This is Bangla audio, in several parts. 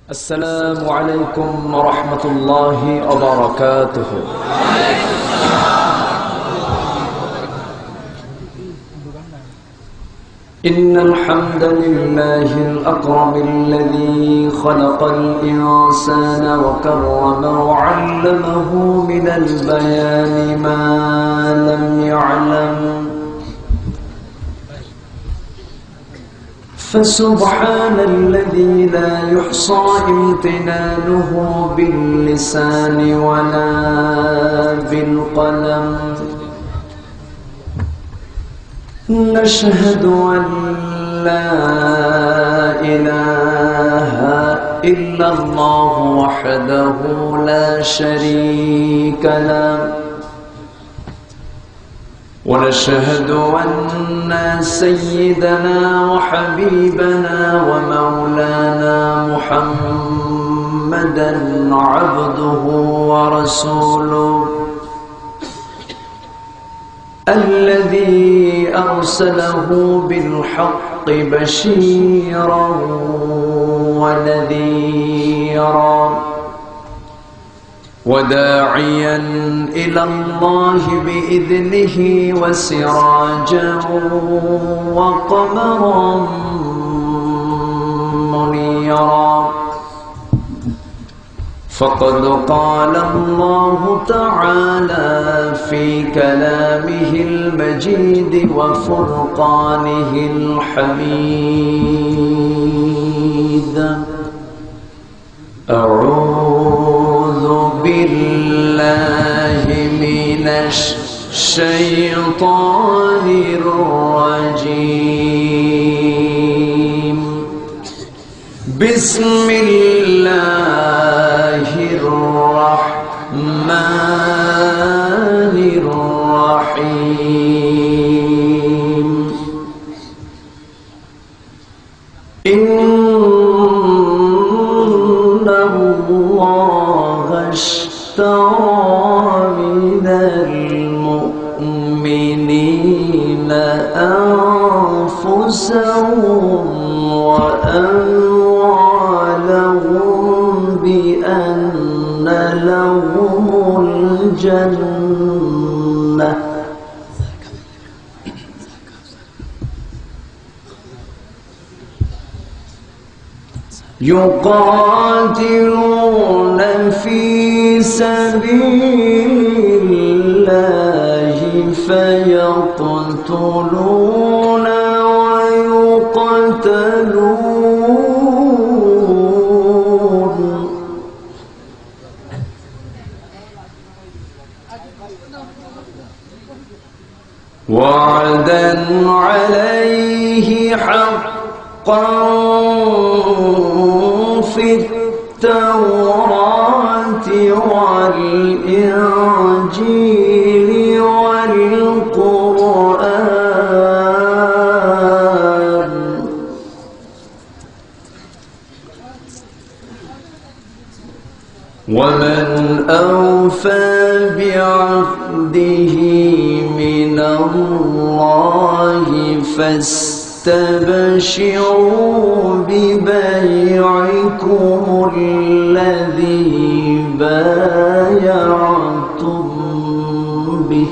السلام عليكم ورحمة الله وبركاته. إن الحمد لله الأكرم الذي خلق الإنسان وكرمه وعلمه من البيان ما لم يعلم، فسبحان الذي لا يحصى امتنانه باللسان ولا بالقلم. نشهد أن لا إله إلا الله وحده لا شريك له، ونشهد أن سيدنا وحبيبنا ومولانا محمدا عبده ورسوله الذي أرسله بالحق بشيرا ونذيرا وداعيا إلى الله بإذنه وسراجا وقمرا منيرا. فقد قال الله تعالى في كلامه المجيد وفرقانه الحميد: أعوذ بالله من الشيطان الرجيم. بسم الله الرحمن الرحيم. إن الله اشترى من المؤمنين أنفسهم وأموالهم بأن لهم الجنة يقاتلون في سبيل الله فيقتلون ويقتلون، وعدا عليه حقا في التوراة والإنجيل والقرآن. ومن أوفى بعهده من الله فاستبشروا ببيعكم الذي بايعتم به،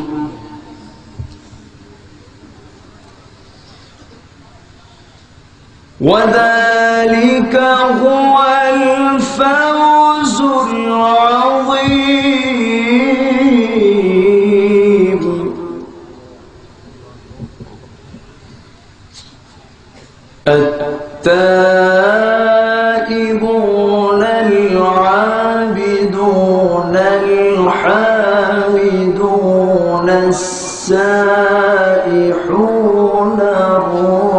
وذلك هو الفوز العظيم. التائبون العابدون الحامدون السائحون الراكعون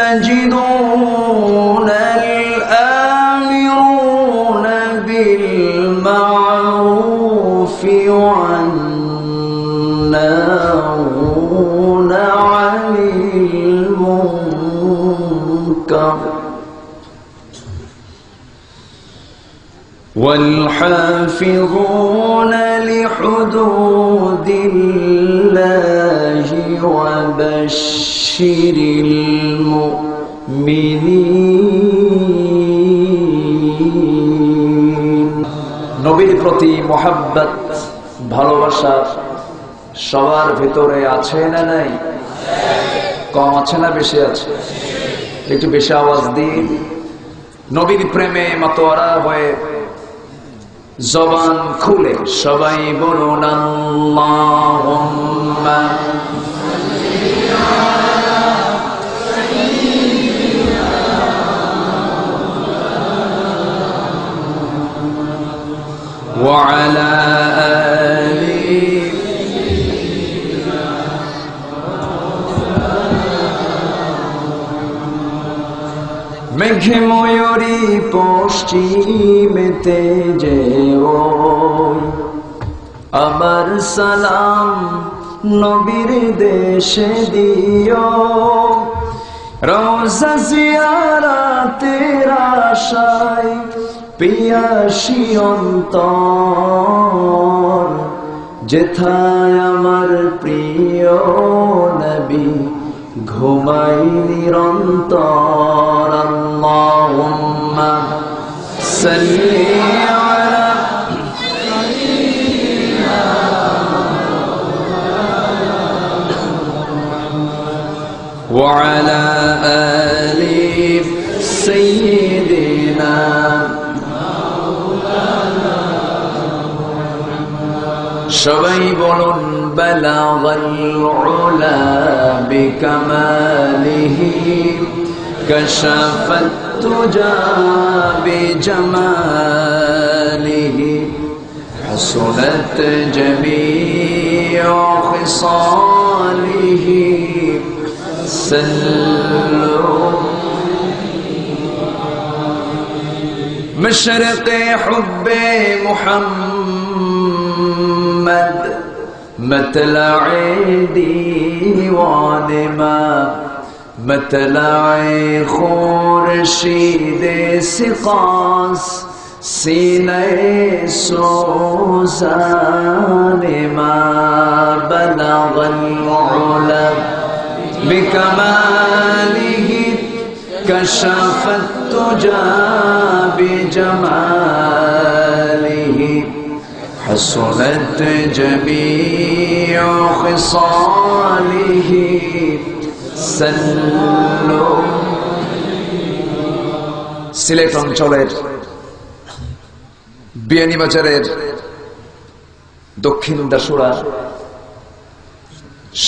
الساجدون الآمرون بالمعروف والناهون عن المنكر والحافظون لحدود الله وبشر المؤمنين নবীর প্রতি মোহাব্বত ভালোবাসা সবার ভিতরে আছে না নাই? কম আছে না বেশি আছে? একটু বেশি আওয়াজ দিন। নবীর প্রেমে মাতোয়ারা হয়ে জবান খুলে সবাই বলুন আল্লাহুম্মা ওয়া আলা আলি মেঘে ময়ূরী পশ্চিমেতে যে ওই আমার সালাম নবীর দেশে দিও রওজা জিয়ারাতের আশায় পিয়াসী অন্তর যেথায় আমার প্রিয় নবী ঘুমাই নিরন্তর আল্লাহুম্মা সাল্লি আলা ওয়া আলা আলি সাইয়্যিদিনা সবাই বলুন বালাগাল উলা বিকামালিহি কাশাফাত তুজা বিজামালিহি হাসুনাত জামিউ খিসালিহি সাল্লু مشرق حب محمد مطلع دیوان ما مطلع خورشید سقاس سینه سوزان ما بلغ العلا بكماله كشف التجا بجماله حسنت جميع خصاله سلوا সিলেট অঞ্চলের বিয়ানীবাজারের দক্ষিণ দাসুরা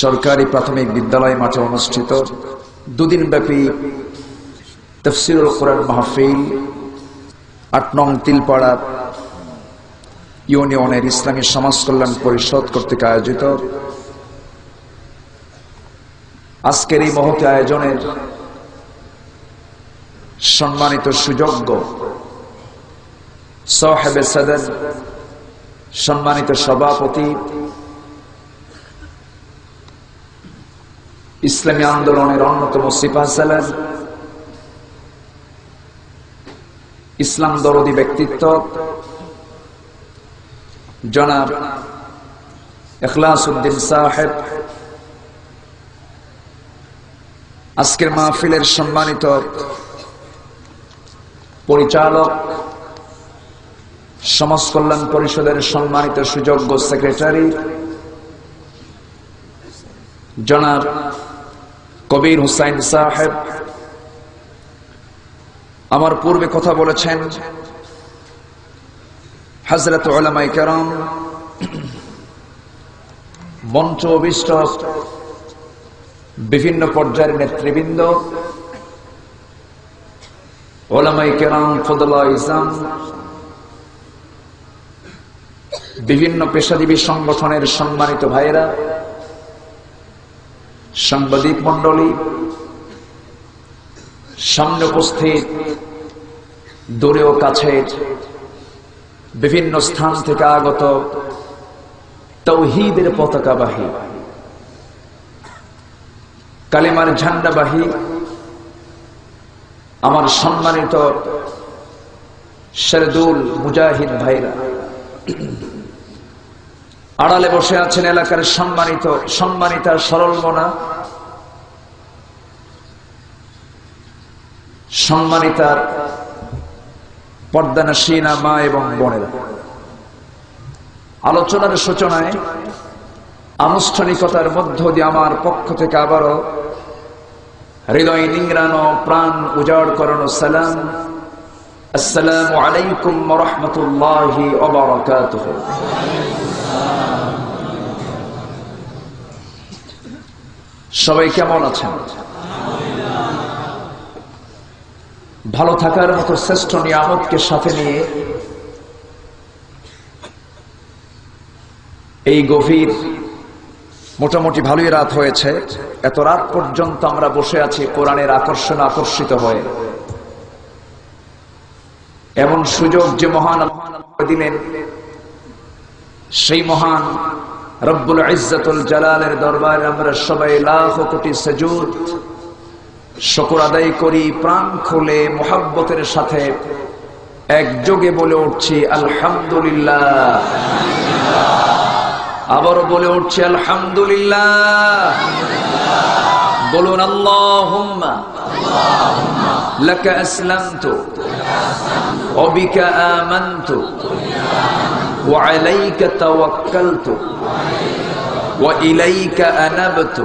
সরকারি প্রাথমিক বিদ্যালয় মাঠে অনুষ্ঠিত দুদিনব্যাপী তাফসীরুল কোরআন মাহফিল ৮ নং তিলপাড়া ইউনিয়নের ইসলামী সমাজ কল্যাণ পরিষদ কর্তৃক আয়োজিত আজকের এই মহতি আয়োজনের সম্মানিত সুযোগ্য সাহেবে সদর, সম্মানিত সভাপতি, ইসলামী আন্দোলনের অন্যতম সিপাহসালার, ইসলাম দরদী ব্যক্তিত্ব জনাব ইখলাস উদ্দিন সাহেব, আজকের মাহফিলের সম্মানিত পরিচালক, সমাজ কল্যাণ পরিষদের সম্মানিত সুযোগ্য সেক্রেটারি জনাব কবির হুসাইন সাহেব, আমার পূর্বে কথা বলেছেন হযরত উলামায়ে কেরাম, মঞ্চ অভিষ্ট বিভিন্ন পর্যায়ের নেতৃবৃন্দ, উলামায়ে কেরাম, ফুদালা ইসলাম, বিভিন্ন পেশাজীবী সংগঠনের সম্মানিত ভাইয়েরা, সাংবাদিক মণ্ডলী, সামনে উপস্থিত দূরে ও কাছে বিভিন্ন স্থান থেকে আগত তাওহীদের পতাকাবাহী, কালিমার ঝান্ডাবাহী আমার সম্মানিত শারদুল মুজাহিদ ভাইরা, আড়ালে বসে আছেন এলাকার সম্মানিতা সরলমনা, সম্মানিতার পর্দানশীনা মা এবং বোনেরা। আলোচনার সূচনায় আনুষ্ঠানিকতার মধ্য দিয়ে আমার পক্ষ থেকে আবারও হৃদয় নিংড়ানো, প্রাণ উজাড় করানো সালাম, আসসালামু আলাইকুম ওয়া রাহমাতুল্লাহি ওয়া বারাকাতুহু। সবাই কেমন আছেন? ভালো থাকার মতো শ্রেষ্ঠ নিয়ামতকে সাথে নিয়ে এই গভীর মোটামুটি ভালোই রাত হয়েছে, এত রাত পর্যন্ত আমরা বসে আছি কোরআনের আকর্ষণে আকর্ষিত হয়ে। এমন সুযোগ যে মহান আল্লাহ দিলেন, সেই মহান রব্বুল ইজ্জতুল জালালের দরবারে আমরা সবাই লাখ কোটি সুজুদ শুকর আদায় করি, প্রাণ খুলে মুহাব্বতের সাথে একযোগে বলে উঠছি আলহামদুলিল্লাহ। আবারও বলে উঠছি আলহামদুলিল্লাহ। বলুন আল্লাহুম্মা লাকা আসলামতু ওয়া বিকা আমানতু ওয়া আলাইকা তাওয়াক্কালতু ওয়া ইলাইকা আনাবতু।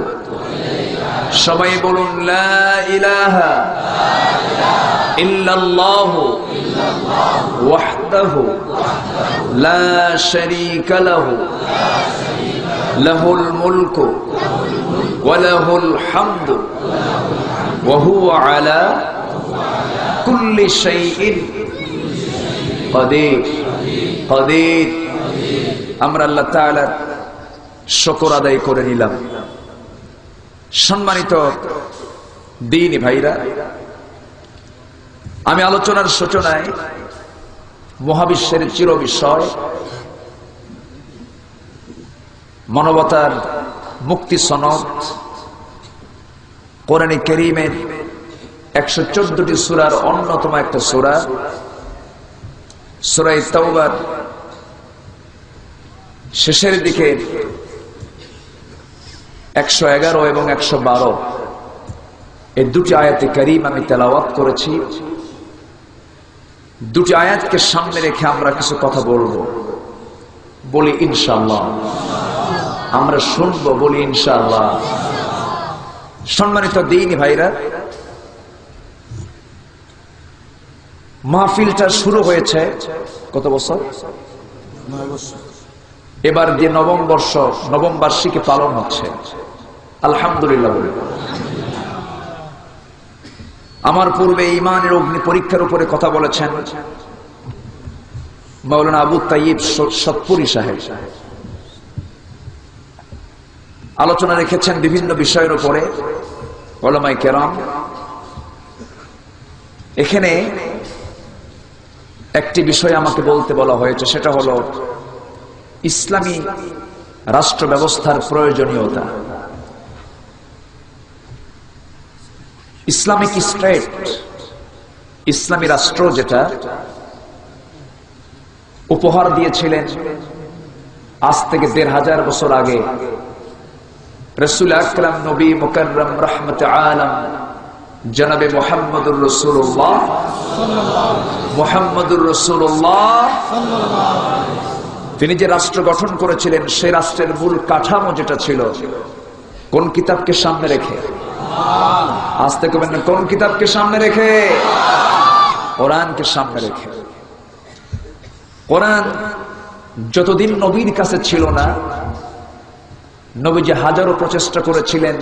সবাই বলুন লা ইলাহা ইল্লাল্লাহু ওয়াহদাহু লা শারীকা লাহু লাহুল মুলকু ওয়া লাহুল হামদু ওয়া হুয়া আলা কুল্লি শাইইন কাদির। আমরা আল্লাহ তাআলার শুকর আদায় করে নিলাম। সম্মানিত দ্বীনি ভাইরা, আমি আলোচনার সূচনায় মহাবিশ্বের চির বিষয় মানবতার মুক্তি সনদ কোরআনে কারীমের 114টি সূরার অন্যতম একটা সূরা, সূরা তাওবার শেষের দিকে 111 এবং 112 এই দুটি আয়াতে কারীম আমি তেলাওয়াত করেছি। দুটি আয়াতকে সামনে রেখে আমরা কিছু কথা বলবো, বলি ইনশাআল্লাহ। আমরা শুনবো, বলি ইনশাআল্লাহ। সম্মানিত দ্বীনি ভাইরা, মাহফিলটা শুরু হয়েছে কত বছর? 9 বছর। এবার যে নবম বার্ষিকী পালন হচ্ছে, আলহামদুলিল্লাহ বলি। আমার পূর্বে ঈমানের অগ্নি পরীক্ষার উপরে কথা বলেছেন মাওলানা আবু তাইয়িব সতপুরি সাহেব। আলোচনা রেখেছেন বিভিন্ন বিষয়ের উপরে উলামায়ে কেরাম। এখানে একটি বিষয় আমাকে বলতে বলা হয়েছে, সেটা হলো ইসলামী রাষ্ট্র ব্যবস্থার প্রয়োজনীয়তা। ইসলামিক স্টেট, ইসলামী রাষ্ট্র যেটা উপহার দিয়েছিলেন আজ থেকে 1500 বছর আগে রাসূল আকরাম নবী মুকাররম রাহমাতে আলাম জনাবে মুহাম্মদুর রাসূলুল্লাহ তিনি যে রাষ্ট্র গঠন করেছিলেন, সেই রাষ্ট্রের মূল কাঠামো যেটা ছিল, কোন কিতাবকে সামনে রেখে? আজ থেকে কোন কিতাবকে সামনে রেখে? কোরআনকে সামনে রেখে। কোরআন যতদিন নবীর কাছে ছিল না, নবীজি হাজারো প্রচেষ্টা করেছিলেন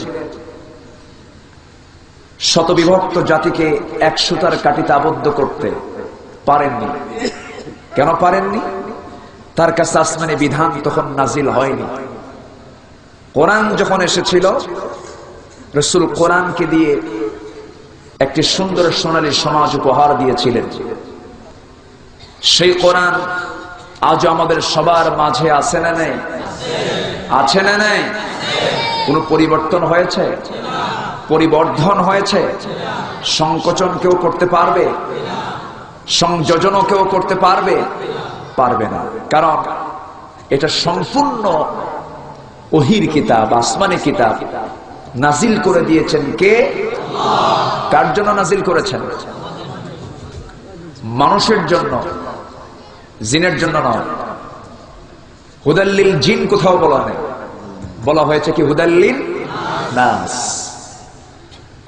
শতবিভক্ত জাতিকে এক সুতার কাঠিতে আবদ্ধ করতে, পারেননি। কেন পারেননি? তার কাছে আসমানি বিধান তখন নাজিল হয়নি। কোরআন যখন এসেছিল, রাসূল কোরআনকে দিয়ে একটি সুন্দর সোনালী সমাজ উপহার দিয়েছিলেন। সেই কোরআন আজ আমাদের সবার মাঝে আছে না নেই? আছে না নেই? কোন পরিবর্তন হয়েছে? পরিবর্ধন হয়েছে? সংকোচন কেউ করতে পারবে? সংযোজনও কেউ করতে পারবে পারবে না, কারণ এটা সম্পূর্ণ ওহির কিতাব, আসমানি কিতাব। নাজিল করে দিয়েছেন কে? কার জন্য নাজিল করেছেন? মানুষের জন্য, জিনের জন্য নয়। হুদাল্লিল জিন কোথাও বলা নেই, বলা হয়েছে কি হুদাল্লিল নাস।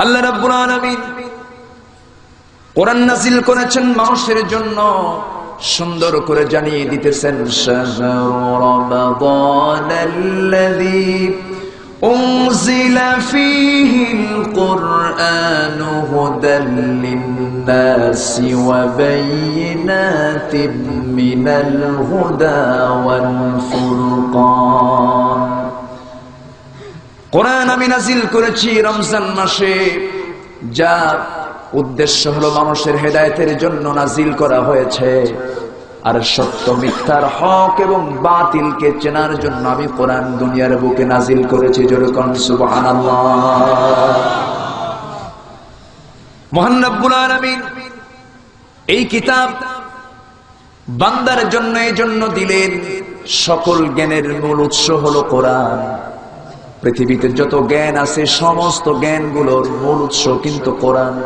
আল্লাহ রাব্বুল আলামিন কোরআন নাজিল করেছেন মানুষের জন্য, সুন্দর করে জানিয়ে দিতেছেন শাহরু রমাদানাল্লাযী উনজিলা ফীহিল কুরআনু হুদাল লিন-নাসি ওয়া বায়িনাতিন মিনাল হুদা ওয়াল ফুরকান। কোরআন আমি নাজিল করেছি রমজান মাসে, যা উদ্দেশ্য হলো মানুষের হেদায়েতের জন্য নাজিল করা হয়েছে, আর সত্য মিথ্যার, হক এবং বাতিলকে চেনার জন্য আমি কোরআন দুনিয়ার বুকে নাজিল করেছি। জোরে কোন সুবহানাল্লাহ। মহান রব্বুল আলামিন এই কিতাব বান্দার জন্য এই জন্য দিলেন, সকল জ্ঞানের মূল উৎস হলো কোরআন। পৃথিবীতে যত জ্ঞান আছে সমস্ত জ্ঞানগুলোর মূল উৎস কিন্তু কোরআন।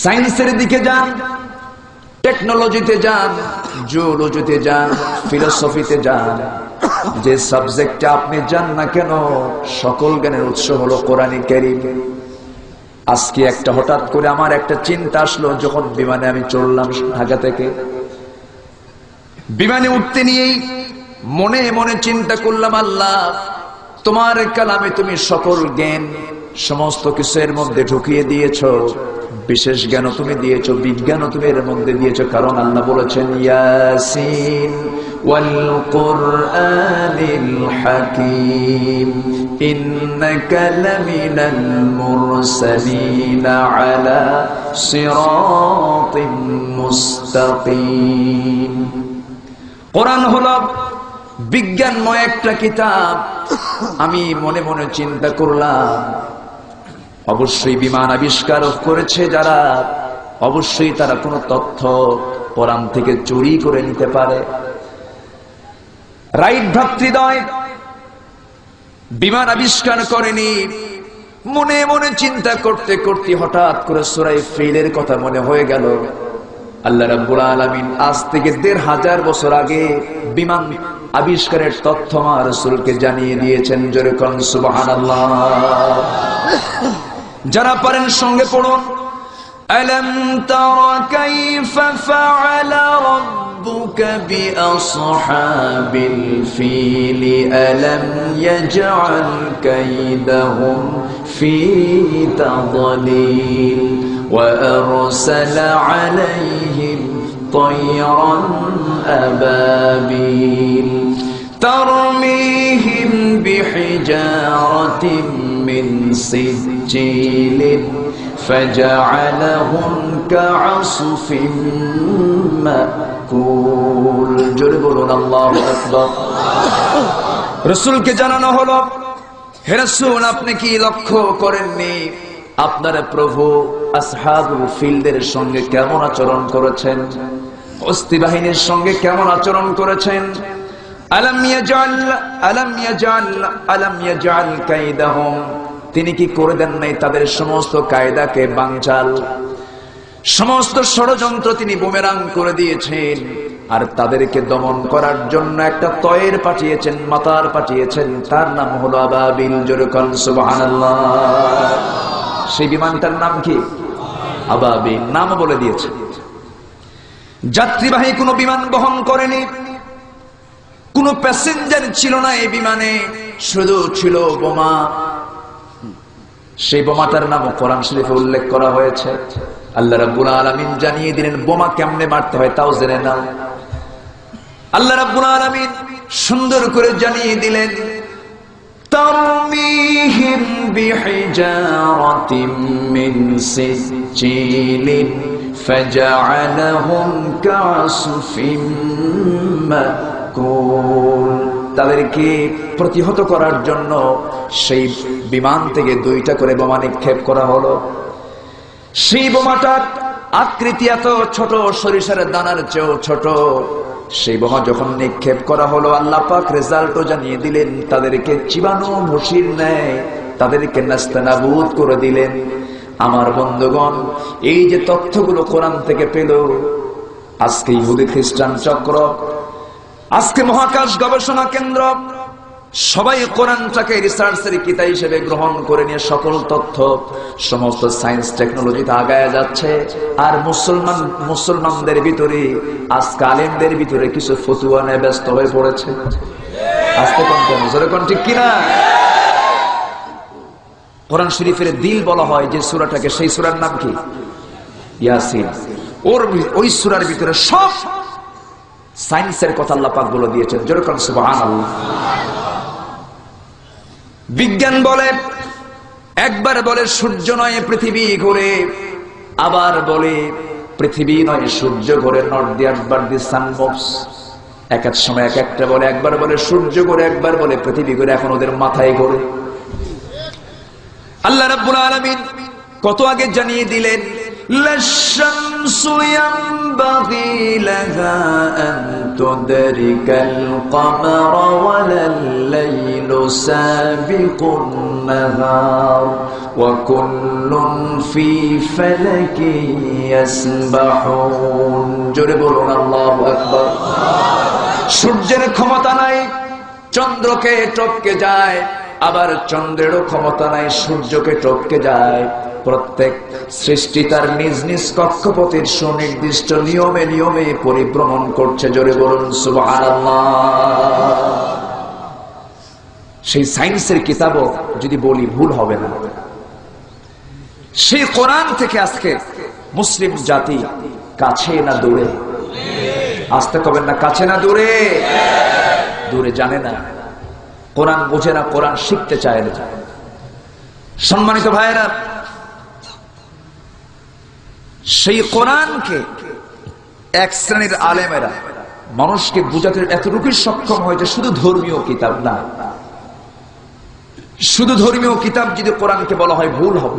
সায়েন্সের দিকে যান, টেকনোলজিতে যান, জিওলজিতে যান, ফিলোসফিতে যান, যে সাবজেক্টে আপনি যান না কেন, সকল জ্ঞানের উৎস হলো কোরআনে কারীম। আজকে একটা হঠাৎ করে আমার একটা চিন্তা আসলো, যখন বিমানে আমি চললাম ঢাকা থেকে, বিমানে উঠতে নিয়েই মনে মনে চিন্তা করলাম, আল্লাহ তোমার কালামে তুমি সকল জ্ঞান সমস্ত কিছুর মধ্যে ঢুকিয়ে দিয়েছো, বিশেষ জ্ঞান তুমি দিয়েছো, বিজ্ঞান তুমি এর মধ্যে দিয়েছো। কারণ আল্লাহ বলেছেন ইয়াসিন ওয়াল কুরআনিল হাকীম ইন্নাকা লামিনাল মুরসালিন আলা সিরাতিন মুস্তাকিম। কোরআন হলো বিজ্ঞানময় একটা কিতাব। আমি মনে মনে চিন্তা করলাম, অবশ্যই বিমান আবিষ্কার করেছে যারা, অবশ্যই তারা কোনো তথ্য কোরআন থেকে চুরি করে নিতে পারে। রাইট ভ্রাতৃদ্বয় বিমান আবিষ্কার করেনি। মনে মনে চিন্তা করতে করতে হঠাৎ করে সূরা ফিলের কথা মনে হয়ে গেল। আল্লাহ রাব্বুল আলামিন আজ থেকে ১৫০০ বছর আগে বিমান আবিষ্কারের তথ্য আমার রাসূলকে জানিয়ে দিয়েছেন। জোরে কোন সুবহানাল্লাহ। যারা পারেন সঙ্গে পড়ুন, আলাম তারা কাইফা ফাআলা রাব্বুকা বিআসহাবিল ফিল আলাম ইয়াজআল কাইদাহুম ফি তাদলিল ওয়া আরসালা আলাইহিম তায়রান আবাবিল তারমিহিম বিহিজারাতিন মিন সিজ্জিলিন ফাজআলাহুম কাআসফিন মাকুল। জোরে বলুন আল্লাহু আকবার। রাসূলকে জানানো হলো, হে রাসূল আপনি কি লক্ষ্য করেননি আপনার প্রভু আসহাবুল ফিলদের সঙ্গে কেমন আচরণ করেছেন, হস্তি বাহিনীর সঙ্গে কেমন আচরণ করেছেন? আলাম ইয়াজআল কাইদাহুম, তিনি কি করে দেন নাই তাদের সমস্ত কায়দাকে বানচাল, সমস্ত ষড়যন্ত্র তিনি বুমেরাং করে দিয়েছেন, আর তাদেরকে দমন করার জন্য একটা তয়ের পাঠিয়েছেন, মাতার পাঠিয়েছেন, তার নাম হলো আবাবিল। জোরে কোন সুবহানাল্লাহ। সেই বিমানটার নাম কি? আবাবিল। নাম বলে দিয়েছে। যাত্রীবাহী কোনো বিমান বহন করেনি, কোনো প্যাসেঞ্জার ছিল না এই বিমানে, শুধু ছিল বোমা। সেই বোমাটার নাম কোরআন শরীফে উল্লেখ করা হয়েছে। আল্লাহ রাব্বুল আলামিন জানিয়ে দিলেন বোমা কেমনে মারতে হয়, তাও জেনে নাও। আল্লাহ রাব্বুল আলামিন সুন্দর করে জানিয়ে দিলেন, তারমিহিম বিহিজারাতিন মিন সিজ্জিলিন ফাজআলাহুম কাআসফিন মাকুল। তাদেরকে প্রতিহত করার জন্য সেই বিমান থেকে 2টা করে বোমা নিক্ষেপ করা হলো। সেই বোমাটা আকৃতি এত ছোট, সরিষার দানার চেয়েও ছোট। সেই বোমা যখন নিক্ষেপ করা হলো, আল্লাহ পাক রেজাল্টও জানিয়ে দিলেন, তাদেরকে চিবানো ভুসির ন্যায় তাদেরকে নাস্তানাবুদ করে দিলেন। আমার বন্ধুগণ, এই যে তথ্যগুলো কোরআন থেকে পেল, আজকে ইহুদি খ্রিস্টান চক্র, আজকে মহাকাশ গবেষণা কেন্দ্র, সবাই কোরআনটাকে রিসার্চের কিতাব হিসেবে গ্রহণ করে নিয়ে সকল তথ্য, সমস্ত সায়েন্স টেকনোলজিতে আগায় যাচ্ছে। আর মুসলমানদের ভিতরে, আজকে আলেমদের ভিতরে কিছু ফতুয়া নিয়ে ব্যস্ত হয়ে পড়েছে। আজকে কোন ঠিক কিনা? কোরআন শরীফের দিল বলা হয় যে সূরাটাকে, সেই সূরার নাম কি? ইয়াসিন। ওই সূরার ভিতরে সব সায়েন্সের কথা আল্লাহ পাক বলে দিয়েছেন। যেরকম সুবহানাল্লাহ। বিজ্ঞান বলে, একবার বলে সূর্য নয় পৃথিবী ঘোরে, আবার বলে পৃথিবী নয় সূর্য ঘোরে, not the earth but the sun moves. এক এক সময় এক একটা বলে, একবার বলে সূর্য ঘোরে, একবার বলে পৃথিবী ঘোরে, এখন ওদের মাথায় ঘোরে। আল্লাহ রাব্বুল আলামিন কত আগে জানিয়ে দিলেন, লাশ-শামসু ইয়ানবাগি লাহা আন তুদরিকাল কমারা ওয়ালাল-লাইলু সাবিকুন নাহার ওয়া কুল্লুন ফি ফালাকিন ইয়াসবাহুন। জোরে বলুন আল্লাহু আকবার। সূর্যের ক্ষমতা নাই চন্দ্রকে টপকে যায়, আবার চন্দ্রেরও ক্ষমতা নাই সূর্যকে টপকে যায়। প্রত্যেক সৃষ্টি তার নিজ নিজ কক্ষপথের সুনির্দিষ্ট নিয়মে নিয়মে পরিভ্রমণ করছে। জোরে বলুন সুবহানাল্লাহ। সেই সায়েন্সের কিতাবও যদি বলি ভুল হবে না। সেই কোরআন থেকে আজকে মুসলিম জাতি কাছে না দূরে? আসতে কবেন না, কাছে না দূরে? দূরে। জানে না, কোরআন বোঝে না, কোরআন শিখতে চায় না। সম্মানিত ভাইয়েরা, সেই কোরআনকে এক শ্রেণীর আলেমেরা মানুষকে বুঝাতে এতটুকুই সক্ষম হয়েছে, শুধু ধর্মীয় কিতাব না। শুধু ধর্মীয় কিতাব যদি কোরআনকে বলা হয়,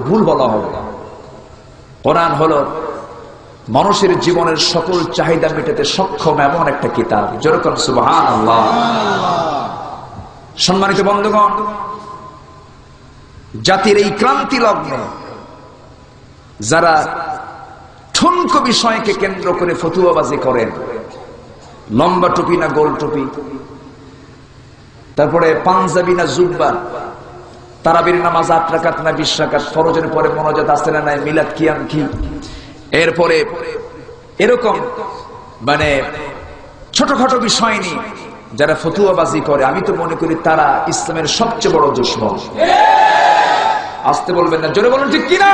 ভুল বলা হবে। কোরআন হলো মানুষের জীবনের সকল চাহিদা মেটাতে সক্ষম এমন একটা কিতাব। যেরকম সুবহানাল্লাহ। সম্মানিত বন্ধুগণ, জাতির এই ক্রান্তি লগ্নে যারা ঠুনকো বিষয়কে কেন্দ্র করে ফতুয়াবাজি করেন, লম্বা টুপি না গোল টুপি, তারপরে পাঞ্জাবি না জুব্বা, তারাবির নামাজ 8 রাকাত না 20 রাকাত, ফরজের পরে মোনাজাত আছে না নাই, মিলাদ কিয়াম কি, এরপরে এরকম মানে ছোটখাটো বিষয় নিয়ে যারা ফতুয়াবাজি করে, আমি তো মনে করি তারা ইসলামের সবচেয়ে বড় দুশমন। আসতে বলবেন না, জোরে বলুন ঠিক কিনা?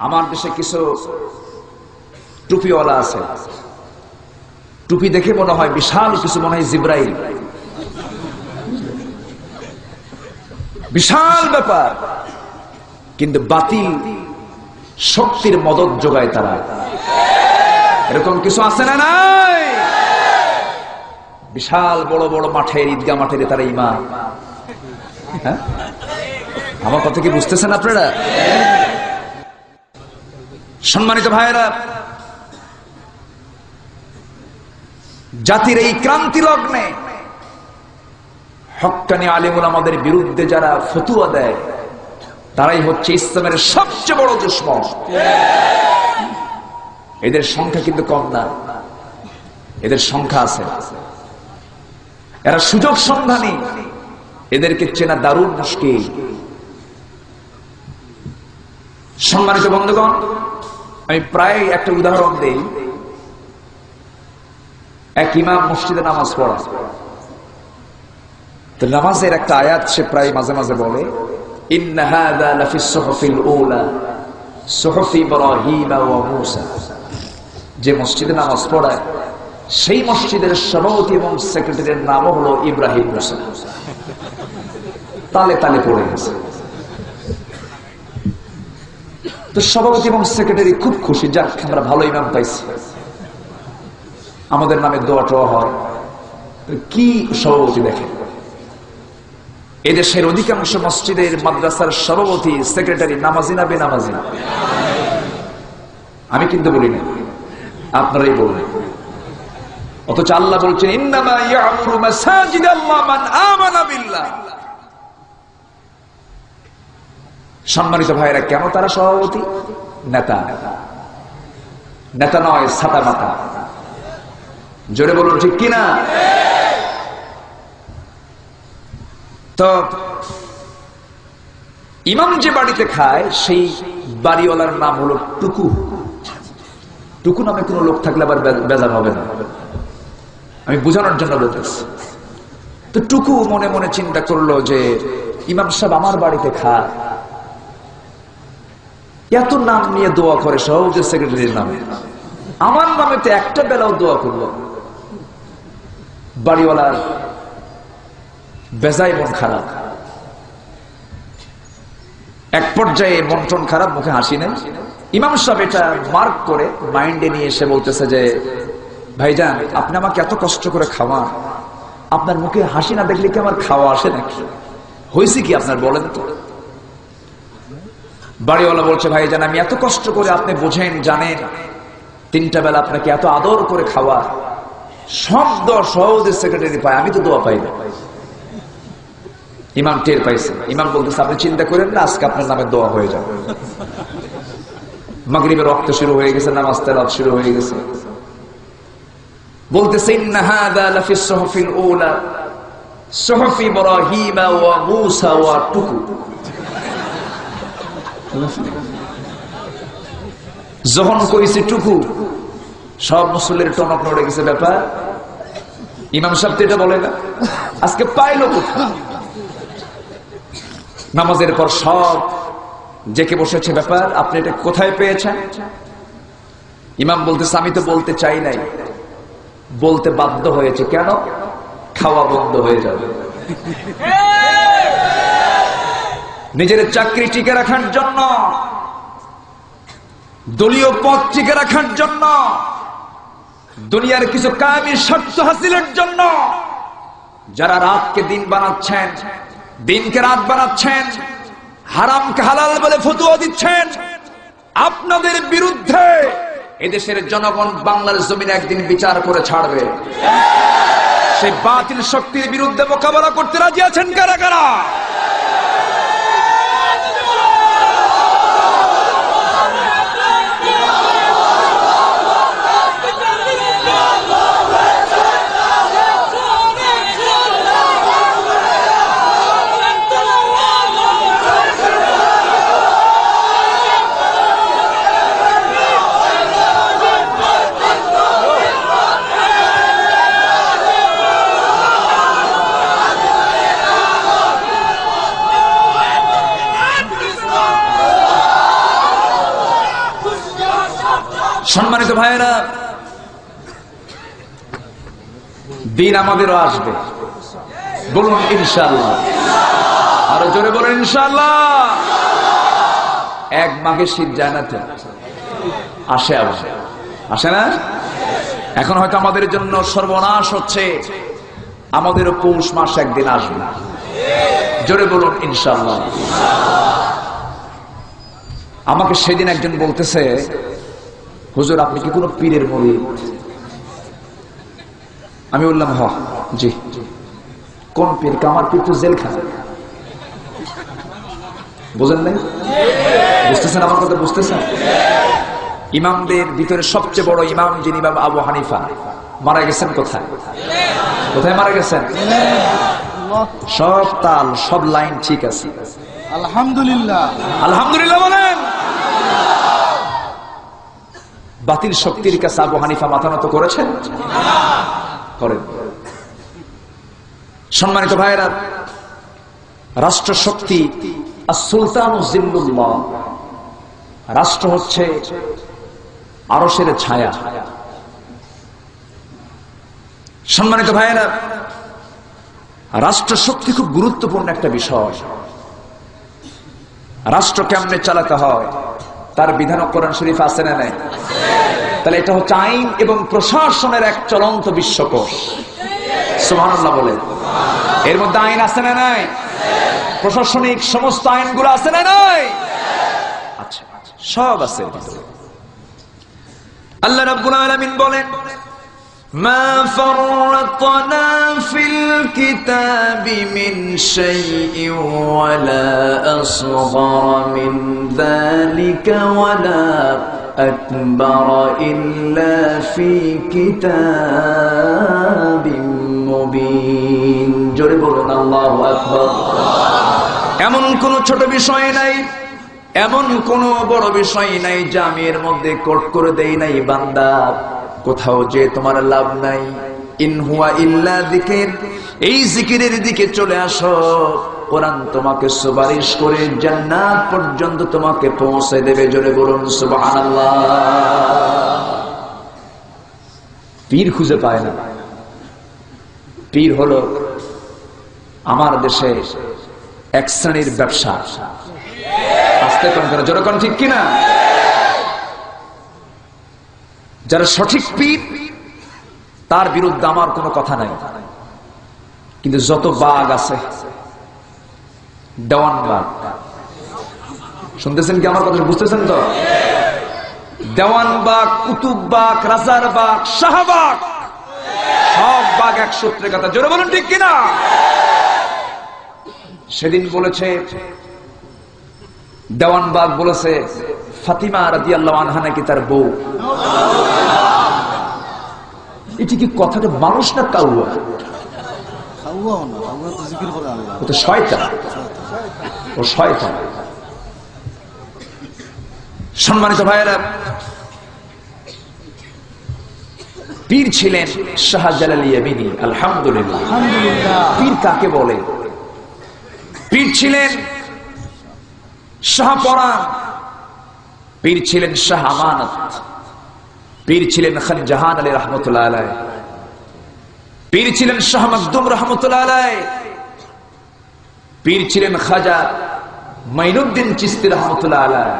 আমার দেশে কিছু টুপিওয়ালা আছে, টুপি দেখে মনে হয় বিশাল কিছু, মনে হয় জিব্রাইল, বিশাল ব্যাপার, কিন্তু বাতিল শক্তির মদত যোগায় তারা। এরকম কিছু আছে না নাই? বিশাল বড় বড় মাঠের, ঈদগাহ মাঠের তারা ইমাম। হ্যাঁ, আমার কথা কি বুঝতেছেন আপনারা? সম্মানিত ভাইয়েরা, জাতির এই ক্রান্তি লগ্নে হক্কানি আলেমুল আমাদের বিরুদ্ধে যারা ফতুয়া দেয়, তারাই হচ্ছে ইসলামের সবচেয়ে বড় দুশমন। এদের সংখ্যা কিন্তু কম না, এদের সংখ্যা আছে। এরা সুযোগ সন্ধানী, এদেরকে চেনা দারুণ মুশকিল। সম্মানিত বন্ধুগণ, আমি প্রায় একটা উদাহরণ দেই। এক ইমাম মসজিদে নামাজ পড়া, তো নামাজের একটা আয়াত সে প্রায় মাঝে মাঝে বলে, ইন্না হাযা লাফিস সুহুফিল উলা সুহুফি ইব্রাহিম ওয়া মূসা। যে মসজিদে নামাজ পড়ায় সেই মসজিদের সভাপতি এবং সেক্রেটারির নাম হলো ইব্রাহিম মুসা। তালে তালে পড়ে গেছে। তো সভাপতি এবং সেক্রেটারি খুব খুশি, যাক আমরা ভালো ইমাম পাইছি, আমাদের নামে দোয়া টোয়া হয়। কি সভাপতি দেখে, এদেশের অধিকাংশ মসজিদের মাদ্রাসার সভাপতি সেক্রেটারি নামাজি না বেনামাজি? আমি কিন্তু বলি না, আপনারাই বলবেন। অথচ আল্লাহ বলছেন ইন্নামা ইয়ামুরু মাসাজিদাল্লাহ মান আমানা বিল্লাহ। সম্মানিত ভাইরা, কেন তারা সভাপতি? নেতা নেতা নয়, ছাতা মাতা। জোরে বলুন ঠিক কিনা? তো ইমাম যে বাড়িতে খায় সেই বাড়িওয়ালার নাম হলো টুকু। টুকু নামে কোন লোক থাকলে আবার বেজার হবে না, আমি বোঝানোর জন্য বলতেছি। তো টুকু মনে মনে চিন্তা করলো যে ইমাম সাহেব আমার বাড়িতে খায়, এত নাম নিয়ে দোয়া করে, সহজে সেক্রেটারির নামে, আমার নামে তো একটা বেলাও দোয়া করলো। বাড়িওয়ালার বেজায় মন খারাপ। এক পর্যায়ে মন টন খারাপ, মুখে হাসি নেই। ইমাম সাহেব এটা মার্ক করে মাইন্ডে নিয়ে এসে বলতেছে যে ভাইজান, আপনি আমাকে এত কষ্ট করে খাওয়ান, আপনার মুখে হাসি না দেখলে কি আমার খাওয়া আসে নাকি? হয়েছে কি আপনার বলেন তো? বাড়িওয়ালা বলছে ভাইজান, আমি এত কষ্ট করে, আপনি বোঝেন জানেন, 3টা বেলা আপনাকে এত আদর করে খাওয়া, সব দোয়া সহজে সেক্রেটারি পায়, আমি তো দোয়া পাই না। ইমাম টের পাইছে। ইমাম বলতেছে আপনি চিন্তা করেন না, আজকে আপনার নামে দোয়া হয়ে যাবে। মাগরিবের ওয়াক্ত শুরু হয়ে গেছে, নামাজ তেলাওয়াত শুরু হয়ে গেছে। বলতেছে ইন্না হাযা লাফিস সুহুফিল উলা সুহুফ ইব্রাহিম ওয়া মূসা ওয়া টুকু। যখন কইছে টুকু, সব মুসল্লির টনক নড়ে গেছে। ব্যাপার ইমাম সাহেব তো এটা বলে না, আজকে পাইলো কোথায়? নামাজের পর সব জেকে বসেছে। ব্যাপার আপনি এটা কোথায় পেয়েছেন? ইমাম বলতেছে আমি তো বলতে চাই নাই, বলতে বাধ্য হয়েছে। কেন? খাওয়া বন্ধ হয়ে যাবে। নিজের চাকরি টিকে রাখার জন্য, দলীয় পদ টিকে রাখার জন্য, দুনিয়ার কিছু কায়েমি স্বার্থ হাসিলের জন্য যারা রাতকে দিন বানাচ্ছেন, দিনকে রাত বানাচ্ছেন, হারামকে হালাল বলে ফতোয়া দিচ্ছেন, আপনাদের বিরুদ্ধে এদেশের জনগণ বাংলার জমিনে একদিন বিচার করে ছাড়বে। সেই বাতিল শক্তির বিরুদ্ধে মোকাবেলা করতে রাজি আছেন কারা কারা? সম্মানিত ভাইয়েরা, দিন আমাদেরও আসবে, বলুন ইনশাআল্লাহ। আরো জোরে বলুন ইনশাআল্লাহ। এক মাঘে শীত যায় না তো, আসে আবার, আসে না? এখন হয়তো আমাদের জন্য সর্বনাশ হচ্ছে, আমাদেরও পৌষ মাস একদিন আসবে, জোরে বলুন ইনশাআল্লাহ। আমাকে সেদিন একজন বলতেছে, হুজুর আপনি কি কোনো পীরের মুরিদ? আমি বললাম হ জি। কোন পীর? আমার পীর তো জেলখানা। বুঝেন নাই? বুঝতেছেন আমার কথা? বুঝতেছেন? ইমামদের ভিতরে সবচেয়ে বড় ইমাম যিনি, ইমাম আবু হানিফা, মারা গেছেন কোথায়? কোথায় মারা গেছেন? সব তাল, সব লাইন ঠিক আছে, আলহামদুলিল্লাহ। আলহামদুলিল্লাহ বলেন। বাতিল শক্তির কাছে আবু হানিফা মাথা নত করেছেন? করেন। সম্মানিত ভাইয়েরা, রাষ্ট্র শক্তি আস-সুলতানু জিল্লুল্লাহ, রাষ্ট্র হচ্ছে আরশের ছায়া। সম্মানিত ভাইয়েরা, রাষ্ট্র শক্তি খুব গুরুত্বপূর্ণ একটা বিষয়। রাষ্ট্র কেমনে চালাতে হয় তার বিধান কোরআন শরীফ আছে না নাই? তাহলে এটা হচ্ছে আইন এবং প্রশাসনের এক চলন্ত বিশ্বকোষ। সুবহানাল্লাহ বলে। এর মধ্যে আইন আছে না নাই? প্রশাসনিক সমস্ত আইনগুলো আছে না নাই? আচ্ছা, সব আছে। আল্লাহ রাব্বুল আলামিন বলেন, মা ফাররাতনা ফিল কিতাবি মিন শাইইন ওয়ালা আসগরা মিন যালিকা ওয়ালা আকবারা ইল্লা ফি কিতাবিন মুবিন। জোরে বলুন আল্লাহু আকবার। এমন কোন ছোট বিষয় নাই, এমন কোন বড় বিষয় নাই যা আমি এর মধ্যে কোট করে দেই নাই বান্দা। কোথাও যে তোমার লাভ নাই। ইন হুয়া ইল্লা যিকির, এই জিকিরের দিকে চলে আসো। কোরআন তোমাকে সুপারিশ করে জান্নাত পর্যন্ত তোমাকে পৌঁছে দেবে। জোরে বলুন সুবহানাল্লাহ। পীর খুঁজে পায় না। পীর হলো আমার দেশে এক শ্রেণীর ব্যবসা। আস্তে কোন করে, জোরে কোন, ঠিক কিনা? যারা সঠিক পীর তার বিরুদ্ধে আমার কোনো কথা নাই, কিন্তু যত বাঘ আছে, দেওয়ান বাঘ, শুনতেছেন কি আমার কথা? বুঝতেছেন তো? দেওয়ান বাঘ, কুতুব বাঘ, রাজার বাঘ, শাহবাগ, সব বাঘ এক সূত্রের কথা। জোরে বলুন ঠিক কিনা? সেদিন বলেছে দেওয়ান বাঘ, বলেছে ফাতিমা রাদিয়াল্লাহু আনহা নাকি তার বউ। এটি কি কথাটা মানুষ না কাউয়া? ও তো শয়তান, ও শয়তান। সম্মানিত ভাইয়েরা, পীর ছিলেন শাহজালাল ইয়ামিনী। আলহামদুলিল্লাহ। পীর কাকে বলে? পীর ছিলেন শাহপরাণ, পীর ছিলেন শাহ আমানত, পীর ছিলেন খান জাহান আলী রহমতুল্লাহ আলাই, পীর ছিলেন শাহ মখদুম রহমতুল্লাহ আলাই, পীর ছিলেন খাজা মাইনুদ্দিন চিশতি রহমতুল্লাহ আলাই।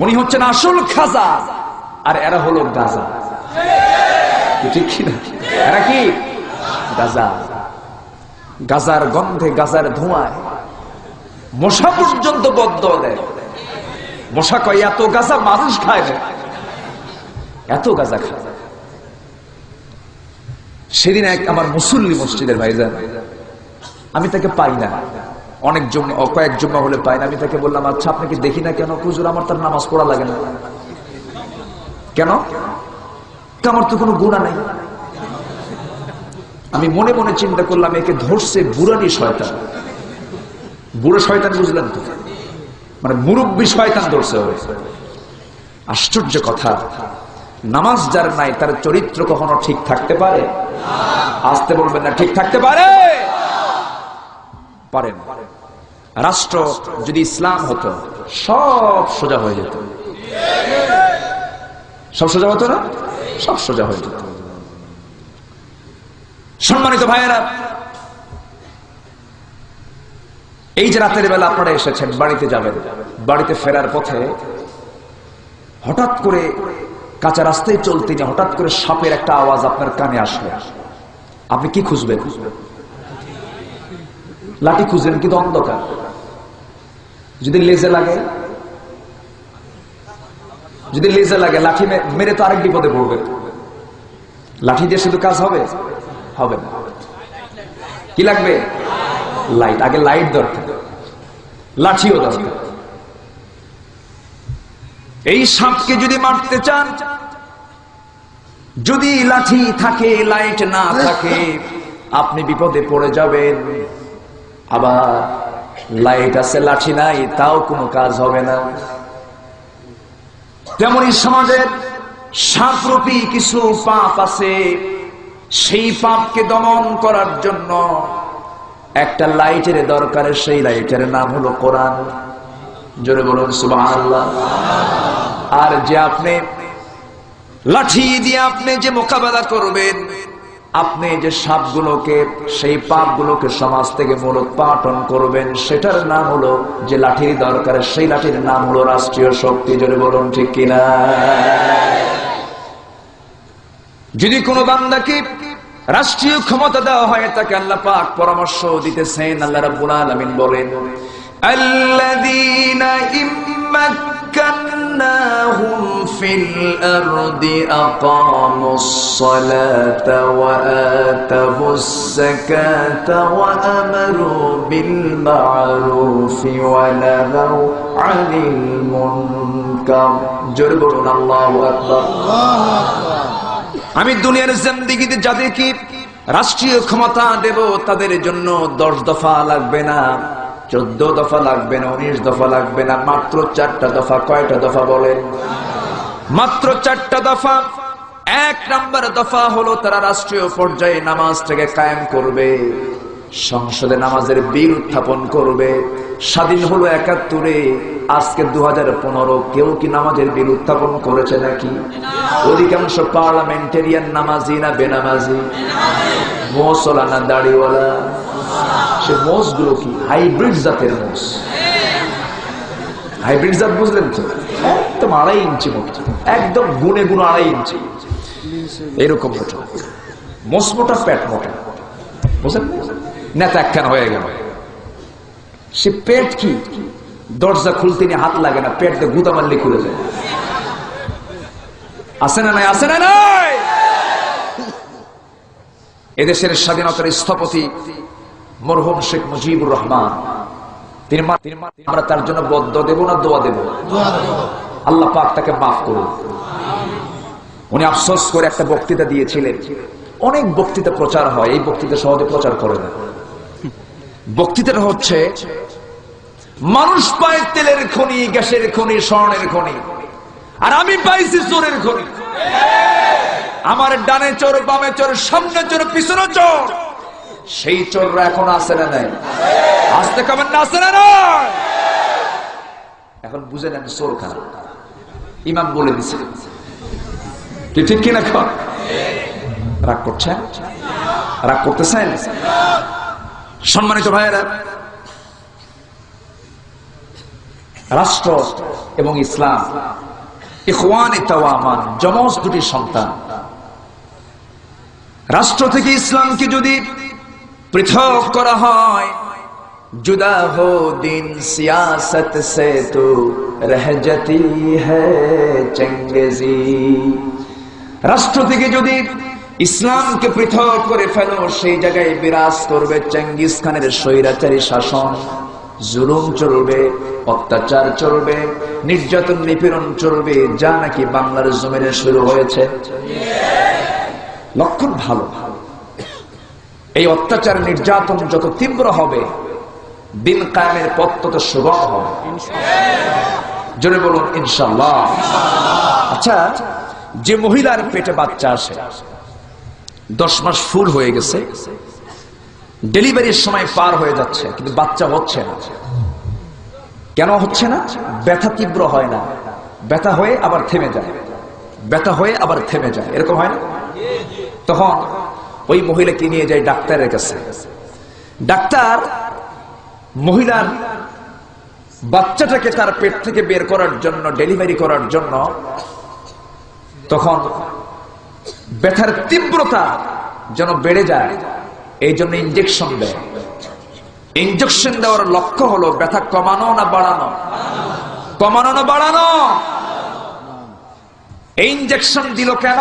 উনি হচ্ছেন আসল খাজা, আর এরা হলো গাজা। ঠিক কিনা? এরা কি গাজা? গাজার গন্ধে, গাজার ধোঁয়ায় মশা পর্যন্ত বদ্ধ দেয়। মশা কয় এত গাজা মানুষ খায় না, এত গাজা খায়। সেদিন এক আমার মুসল্লি মসজিদের ভাইজান, আমি তাকে পাই না, অনেক কয়েক জুম্মা হলে পাই না। আমি তাকে বললাম, আচ্ছা আপনাকে দেখি না কেন? হুজুর আমার তার নামাজ পড়া লাগে না। কেন? আমার তো কোনো গুনাহ নাই। আমি মনে মনে চিন্তা করলাম, একে ধরছে বুড়ানি শয়তান। বুড়ো শয়তান বুঝলেন তো? মানে মুরব্বী শয়তান ধরছে। আশ্চর্য কথা, নামাজ যার নাই তার চরিত্র কখনো ঠিক থাকতে পারে? আসতে বলবেন না, ঠিক থাকতে পারে? পারে না। রাষ্ট্র যদি ইসলাম হতো সব সোজা হয়ে যেত। সব সোজা হতো না? সব সোজা হয়ে যেত। সম্মানিত ভাইয়েরা, এই যে রাতের বেলা আপনারা এসেছেন, বাড়িতে যাবেন, বাড়িতে ফেরার পথে হঠাৎ করে কাঁচা রাস্তায় চলতে গিয়ে হঠাৎ করে সাপের একটা আওয়াজ আপনার কানে আসবে। আপনি কি খুঁজবেন? লাঠি খুঁজবেন, কিন্তু অন্ধকার। যদি লেজে লাগে, যদি লেজে লাগে, লাঠি মেরে তো আরেক বিপদে পড়বে। লাঠি দিয়ে শুধু কাজ হবে? হবে না। কি লাগবে? লাইট। আগে লাইট দরকার, লাঠিও দরকার। এই সাপকে যদি মারতে চান, যদি লাঠি থাকে, লাইট না থাকে, আপনি বিপদে পড়ে যাবেন। আবার লাইট আছে, লাঠি নাই, তাও কোনো কাজ হবে না। তেমনি সমাজের সাপরূপী কিছু পাপ আছে, সেই পাপকে দমন করার জন্য একটা লাইটের দরকার। সেই লাইটের নাম হলো কোরআন। জোরে বলুন সুবহানাল্লাহ। আর যে আপনি লাঠি দিয়ে আপনি যে মোকাবেলা করবেন, আপনি যে সাপগুলোকে, সেই পাপগুলোকে সমাজ থেকে মূলোৎপাটন করবেন, সেটার নাম হলো, যে লাঠির দরকার, সেই লাঠির নাম হলো রাষ্ট্রীয় শক্তি। জোরে বলুন ঠিক কিনা? যদি কোনো বান্দাকে রাষ্ট্রীয় ক্ষমতা দেওয়া হয়, তাকে আল্লাহ পাক পরামর্শ দিতেছেন। আল্লাহ রাব্বুল আলামিন বলেন, আল্লাযীনা ইম্মাক্কান مكناهم في الأرض أقاموا الصلاة وآتوا الزكاة وأمروا بالمعروف ونهوا عن المنكر جربنا الله أكبر আমি দুনিয়ার জিন্দেগিতে যাদেরকে রাষ্ট্রীয় ক্ষমতা দেব তাদের জন্য 10 দফা লাগবে না, 14 দফা লাগবে না, 19 দফা লাগবে না, মাত্র 4টা দফা। কয়টা দফা বলেন? মাত্র 4টা দফা। 1 নম্বর দফা হলো তারা রাষ্ট্রীয় পর্যায়ে নামাজটাকে কায়েম করবে, সংসদে নামাজের বিল উত্থাপন করবে। স্বাধীন হলো 71-এ, আজকে 2015 কেউ কি নামাজের বিল উত্থাপন করেছে নাকি? অধিকাংশ পার্লামেন্টেরিয়ান নামাজি না বেনামাজি? মোসলা না দাড়িওয়ালা? সে মোষ গুলো কি হাইব্রিড জাতের মোষ? হাইব্রিড জাত বুঝলেন তো? একদম 2.5 ইঞ্চি মোটা, একদম গুনে গুণ 2.5 ইঞ্চি এরকম মোটা মোষ, মোটা পেট মোটা, বুঝলেন? নেতা একখান হয়ে গেল। সে পেট কি দরজা খুলতে নিয়ে হাত লাগে না, পেট দিয়ে গুদা মারলে খুলে যায়। আছে না নাই? আছে না নাই? এদেশের স্বাধীনতার স্থপতি মরহুম শেখ মুজিবুর রহমান, আমরা তার জন্য বদ্দুয়া দেব না দোয়া দেব? আল্লাহ পাক তাকে মাফ করুন। উনি আফসোস করে একটা বক্তৃতা দিয়েছিলেন। অনেক বক্তৃতা প্রচার হয়, এই বক্তৃতা সহজে প্রচার করে না। বক্তৃতাটা হচ্ছে মানুষ পায় তেলের খনি, গ্যাসের খনি, স্বর্ণের খনি, আর আমি পাইছি চোরের খনি। আমার ডানে চোর, বামে চোর, সামনে চোর, পিছনে চোর। সেই চোররা এখন আছে না নাই? আসতে কমেন না, আছে না নাই? এখন বুঝে নেন চোর খারাপ। ইমাম বলে দিছে, ঠিক কিনা? রাগ করছেন? রাগ করতেছেন? সম্মানিত ভাইয়েরা, রাষ্ট্র এবং ইসলাম ইখওয়ানে তাওয়ামান, যমজ দুটি সন্তান। রাষ্ট্র থেকে ইসলামকে যদি পৃথক করা হয়, जुदा हो दिन सियासत से तो रह जाती है चंगेजी। রাষ্ট্র থেকে যদি ইসলামকে পৃথক করে ফেলো, সেই জায়গায় বিরাজ করবে চেঙ্গিস খানের স্বৈরাচারী শাসন। জুলুম চলবে, অত্যাচার চলবে, নির্যাতন নিপীড়ন চলবে, যা নাকি বাংলার জমিনে শুরু হয়েছে। লক্ষণ ভালো। এই অত্যাচার নির্যাতন যত তীব্র হবে, দিন কায়েমের পথ তত সুগম হবে। জোরে বলুন ইনশাআল্লাহ। আচ্ছা, যে মহিলার পেটে বাচ্চা আসে, 10 মাস ফুল হয়ে গেছে, ডেলিভারির সময় পার হয়ে যাচ্ছে, কিন্তু বাচ্চা হচ্ছে না। কেন হচ্ছে না? ব্যথা তীব্র হয় না, ব্যথা হয়ে আবার থেমে যায়, ব্যথা হয়ে আবার থেমে যায়, এরকম হয় না? তখন ওই মহিলাকে নিয়ে যায় ডাক্তারের কাছে। ডাক্তার মহিলার বাচ্চাটাকে তার পেট থেকে বের করার জন্য, ডেলিভারি করার জন্য, তখন ব্যথার তীব্রতা যেন বেড়ে যায়, এই জন্য ইনজেকশন দেয়। ইনজেকশন দেওয়ার লক্ষ্য হলো ব্যথা কমানো না বাড়ানো? কমানো না বাড়ানো? এই ইনজেকশন দিল কেন?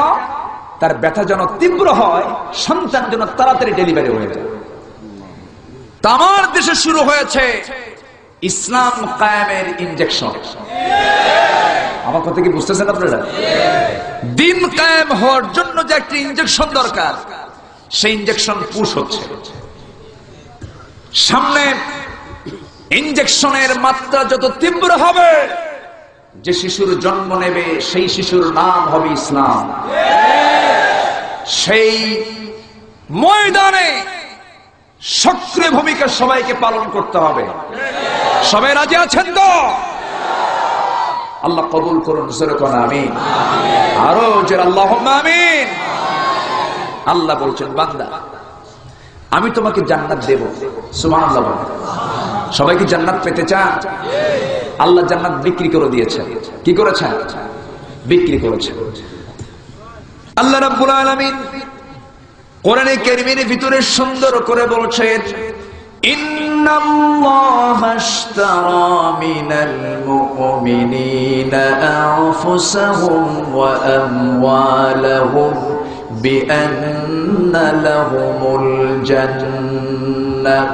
তার ব্যথা যেন তীব্র হয়, সন্তান যেন তাড়াতাড়ি ডেলিভারি হয়ে যায়। আমার দেশে শুরু হয়েছে ইসলাম কায়েমের ইনজেকশন। আমার কথা কি বুঝতেছেন আপনারা? দিন কায়েম হওয়ার জন্য যে একটা ইনজেকশন দরকার, সেই ইনজেকশন পুশ হচ্ছে। সামনে ইনজেকশনের মাত্রা যত তীব্র হবে, যে শিশুর জন্ম নেবে সেই শিশুর নাম হবে ইসলাম। সেই ময়দানে সক্রিয় ভূমিকা সবাইকে পালন করতে হবে। সবাই রাজি আছেন তো? আল্লাহ কবুল করুন, জোরে কোন আমিন। আরো জোরে আল্লাহুম্মা আমিন। আল্লাহ বলছেন, বান্দা আমি তোমাকে জান্নাত দেব। সুবহানাল্লাহ। সবাই কি জান্নাত পেতে চান? আল্লাহ জান্নাত বিক্রি করে দিয়েছেন। কি করেছেন? বিক্রি করেছেন। আল্লাহ রাব্বুল আলামিন কোরআনে কারীমের ভিতরে সুন্দর করে বলছেন, ইন্নাল্লাহা আশতারা মিনাল মুমিনিনা আনফুসাহুম ওয়া আমওয়ালাহুম বিআন্না লাহুমুল জান্নাহ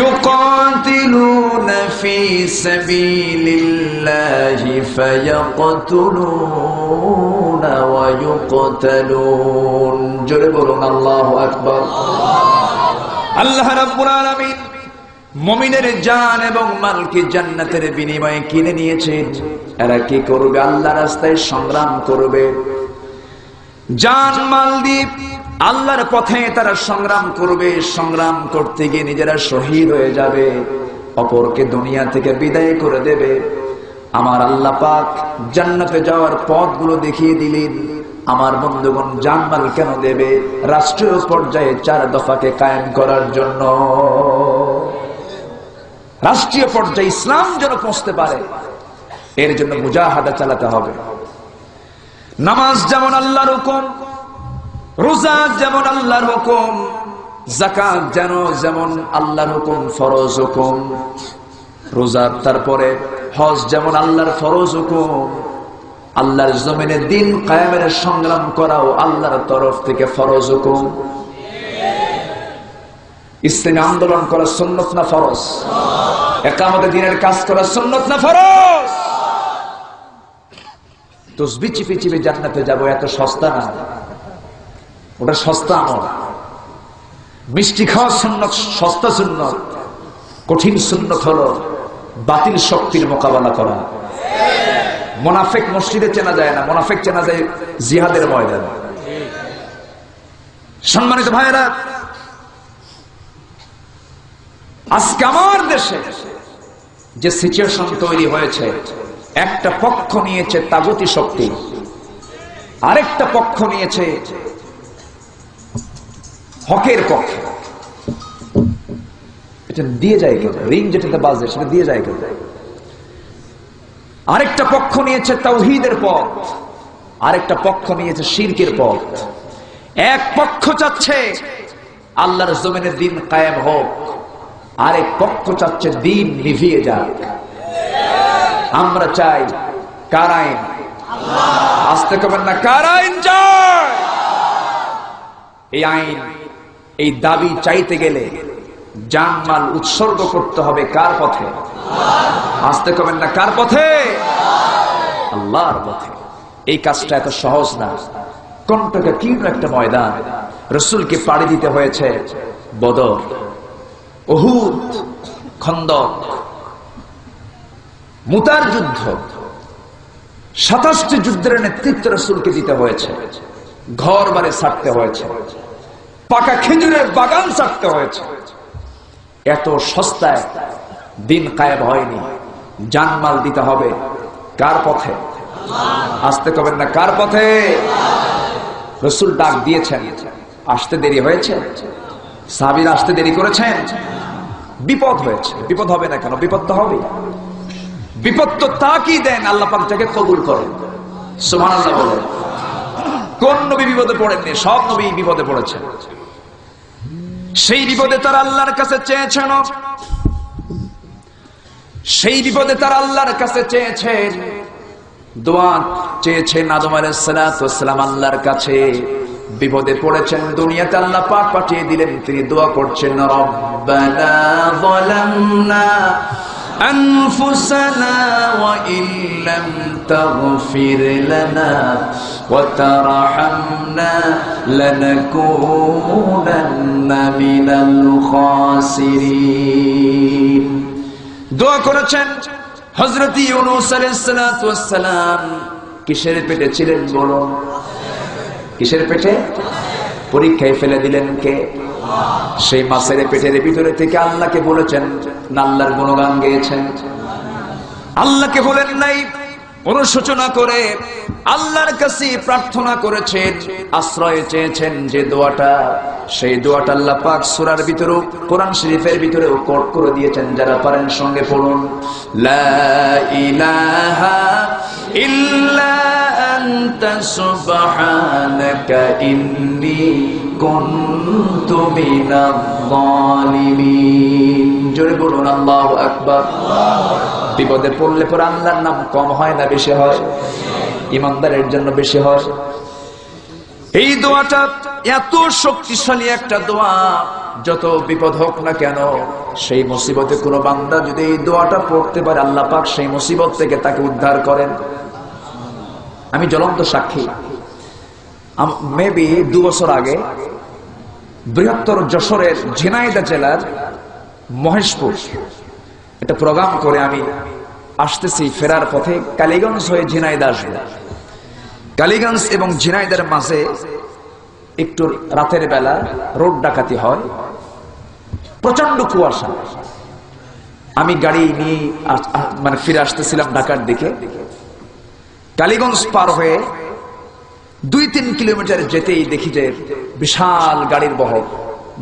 يقاتلون في سبيل الله فيقتلون ويقتلون জোরে বলুন আল্লাহু আকবার। আল্লাহ রাব্বুল আলামিন মুমিনের জান এবং মালকে জান্নাতের বিনিময়ে কিনে নিয়েছেন। এরা কি করবে? আল্লাহর রাস্তায় সংগ্রাম করবে, জান মাল দিয়ে আল্লাহর পথে তারা সংগ্রাম করবে। সংগ্রাম করতে গিয়ে নিজেরা শহীদ হয়ে যাবে, অপরকে দুনিয়া থেকে বিদায় করে দেবে। আমার আল্লাহ পাক জান্নাতে যাওয়ার পথগুলো দেখিয়ে দিলেন। আমার বন্ধুগণ, জানমাল কেন দেবে? রাষ্ট্রীয় পর্যায়ে 4 দফাকে কায়েম করার জন্য। রাষ্ট্রীয় পর্যায়ে ইসলাম যেন পৌঁছতে পারে, এর জন্য মুজাহাদা চালাতে হবে। নামাজ যেমন আল্লাহর হুকুম, রোজা যেমন আল্লাহর হুকুম, যাকাত যেমন আল্লাহর হুকুম, ফরজ হুকুম। রোজা তারপরে হজ যেমন আল্লাহর ফরজ হুকুম। আল্লাহর জমিনে দিন কায়েমের সংগ্রাম করাও আল্লাহর তরফ থেকে ফরজ হুকুম। ইসলামী আন্দোলন করা সুন্নত না ফরজ? ইকামতে দ্বীনের কাজ করা সুন্নত না ফরজ? তাসবিহ চিপে চিপে জান্নাতে যাব, এত সস্তা না, ওটা সস্তা আমল। মিষ্টি খাওয়া সুন্নত, সস্তা সুন্নত। কঠিন সুন্নত হলো বাতিল শক্তির মোকাবেলা করা। মুনাফিক মসজিদে চেনা যায় না, মুনাফিক চেনা যায় জিহাদের ময়দানে। সম্মানিত ভাইয়েরা, আজকে আমার দেশে যে সিচুয়েশন তৈরি হয়েছে, একটা পক্ষ নিয়েছে তাগুতি শক্তি, আরেকটা পক্ষ নিয়েছে হকের পক্ষে। এটা দিয়ে যায় কেন? রিং যেটাতে বাজে সেটা দিয়ে যায় কেন? আরেকটা পক্ষ নিয়েছে তাওহীদের পথ, আরেকটা পক্ষ নিয়েছে শিরকের পথ। এক পক্ষ চাচ্ছে আল্লাহর জমিনে দিন কায়েম হোক, আরেক পক্ষ চাচ্ছে দিন নিভিয়ে যাক। আমরা চাই কার আইন? আসতে কবেন না, কার আইন চাই? এই আইন, এই দাবি চাইতে গেলে জানমাল উৎসর্গ করতে হবে কার পথে? আসতে কবেন না, কার পথে? আল্লাহর পথে। এই কাজটা এত সহজ না। কোনটাকে কি একটা ময়দান, রাসূলকে পাড়ি দিতে হয়েছে বদর, উহুদ, খন্দক, মুতার যুদ্ধ। 27টি যুদ্ধের নেতৃত্ব রাসূলকে দিতে হয়েছে। ঘর বাড়ি ছাড়তে হয়েছে, পাকা খেজুরের বাগান ছাড়তে হয়েছে। এত সস্তায় দিন কায়েম হয়নি। জানমাল দিতে হবে কার পথে? আসতে কবেন না, কার পথে? রাসূল ডাক দিয়েছেন, আসতে দেরি হয়েছে, সাহাবীরা আসতে দেরি করেছেন, বিপদ হয়েছে। বিপদ হবে না কেন? বিপদ তো হবে। বিপদ তো তাকেই দেন আল্লাহ পাক যাকে কবুল করেন। সুবহানাল্লাহ বলেন। কোন নবী বিপদে পড়েননি? সব নবী বিপদে পড়েছেন। সেই বিপদে তারা আল্লাহর কাছে চেয়েছেন, সেই বিপদে তারা আল্লাহর কাছে চেয়েছেন, দোয়া চেয়েছেন আদম আলাইহিস সালাতু ওয়াস সালাম আল্লাহর কাছে। বিপদে পড়েছেন, দুনিয়াতে আল্লাহ পাক পাঠিয়ে দিলেন, তিনি দোয়া করছেন, রব্বানা যালামনা আনফুসানা ওয়া ইল্লাম তাগফির লানা ওয়া তারহামনা লানাকুনান্না মিনাল খাসিরিন। দোয়া করেছেন হযরত ইউনূস আলাইহিস সালাতু ওয়াস সালাম। কিসের পেটে ছিলেন বলুন? কিসের পেটে? পরীক্ষায় ফেলে দিলেন কে? সেই মাছের পেটের ভিতরে থেকে আল্লাহকে বলেছেন না, আল্লাহর গুণগান গেয়েছেন? আল্লাহকে বলেন নাই, অনুশোচনা করে আল্লাহর কাছে প্রার্থনা করেছেন, আশ্রয় চেয়েছেন। যে দোয়াটা, সেই দোয়াটা আল্লাহ পাক সূরার ভিতরে, কোরআন শরীফের ভিতরে কোট করে দিয়েছেন। যারা পারেন সঙ্গে পড়ুন, লা ইলাহা ইল্লা আনতা সুবহানাকা ইন্নী কুনতু মিনাজ-জালিমিন। জোরে বলুন আল্লাহু আকবার। বিপদে পড়লে পরে আল্লাহর নাম কম হয় না বেশি হয়? ইমানদারের জন্য বেশি হয়। এই দোয়াটা এত শক্তিশালী একটা দোয়া, যত বিপদ হোক না কেন সেই মুসিবতে কোনো বান্দা যদি এই দোয়াটা পড়তে পারে আল্লাহ পাক সেই মুসিবত থেকে তাকে উদ্ধার করেন। আমি জ্বলন্ত সাক্ষী। মেবি 2 বছর আগে বৃহত্তর যশোরের ঝিনাইদহ জেলার মহেশপুর একটা প্রোগ্রাম করে আমি আসতেছি, ফেরার পথে কালীগঞ্জ হয়ে ঝিনাইদহ আসবো। কালীগঞ্জ এবং ঝিনাইদহের মাঝে একটু রাতের বেলা রোড ডাকাতি হয়, প্রচন্ড কুয়াশা। আমি গাড়ি নিয়ে মানে ফিরে আসতেছিলাম ঢাকার দিকে। কালীগঞ্জ পার হয়ে 2-3 কিলোমিটার যেতেই দেখি যে বিশাল গাড়ির বহর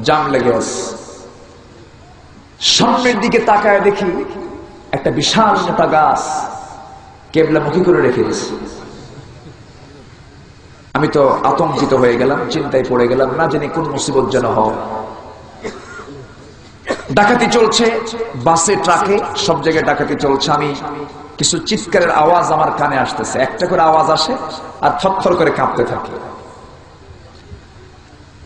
জাম লেগে আছে। সামনের দিকে তাকায় দেখি একটা বিশাল মোটা গাছ কেবলামুখী করে রেখে দিয়েছে। আমি তো আতঙ্কিত হয়ে গেলাম, চিন্তায় পড়ে গেলাম, না জানি কোন মুসিবত যেন হয়। ডাকাতি চলছে, বাসে ট্রাকে সব জায়গায় ডাকাতি চলছে। আমি কিছু চিৎকারের আওয়াজ আমার কানে আসতেছে, একটা করে আওয়াজ আসে আর থরথর করে কাঁপতে থাকে।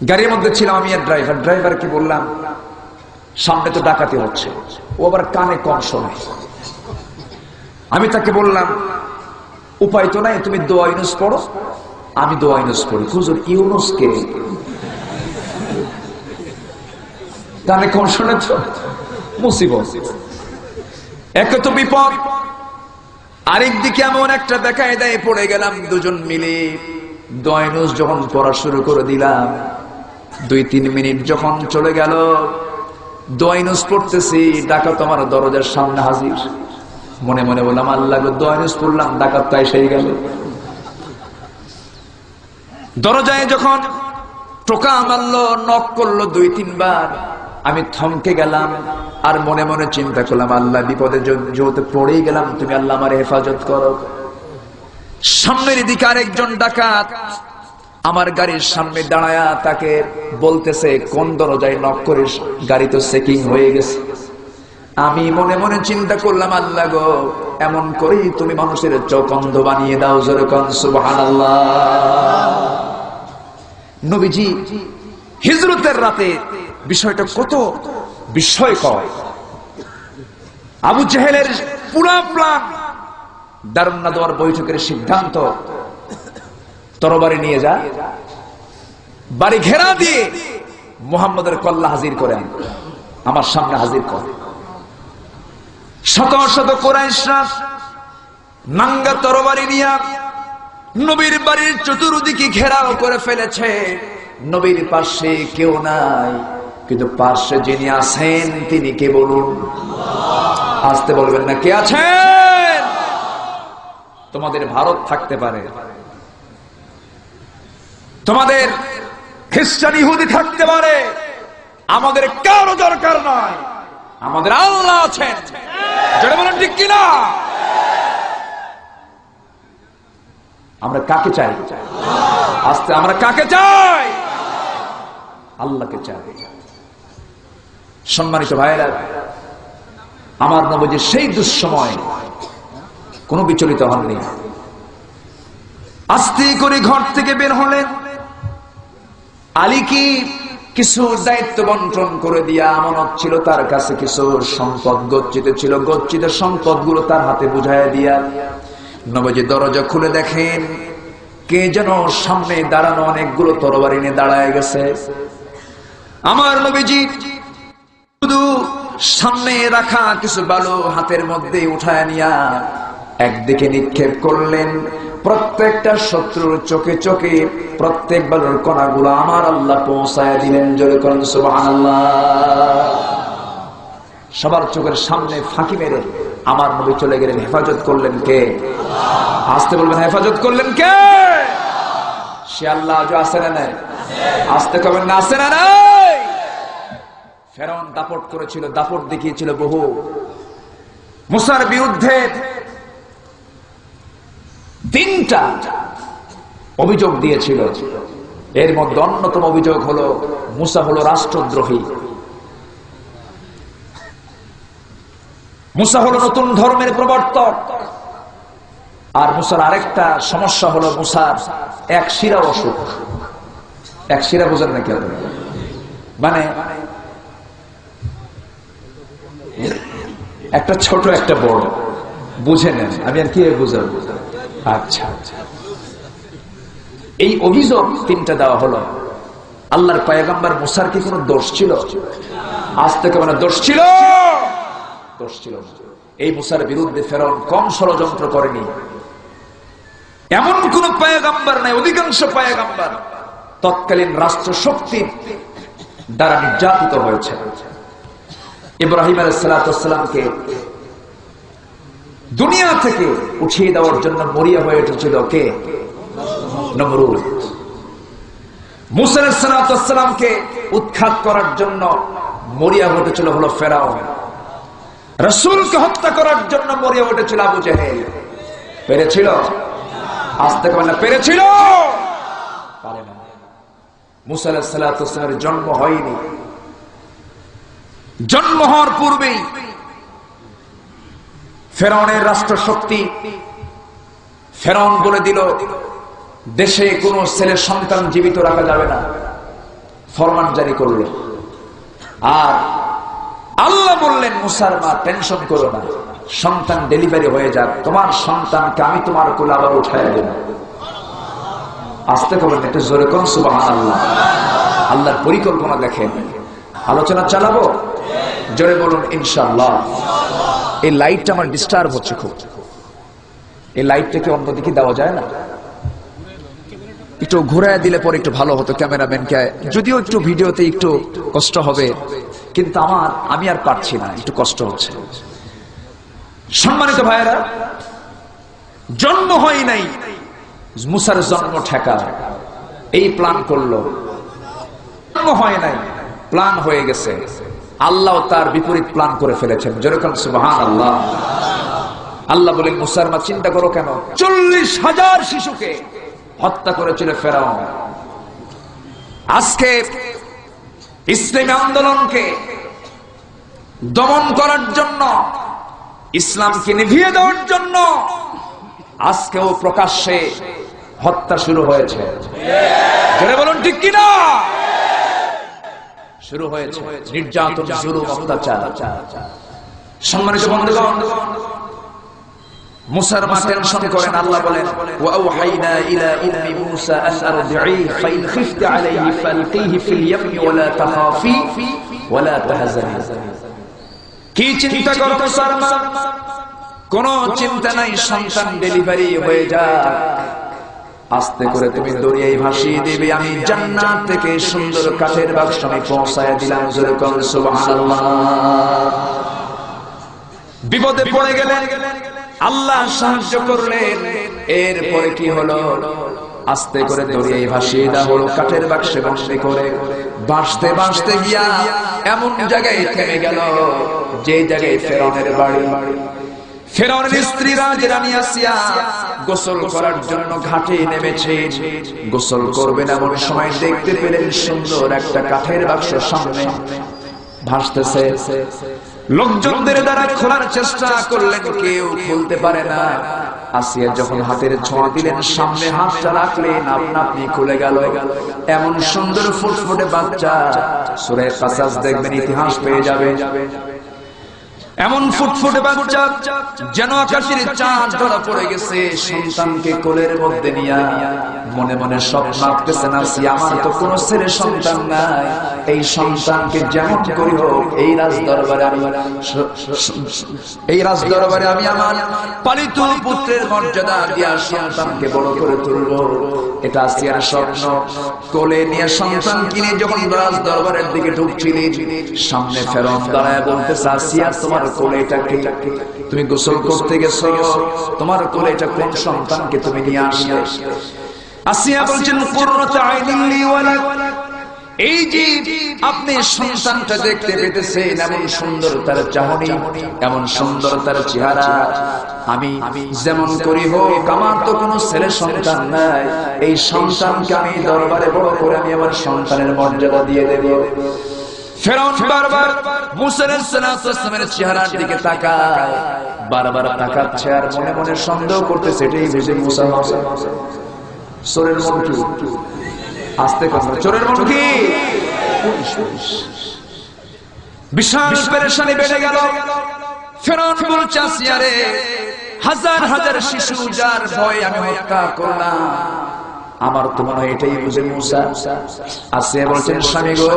গাড়ির মধ্যে ছিলাম আমি আর ড্রাইভারকে বললাম সামনে তো ডাকাতি হচ্ছে। ও আবার কানে কম শোনে। আমি তাকে বললাম উপায় তো নাই, তুমি দোয়া ইউনুস পড়ো। আমি দোয়া ইউনুস পড়ি। হুজুর ইউনুসকে কানে কম শোনে তো মুসিবত। এক তো বিপদ, আরেকদিকে এমন একটা বেকায়দায় পড়ে গেলাম। দুজন মিলে দোয়া ইউনুস যখন পড়া শুরু করে দিলাম, 2-3 মিনিট যখন চলে গেল, দোয়া ইউনুস পড়তেছি, ডাকাত আমার দরজার সামনে হাজির। মনে মনে বললাম আল্লাহ গো, দোয়া ইউনুস পড়লাম, ডাকাত তাই সেই গেল। দরজায় যখন টোকা মারলো, নক করলো 2-3 বার, আমি থমকে গেলাম আর মনে মনে চিন্তা করলাম আল্লাহ বিপদে যেহেতু পড়েই গেলাম, তুমি আল্লাহ আমার হেফাজত করো। সামনের দিকে আরেকজন ডাকাত আমার গাড়ির সামনে দাঁড়ায়া তাকে বলতেছে কোন দরজায় নক করিস, গাড়ি তো চেকিং হয়ে গেছে। আমি মনে মনে চিন্তা করলাম আল্লাহ গো, এমন করেই তুমি মানুষের চোখ অন্ধ বানিয়ে দাও। জোরে কোন সুবহানাল্লাহ। নবীজি হিজরতের রাতে বিষয়টা কত বিস্ময়কর। আবু জেহেলের পুরা প্ল্যান, দারুন নাদওয়ার বৈঠকের সিদ্ধান্ত, তরবারি নিয়ে যা, বাড়ি ঘেরা দিয়ে মুহাম্মদের কল্লা হাজির করেন, আমার সামনে হাজির কর। শত শত কুরাইশরা নাঙ্গা তরবারি নিয়ে নবীর বাড়ির চতুর্দিকে ঘেরাও করে ফেলেছে। নবীর পাশে কেউ নাই, কিন্তু পাশে যিনি আছেন তিনি কে বলুন? আসতে বলবেন না, কে আছেন? তোমাদের ভারত থাকতে পারে, তোমাদের খ্রিস্টান ইহুদি থাকতে পারে, আমাদের কারো দরকার নয়, আমাদের আল্লাহ আছেন। যেটা বলেন ঠিক কিনা? আমরা কাকে চাই? আস্তে, আমরা কাকে চাই? আল্লাহকে চাই। সম্মানিত ভাইরা, আমার নবীজি সেই দুঃসময় কোনো বিচলিত হননি। আস্তে করে ঘর থেকে বের হলেন। আলীকে কিছু দায়িত্ব বন্টন করে দিয়া, আমানত ছিল তার কাছে, কিছু সম্পদ গচ্ছিত ছিল, গচ্ছিত সম্পদগুলো তার হাতে বুঝাইয়া দিয়া নবীজি দরজা খুলে দেখেন কে যেন সামনে দাঁড়ানো অনেকগুলো তরবারি নিয়ে দাঁড়ায় গেছে। আমার নবীজি শুধু সামনে রাখা কিছু বালু হাতের মধ্যে উঠায় নিয়া একদিকে নিক্ষেপ করলেন। প্রত্যেকটা শত্রুর চোখে চোখে প্রত্যেক বালুর কণাগুলো আমার আল্লাহ পৌঁছায় দিলেন। জোরে করেন সুবহানাল্লাহ। সবার চোখের সামনে ফাঁকি মেরে আমার নবী চলে গেলেন। হেফাজত করলেন কে? আসতে বলবেন, হেফাজত করলেন কে? সে আল্লাহ আজও আছে না নাই? আসতে কবেন না, আছে না নাই? ফেরাউন দাপট করেছিল, দাপট দেখিয়েছিল বহু। মুসার বিরুদ্ধে 3টা অভিযোগ দিয়েছিল। এর মধ্যে অন্যতম অভিযোগ হলো মুসা হলো রাষ্ট্রদ্রোহী, মুসা হলো নতুন ধর্মের প্রবর্তক। আর মুসার আরেকটা সমস্যা হলো মুসার এক শিরা অসুখ। এক শিরা বোঝেন নাকি আপনি? মানে একটা ছোট একটা বড়, বুঝে নেন, আমি আর কি বুঝাবো। আচ্ছা, এই অভিযোগ তিনটা দেওয়া হলো। আল্লাহর পয়গম্বর মুসার কি কোনো দোষ ছিল? আজ থেকে মানে দোষ ছিল? দোষ ছিল না। এই মুসার বিরুদ্ধে ফেরাউন কম ষড়যন্ত্র করেনি। এমন কোন পয়গম্বর নাই, অধিকাংশ পয়গম্বর তৎকালীন রাষ্ট্র শক্তি দ্বারা নির্যাতিত হয়েছে। ইব্রাহিম আলাইহিস সালামকে দুনিয়া থেকে উঠিয়ে দেওয়ার জন্য মরিয়া হয়ে উঠেছিল কে? নমরুদ। মুসা আলাইহিস সালামকে উৎখাত করার জন্য মরিয়া উঠেছিল হলো ফেরাউন। রাসূলকে হত্যা করার জন্য মরিয়া উঠেছিল আবু জেহেল। পেরেছিল? আজ থেকে মানে পেরেছিল? পারে না। মুসা আলাইহিস সালামের জন্ম হয়নি, জন্ম হওয়ার পূর্বেই ফেরাউনের রাষ্ট্র শক্তি ফেরাউন বলে দিল দেশে কোন ছেলে সন্তান জীবিত রাখা যাবে না, ফরমান জারি করল। আর আল্লাহ বললেন মুসার মা টেনশন করো না, সন্তান ডেলিভারি হয়ে যাক, তোমার সন্তানকে আমি তোমার কোলে আবার উঠাইয়া দেব। আস্তে করবেন, একটু জোরে কোন সুবহানাল্লাহ। আল্লাহর পরিকল্পনা দেখেন। আলোচনা চালাবো, জোরে বলুন ইনশাআল্লাহ। এই লাইটটা আমার ডিস্টার্ব হচ্ছে খুব। এই লাইটটাকে অন্যদিকে দেওয়া যায় না? একটু ঘুরায় দিলে পরে একটু ভালো হতো ক্যামেরাম্যানকে। যদিও একটু ভিডিওতে একটু কষ্ট হবে, কিন্তু আমি আর পারছি না, একটু কষ্ট হচ্ছে। সম্মানিত ভাইয়েরা, জন্ম হয় নাই, মুসার জন্ম ঠেকা, এই প্ল্যান করলো। জন্ম হয় নাই, প্ল্যান হয়ে গেছে। আল্লাহ তার বিপরীত প্ল্যান করে ফেলেছেন। যেরকম সুবহানাল্লাহ। আল্লাহ বলেন মুসার মা চিন্তা করো কেন, 40,000 শিশুকে হত্যা করেছিল ফেরাউন। আজকে ইসলামী আন্দোলনকে দমন করার জন্য, ইসলামকে নিভিয়ে দেওয়ার জন্য আজকেও প্রকাশ্যে হত্যা শুরু হয়েছে। জোরে বলুন ঠিক কিনা? শুরু হয়েছে নির্যাতন, জুলুম, অত্যাচার। সম্মানিত বন্ধুগণ, মুসার মা টেনশন করেন। আল্লাহ বলেন ওয়া আওহাইনা ইলা উম্মি মুসা আন আরদিহি ফাইন খিফতি আলাইহি ফালকিহি ফিল ইয়ামি ওয়া লা তাখাফি ওয়া লা তাহজানি। কি চিন্তা করো মুসার মা? কোন চিন্তা নাই, সন্তান ডেলিভারি হয়ে যাক, আস্তে করে তুমি দরিয়ায় ভাসিয়ে দিবে, আমি জান্নাত থেকে সুন্দর কাঠের বাক্স আমি পৌঁছায় দিলাম। জোরে কোন সুবহানাল্লাহ। বিপদে পড়ে গেলেন, আল্লাহ সাহায্য করলেন। এরপরে কি হলো? আস্তে করে দরিয়ায় ভাসিয়ে দেওয়া হলো, কাঠের বাক্সে বন্দি করে। ভাসতে ভাসতে গিয়া এমন জায়গায় থেমে গেল যে জায়গায় ফেরাউনের বাড়ি। ফেরাউনের স্ত্রী রানী আসিয়া গোসল করার জন্য ঘাটে নেমেছে। গোসল করবেন এমন সময় দেখতে পেলেন সুন্দর একটা কাঠের বাক্স সামনে ভাসতেছে। লোকজনদের দ্বারা খোলার চেষ্টা করলেন, কেউ খুলতে পারে না। আসিয়া যখন হাতের ছোঁয়া দিলেন, সামনে হাতটা রাখলেন, আপনা আপনি খুলে গেল। এমন সুন্দর ফুটফুটে বাচ্চা, সূরা কাসাস দেখবেন, ইতিহাস পেয়ে যাবে। এমন ফুটফুটে বাচ্চা যেন আকাশের চাঁদ ধরা পড়ে গেছে। সন্তানকে কোলের মধ্যে নিয়া মনে মনে স্বপ্ন আঁকতেছেন, আসি আমার তো কোনো ছেলে সন্তান নাই, এই সন্তানকে যেমন করি হোক এই রাজদরবারে আমি আমার পালিত পুত্রের মর্যাদা দিয়া সন্তানকে বড় করে তুলব। এটা আসিয়ার স্বপ্ন। কোলে নিয়ে সন্তান কিনে যখন রাজদরবারের দিকে ঢুকছিলেন, সামনে ফেরাউন দাঁড়ায় বলতেছে, আসিয়া তোমার কোলে এটা কে? তুমি গোসল করতে গেছো, তোমার কোলে এটা কোন সন্তানকে তুমি নিয়ে আসলে? আসিয়া বলছেন কুররাতু আইনিন লি ওয়া লাক, এই যে আপনি সন্তানটা দেখতে পেতেছেন, এমন সুন্দর তার চাহনি, এমন সুন্দর তার চেহারা, আমি যেমন করি হোক আমার তো কোনো ছেলে সন্তান নাই, এই সন্তানকে আমি দরবারে বড় করে আমি আমার সন্তানের মর্যাদা দিয়ে দেব। ফেরাউন বারবার মুসা আলাইহিস সালামের চেহারার দিকে তাকায়, বারবার তাকাচ্ছে আর মনে মনে সন্দেহ করতেছে এটাই বুঝি মুসা হবে। চোরের মন কি? আস্তে কথা, চোরের মন কি? বিশাল পেরেশানি বেড়ে গেল। ফেরাউন বলছে আসিয়া রে, হাজার হাজার শিশু যার ভয় আমি হত্যা করলাম, আমার তো মনে হয় এটাই বুঝে মুসা। আসিয়া বলছেন স্বামী গো,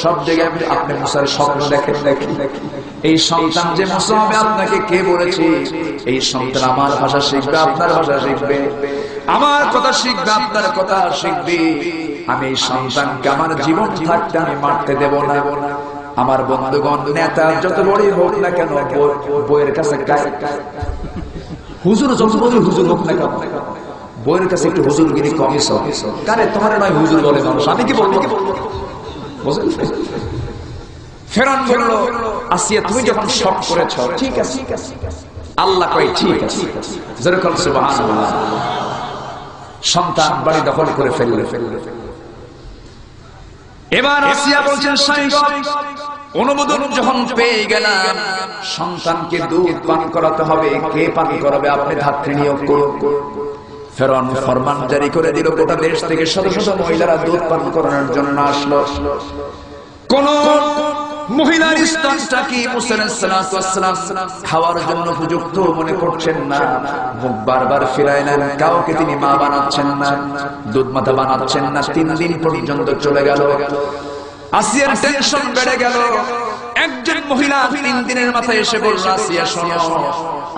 সব জায়গায় আপনি মুসার স্বপ্ন দেখেন, এই সন্তান যে মুসা হবে আপনাকে কে বলেছে? এই সন্তান আমার ভাষা শিখবে, আপনার ভাষা শিখবে, আমার কথা শিখবে, আপনার কথা শিখবে। আমি এই সন্তানকে আমার জীবন থাকতে আমি মারতে দেব না। আমার বন্ধুগণ, নেতা যত বড়ই হোক না কেন, বইয়ের কাছে হুজুর যত বড় হুজুর হোক না কেন, বইয়ের কাছে একটু হুজুরগিরি কমই সব। কারে তোমার নয় হুজুর বলে মানুষ, আমি কি বলবো? ফেরাউন বলল, আসিয়া তুমি যখন শক করেছ ঠিক আছে, আল্লাহ কয় ঠিক আছে, যেরকম সুবহানাল্লাহ। সন্তান বাড়ি দখল করে ফেললে। এবার আসিয়া বলছেন স্বামী অনুমোদন যখন পেয়ে গেলাম, সন্তানকে দুধ পান করাতে হবে, কে পান করাবে? আপনি ধাত্রী নিয়োগ করুন। ফেরাউন ফরমান জারি করে দিল, গোটা দেশ থেকে শত শত মহিলারা দুধ পান করানোর জন্য আসলো। কোন মহিলার স্তনটা কি মুসা আলাইহিস সালাম খাওয়ার জন্য উপযুক্ত মনে করছেন না, মুখ বারবার ফিরায় নেন, কাউকে তিনি মা বানাচ্ছেন না, দুধ মাতা বানাচ্ছেন না। 3 দিন পর্যন্ত চলে গেল। আসিয়ার টেনশন বেড়ে গেল। একজন মহিলা 3 দিনের মাথায় এসে বলল, আসিয়া শোনো,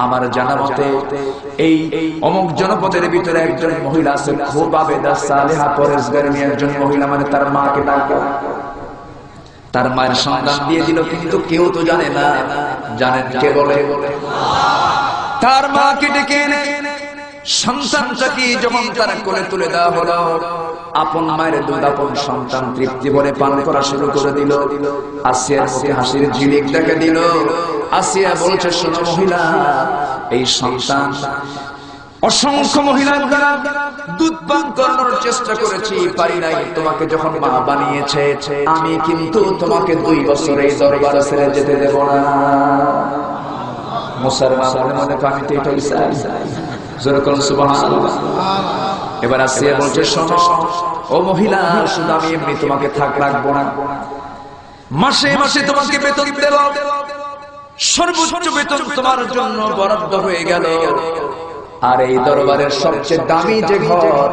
আমার জানা মতে এই অমুক জনপদের ভিতরে একজন মহিলা আছে, খুব আবেদা সালেহা পরেজগারিনী একজন মহিলা, মানে তার মাকে ডাকো। তার মায়ের সন্তান দিয়ে দিল, কিন্তু কেউ তো জানে না। জানেন কে বলে? তার মাকে ডেকে এনে সন্তানটাকে যখন তার কোলে তুলে দেওয়া হলো, আপন মায়ের দুধ আপন সন্তান তৃপ্তি ভরে পান করা শুরু করে দিল। আসিয়ার মুখে হাসির ঝিলিক দেখা দিল। আসিয়া বলছে, শোনো মহিলা, এই সন্তান অসংখ্য মহিলার দ্বারা দুধ পান করানোর চেষ্টা করেছি, পারি নাই। তোমাকে যখন মা বানিয়েছে, আমি কিন্তু তোমাকে 2 বছর এই দরবার ছেড়ে যেতে দেব না। মুসার মা মনে মনে আমি তো এটাই চাই, যেরকম সুবহানাল্লাহ। এবার আসিয়া বলছে, শোনো ও মহিলা, শুধু আমি এমনি তোমাকে রাখবো না, মাসে মাসে তোমাকে বেতন দেব, সর্বোচ্চ বেতন তোমার জন্য বরাদ্দ হয়ে গেল। আর এই দরবারের সবচেয়ে দামি যে ঘর,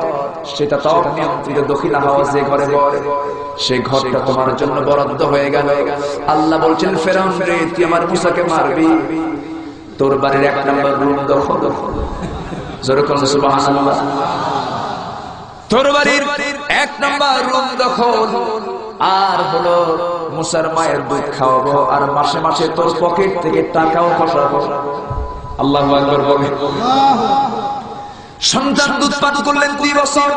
সেটা তো নিয়ন্ত্রিত দখিলা হাওয়া যে ঘরে বলে, সেই ঘরটা তোমার জন্য বরাদ্দ হয়ে গেল। আল্লাহ বলছেন, ফেরাউন রে, তুই আমার মুসাকে মারবি, তোর বাড়ির 1 নম্বর রুম দখল। যেরকম সুবহানাল্লাহ। তোর বাড়ির 1 নম্বর রুম দখল, আর হলো মুসার মায়ের দুধ খাওয়াবো, আর মাসে মাসে তোর পকেট থেকে টাকাও খসাবো। আল্লাহু আকবার বলে। সন্তান দুধ পান করলেন 2 বছর।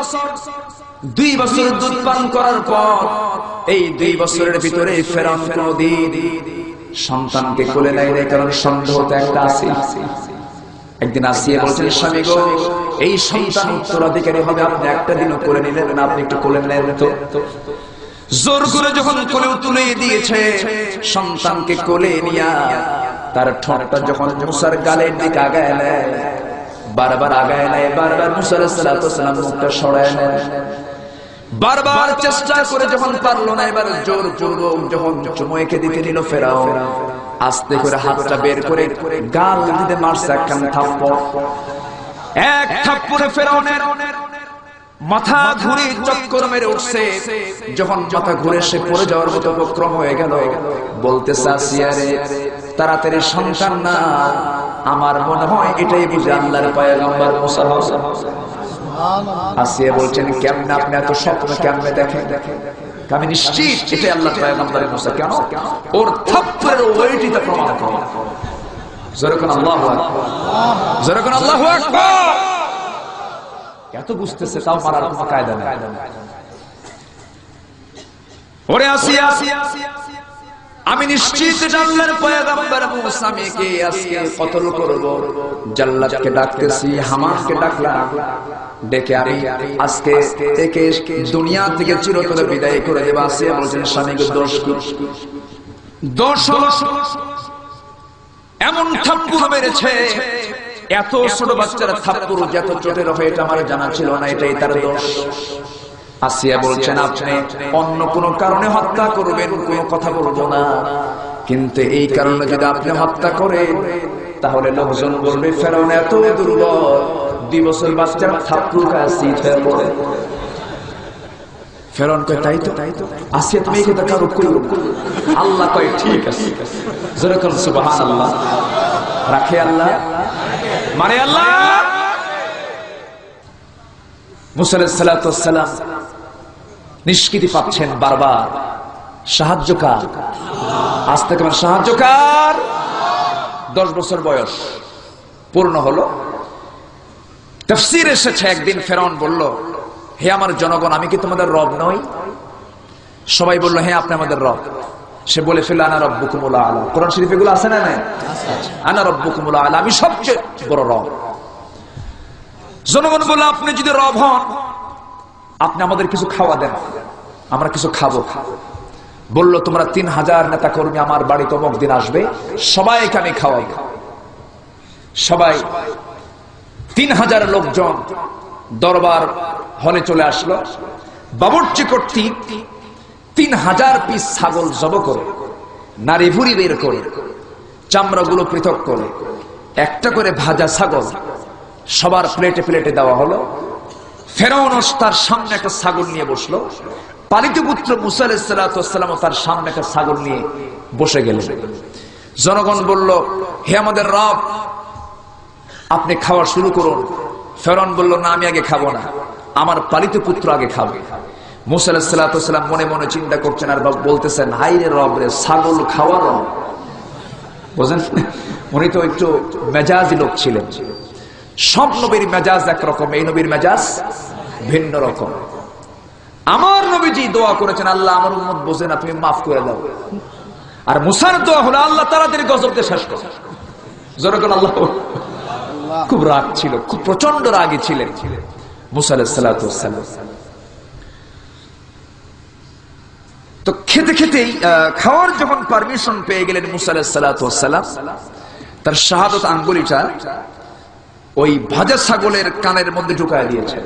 2 বছর দুধ পান করার পর, এই 2 বছরের ভিতরে ফেরাউন কোনদিন সন্তানকে কোলে নেয় নাই, কারণ সন্দেহ তো একটা আছে। একদিন আসিয়া বলছেন, স্বামী গো, এই সন্তান উত্তরাধিকারী হবে, আপনি একটা দিনও কোলে নিলেন না, আপনি একটু কোলে নেন তো। জোর করে যখন কোলে তুলে দিয়েছে, সন্তানকে কোলে নিয়া তার ঠোঁটটা যখন মুসার গালের দিকে আগায় নেয়, বারবার আগায় নেয়, বারবার মুসা আলাইহিস সালাম মুখটা সরায় নেয়, বারবার চেষ্টা করে যখন পারলো না, এবার জোর পূর্বক যখন চুমু এঁকে দিতে নিল ফেরাউন, আস্তে করে হাতটা বের করে গাল দিতে মারছে একখান থাপ্পড়। এক থাপ্পড়ে ফেরাউনের মাথা ঘুরে চক্কর মেরে উঠছে। যখন মাথা ঘুরে সে পড়ে যাওয়ার মতো উপক্রম হয়ে গেল, বলতেছে, আসিয়া রে, তাড়াতাড়ি সন্তান না, আমার মনে হয় এটাই বুঝে আল্লাহর পয়গম্বর মুসা। আসিয়া বলছেন, কেমনে আপনি এত স্বপ্ন কেমনে দেখেন? আমি নিশ্চিত এটাই আল্লাহর পয়গম্বর মুসা। কেন? ওর থাপ্পড়ের ওয়েটটা প্রমাণ করে। যেরকম আল্লাহু আকবার, যেরকম আল্লাহু আকবার। এত বুঝতেছে, তাও মারার কোনো কায়দা নেই। ওরে আসিয়া, আমি নিশ্চিত আল্লাহর পয়গম্বর মুসাকে আজকে কতল করব। জাল্লাদকে ডাকতেছি, হামানকে ডাকলাম, ডেকে আমি আজকে থেকে দুনিয়া থেকে চিরতরে বিদায় করে দেব। আসিয়া বলেছেন, স্বামীকে দোষ কি? দোষ এমন থাপ্পড় মেরেছে, এত ছোট বাচ্চারা থাপ্পড় যত চোটের হয় এটা আমার জানা ছিল না, এটাই তার দোষ। আসিয়া বলছেন, আপনি অন্য কোন কারণে হত্যা করবেন, কোন কথা বলবো না, কিন্তু এই কারণে যদি আপনি হত্যা করেন তাহলে লোকজন বলবে ফেরাউন এত দুর্বল, 2 বছর বাচ্চার থাপ্পড় খায় শীত হয়ে পড়ে। ফেরাউন কয়, তাই তো আসিয়া, তুমি এই কথা কারো কইও না। আল্লাহ কয়, ঠিক আছে, জোরে বলেন সুবহানাল্লাহ। রাখে আল্লাহ, মানে আল্লাহ। মুসা আলাইহিস সালাতু ওয়াস সালাম নিষ্কৃতি পাচ্ছেন বারবার। সাহায্য কার? আজ থেকে আমার সাহায্য কার? 10 বছর বয়স পূর্ণ হলো। তাফসীরে এসেছে, একদিন ফেরাউন বলল, হে আমার জনগণ, আমি কি তোমাদের রব নই? সবাই বলল, হ্যাঁ আপনি আমাদের রব। সে বলে ফেলল, আনা রাব্বুকুমুল আলা। কোরআন শরীফ এগুলো আছে না? নাই? আনা রাব্বুকুমুল আলা, আমি সবচেয়ে বড় রব। জনগণ বলল, আপনি যদি রব হন, আপনি আমাদের কিছু খাওয়া দেন, আমরা কিছু খাবো। বলল, তোমরা 3000 নেতা কর্মী আমার বাড়িতে অমুক দিন আসবে, সবাইকে আমি খাওয়াবো। সবাই 3000 লোকজন দরবার হলে চলে আসলো। বাবুর্চি কর্তৃক 3000 পিস ছাগল জবাই করে, নারী ভুঁড়ি বের করে, চামড়াগুলো পৃথক করে, একটা করে ভাজা ছাগল সবার প্লেটে প্লেটে দেওয়া হলো। ফেরাউন তার সামনে একটা ছাগল নিয়ে বসলো। পালিত পুত্র মুসা আলাইহিস সালাতু ওয়াস সালাম তার সামনে একটা ছাগল নিয়ে বসে গেলেন। জনগণ বলল, হে আমাদের রব, আপনি খাওয়া শুরু করুন। ফেরাউন বলল, না, আমি আগে খাবো না, আমার পালিত পুত্র আগে খাবে। মুসা আলাইহিস সালাতু ওয়াস সালাম মনে মনে চিন্তা করছেন আর বলতেছেন, হাই রে রব রে, ছাগল খাওয়া রব। বুঝেন, উনি তো একটু মেজাজি লোক ছিলেন। সব নবীর মেজাজ একরকম, এই নবীর মেজাজ ভিন্ন রকম। আমার নবীজি দোয়া করেছেন, আল্লাহ আমার উম্মত বোঝে না, তুমি মাফ করে দাও। আর মুসার দোয়া হলো, আল্লাহ তাড়াতাড়ি গজব দিয়ে শেষ করো। যখন আল্লাহ খুব রাগ ছিল, খুব প্রচন্ড রাগী ছিলেন মুসা আলাইহিস সালাতু ওয়াস সালাম। তো খেতে খেতেই খাওয়ার যখন পারমিশন পেয়ে গেলেন মুসা আলাইহিস সালাতু ওয়াস সালাম, তার শাহাদাত আঙ্গুলিটা ওই ভাজা ছাগলের কানের মধ্যে ঢুকায় দিয়েছে।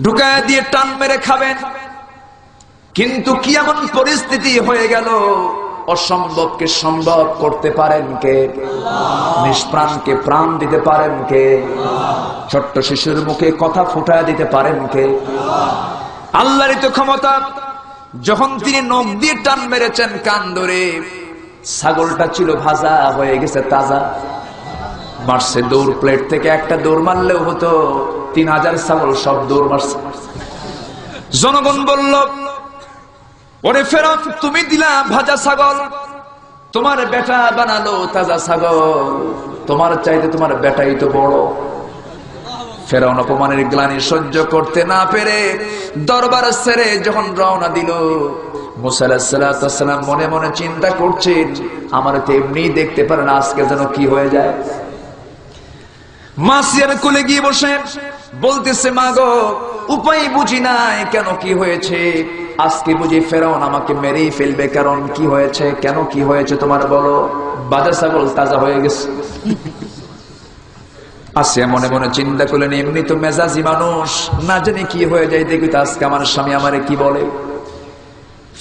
ঢুকায় দিয়ে টান মেরে খাবেন, কিন্তু কি এমন পরিস্থিতি হয়ে গেল, অসম্ভবকে সম্ভব করতে পারেন কে? নিষ্প্রাণকে প্রাণ দিতে পারেন কে? ছোট্ট শিশুর মুখে কথা ফুটায় দিতে পারেন কে? আল্লাহরই তো ক্ষমতা। যখন তিনি নখ দিয়ে টান মেরেছেন কান ধরে, ছাগলটা ছিল ভাজা হয়ে গেছে তাজা। মারছে দৌড়, প্লেট থেকে একটা দৌড় মারলেও হতো, 3000 ছাগল সব দৌড় মারছে। জনগণ বলল, ওরে ফেরাউন, তুমি দিলা ভাজা ছাগল, তোমার বেটা বানালো তাজা ছাগল, তোমার চাইতে তোমার বেটাই তো বড়। ফেরাউন অপমানের গ্লানি সহ্য করতে না পেরে দরবার ছেড়ে যখন রওনা দিল, মুসা আলাইহিস সালাতু ওয়াস সালাম মনে মনে চিন্তা করছেন, আমার তো এমনি দেখতে পারেন, আজকে যেন কি হয়ে যায়। মাসিয়ার কোলে গিয়ে বসে বলতেছে, মা গো, উপায় বুঝি নাই, কেন কি হয়েছে? আজকে বুঝি ফেরাউন আমাকে মেরেই ফেলবে, কারণ কি হয়েছে, কেন কি হয়েছে তোমার বলো? বাজা ছাগল তাজা হয়ে গেছে। আসিয়া মনে মনে চিন্তা করলেন, এমনি তো মেজাজি মানুষ, না জানি কি হয়ে যায়, দেখি তো আজকে আমার স্বামী আমারে কি বলে।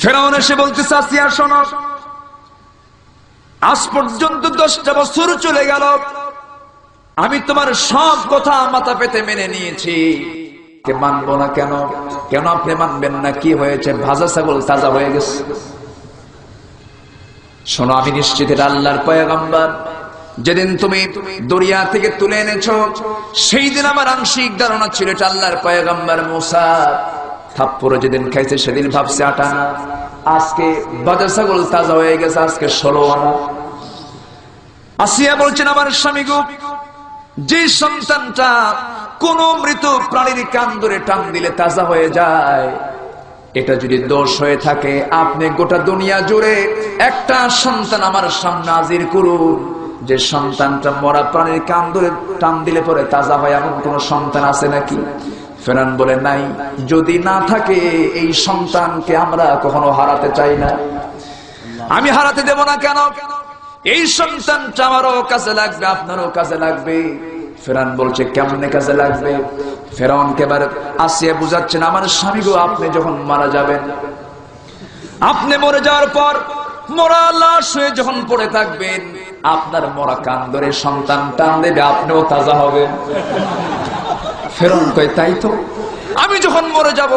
ফেরাউন এসে বলতেছে, আসিয়া শোনো, আজ পর্যন্ত 10টা বছর চলে গেল, আমি তোমার সব কথা মাথা পেতে মেনে নিয়েছি, মানবো না কেন? কেন আপনি মানবেন না? কি হয়েছে? ভাজা ছাগল তাজা হয়ে গেছে। শোনো, আমি নিশ্চিত এটা আল্লাহর পয়গম্বর। যেদিন তুমি দরিয়া থেকে তুলে এনেছো, সেই দিন আমার আংশিক ধারণা ছিল এটা আল্লাহর পয়গম্বর মুসা। থাপ্পড় যেদিন খাইছে সেদিন ভাবছে 8 আনা, আজকে ভাজা ছাগল তাজা হয়ে গেছে, আজকে 16 আনা। আসিয়া বলছেন, আমার স্বামী গো, যে সন্তানটা কোন মৃত প্রাণীর কান ধরে টান দিলে তাজা হয়ে যায়, এটা যদি দোষ হয়ে থাকে, আপনি গোটা দুনিয়া জুড়ে একটা সন্তান আমার সামনে হাজির করুন, যে সন্তানটা মরা প্রাণীর কান ধরে টান দিলে পরে তাজা হয়, এমন কোন সন্তান আছে নাকি? ফেরাউন বলে নাই। যদি না থাকে, এই সন্তানকে আমরা কখনো হারাতে চাই না। আমি হারাতে দেব না। কেন? এই সন্তানটা আমারও কাজে লাগবে, আপনারও কাজে লাগবে। ফেরাউন বলছে কেমনে কাজে লাগবে? ফেরাউনকে এবার আসিয়া বুঝাচ্ছেন, আমার স্বামী গো, আপনি যখন মারা যাবেন, আপনি মরে যাওয়ার পর মরা লাশ হয়ে যখন পড়ে থাকবেন, আপনার মরা কান ধরে সন্তান টান দেবে, আপনিও তাজা হবেন। ফেরাউন কয় তাই তো, আমি যখন মরে যাব,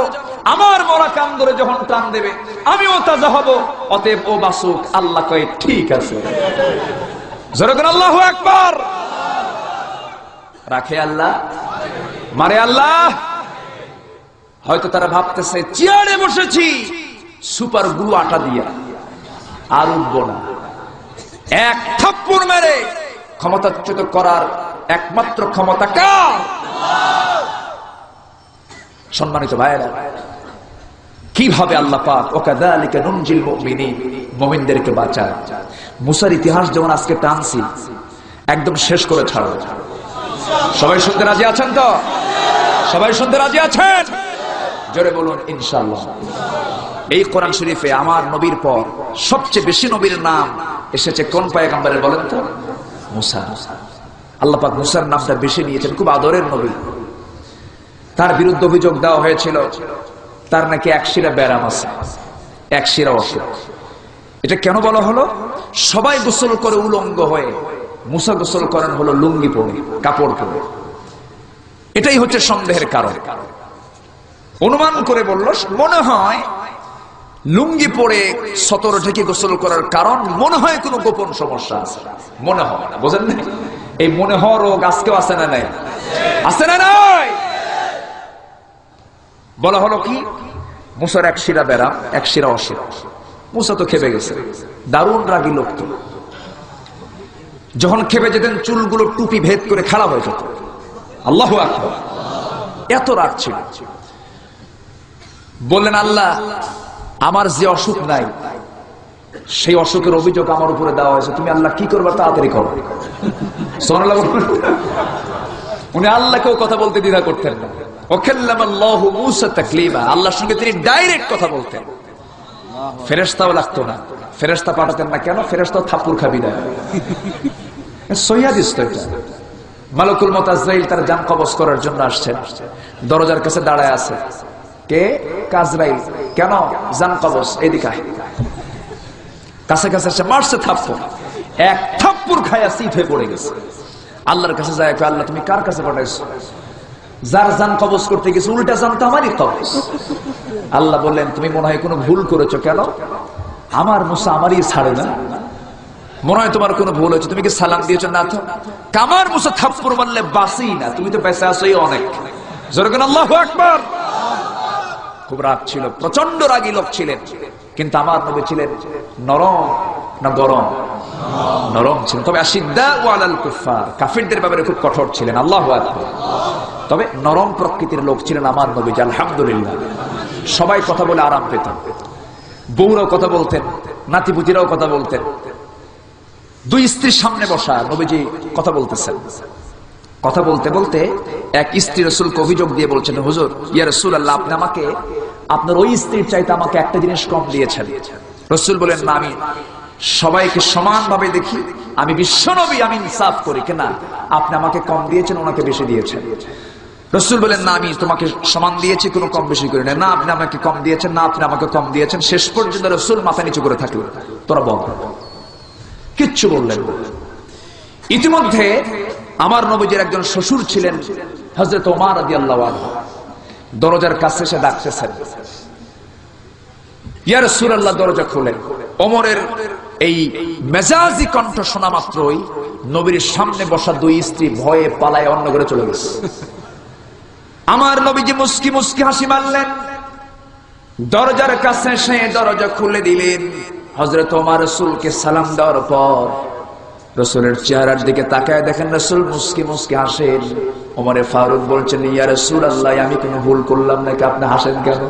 আমার মরা কান ধরে যখন টান দেবে, আমিও তাজা হব, অতএব ও বাসুক। আল্লাহ কয় ঠিক আছে। জোরে করে আল্লাহু আকবার। রাখে আল্লাহ, মারে আল্লাহ। হয়তো তারা ভাবতেছে চেয়ারে বসেছি সুপার গ্লু আটা দিয়া, আর উঠবো না। এক থাপ্পড় মেরে ক্ষমতাচ্যুত করার একমাত্র ক্ষমতা কার? সম্মানিত ভাইয়েরা, কিভাবে আল্লাহ পাক ওয়াকাযালিকা নুনজিল মুমিনিন, মুমিনদেরকে বাঁচায়। মুসার ইতিহাস যেমন আজকে টানছি, একদম শেষ করে ছাড়ো। সবাই শুনতে রাজি আছেন তো? সবাই শুনতে রাজি আছেন? জোরে বলুন ইনশাআল্লাহ। এই কোরআন শরীফে আমার নবীর পর সবচেয়ে বেশি নবীর নাম এসেছে কোন পয়গম্বরের বলেন তো? মুসা। আল্লাহ পাক মুসার নামটা বেশি নিয়েছেন, খুব আদরের নবী। তার বিরুদ্ধে অভিযোগ দেওয়া হয়েছিল তার নাকি একশিরা ব্যারাম আছে, একশিরা অসুখ। এটা কেন বলা হলো? সবাই গোসল করে উলঙ্গ হয়ে, মুসা গোসল করেন হলো লুঙ্গি পরে, কাপড় পরে। এটাই হচ্ছে সন্দেহের কারণ। অনুমান করে বলল, মনে হয় লুঙ্গি পরে সতর থেকে গোসল করার কারণ মনে হয় কোনো গোপন সমস্যা আছে। মনে হয় না, বোঝেন না? এই মনে হওয়া রোগ আজকেও আছে না নাই? আছে না নাই? বলা হলো কি, মুসার একশিরা ব্যারাম, একশিরা অসুখ। মুসা তো খেপে গেছে, দারুণ রাগী লোক তো। যখন খেপে যেতেন চুলগুলো টুপি ভেদ করে খাড়া হয়ে যেত। আল্লাহু আকবার, এত রাগ ছিল। বললেন, আল্লাহ, আমার যে অসুখ নাই সেই অসুখের অভিযোগ আমার উপরে দেওয়া হয়েছে, তুমি আল্লাহ কি করবা তাড়াতাড়ি করো। সুবহানাল্লাহ। উনি আল্লাহকেও কথা বলতে দ্বিধা করতেন না। ওয়াকাল্লামাল্লাহু মূসা তাকলিমা, আল্লাহর সঙ্গে তিনি ডাইরেক্ট কথা বলতেন। ফেরেশতাও লাগতো না, ফেরেশতা পাঠাতেন না। কেন? ফেরেশতাও থাপ্পড় খাবি না। সহিহাদিস তো এটা। মালাকুল মউত আজরাইল তার জান কবজ করার জন্য আসছেন, দরজার কাছে দাঁড়ায় আছে। কে? আজরাইল। কেন? জান কবজ। এদিকে আয়। কাছে কাছে এসে মারছে থাপ্পড়। এক থাপ্পড় খায়া সিট হয়ে পড়ে গেছে। আল্লাহর কাছে যায়, আল্লাহ তুমি কার কাছে পাঠাইছো? যার জান কবজ করতে গেছে উল্টা জান তো আমারই কবজ। আল্লাহ বললেন, তুমি মনে হয় কোনো ভুল করেছো। কেন? আমার মুসা আমারই ছাড়ে না, মনে হয় তোমার কোনো ভুল হয়েছে। তুমি কি সালাম দিয়েছো? না তো। কামার মুসা থাপ্পড় মারলে বাসি না, তুমি তো বেঁচে আসোই অনেক। যেরকম আল্লাহু আকবার। খুব রাগ ছিল, প্রচন্ড রাগী লোক ছিলেন। কিন্তু আমার নবী ছিলেন নরম না গরম? নরম ছিলেন। তবে আশিদ্দাউ আলাল কুফার, কাফিরদের ব্যাপারে খুব কঠোর ছিলেন। আল্লাহু আকবার। তবে নরম প্রকৃতির লোক ছিলেন আমার নবী, আলহামদুলিল্লাহ। সবাই কথা বলে আরাম পেতেন। বউরাও কথা বলতেন, নাতিপুতিরাও কথা বলতেন। দুই স্ত্রীর সামনে বসা নবীজি কথা বলতেছেন। কথা বলতে বলতে এক স্ত্রী রাসূলকে অভিযোগ দিয়ে বলছেন, হুজুর, ইয়া রাসূলুল্লাহ, আপনি আমাকে আপনার ওই স্ত্রীর চাইতে আমাকে একটা জিনিস কম দিয়েছেন। রাসূল বলেন, না, আমি সবাইকে সমানভাবে দেখি, আমি বিশ্বনবী, আমি ইনসাফ করি। কেন? আপনি আমাকে কম দিয়েছেন, ওনাকে বেশি দিয়েছেন। রাসূল বলেন, না, আমি তোমাকে সমান দিয়েছি, কোনো কম বেশি করি না। না, আপনি আমাকে কম দিয়েছেন, না, আপনি আমাকে কম দিয়েছেন। শেষ পর্যন্ত রাসূল মাথা নিচু করে থাকলেন। তোরা বল, কিচ্ছু বললেন। ইতিমধ্যে আমার নবীজির একজন শ্বশুর ছিলেন হযরত ওমর রাদিয়াল্লাহু আনহু, দরজার কাছে এসে ডাকতেছেন, ইয়া রাসূলুল্লাহ, দরজা খুলেন। ওমরের এই মেজাজি কণ্ঠ শোনা মাত্রই নবীর সামনে বসা দুই স্ত্রী ভয়ে পালায় অন্য ঘরে চলে গেছে। আমার নবীজি মুস্কি মুস্কি হাসি মারলেন, দরজার কাছে এসে দরজা খুলে দিলেন। হযরত ওমর রাসূলকে সালাম দেওয়ার পর রাসূলের চেহারার দিকে তাকায় দেখেন রাসূল মুস্কি মুস্কি হাসেন। ওমরে ফারুক বলছেন, ইয়া রাসূলুল্লাহ, আমি কোনো ভুল করলাম নাকি? আপনি হাসেন কেন?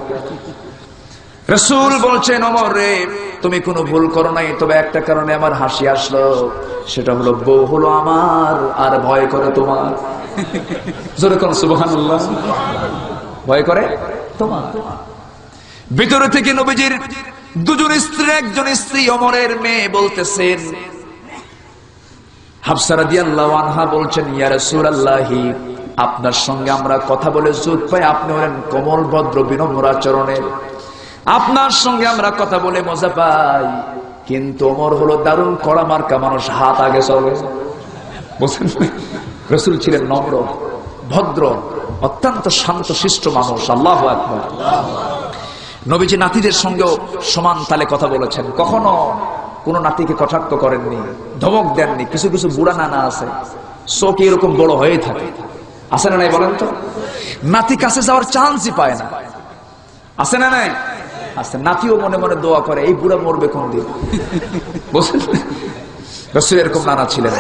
রাসূল বলছেন, ওমর রে, তুমি কোনো ভুল করো নাই, তবে একটা কারণে আমার হাসি আসলো, সেটা হলো বউ হলো আমার আর ভয় করে তোমার। জোরে কোন সুবহানাল্লাহ। ভয় করে তোমার। ভিতরে থেকে নবীজির দুজন স্ত্রী, একজন স্ত্রী ওমরের মেয়ে বলতেছেন, হাফসা রাদিয়াল্লাহু আনহা বলছেন, ইয়া রাসূলুল্লাহি, আপনার সঙ্গে আমরা কথা বলে জুত পাই, আপনি হলেন কোমল ভদ্র বিনম্র আচরণের, আপনার সঙ্গে আমরা কথা বলে মজা পাই, কিন্তু ওমর হলো দারুণ কড়া মার্কা মানুষ, হাত আগে চলে। বুঝলেন? রাসূল ছিলেন নম্র, ভদ্র, অত্যন্ত শান্ত শিষ্ট মানুষ। আল্লাহু আকবার। নবীজি নাতিদের সঙ্গেও সমান তালে কথা বলেছেন, কখনো কোন নাতিকে কটাক্ষ করেননি, ধমক দেননি। কিছু কিছু বুড়া নানা আছে, চোখ এরকম বড় হয়ে থাকে, আছে না নাই বলেন তো? নাতি কাছে যাওয়ার চান্সই পায় না, আছে না নাই? আছে। নাতিও মনে মনে দোয়া করে, এই বুড়া মরবে কোন দিন। বুঝলেন? রাসূল এরকম নানা ছিলেন।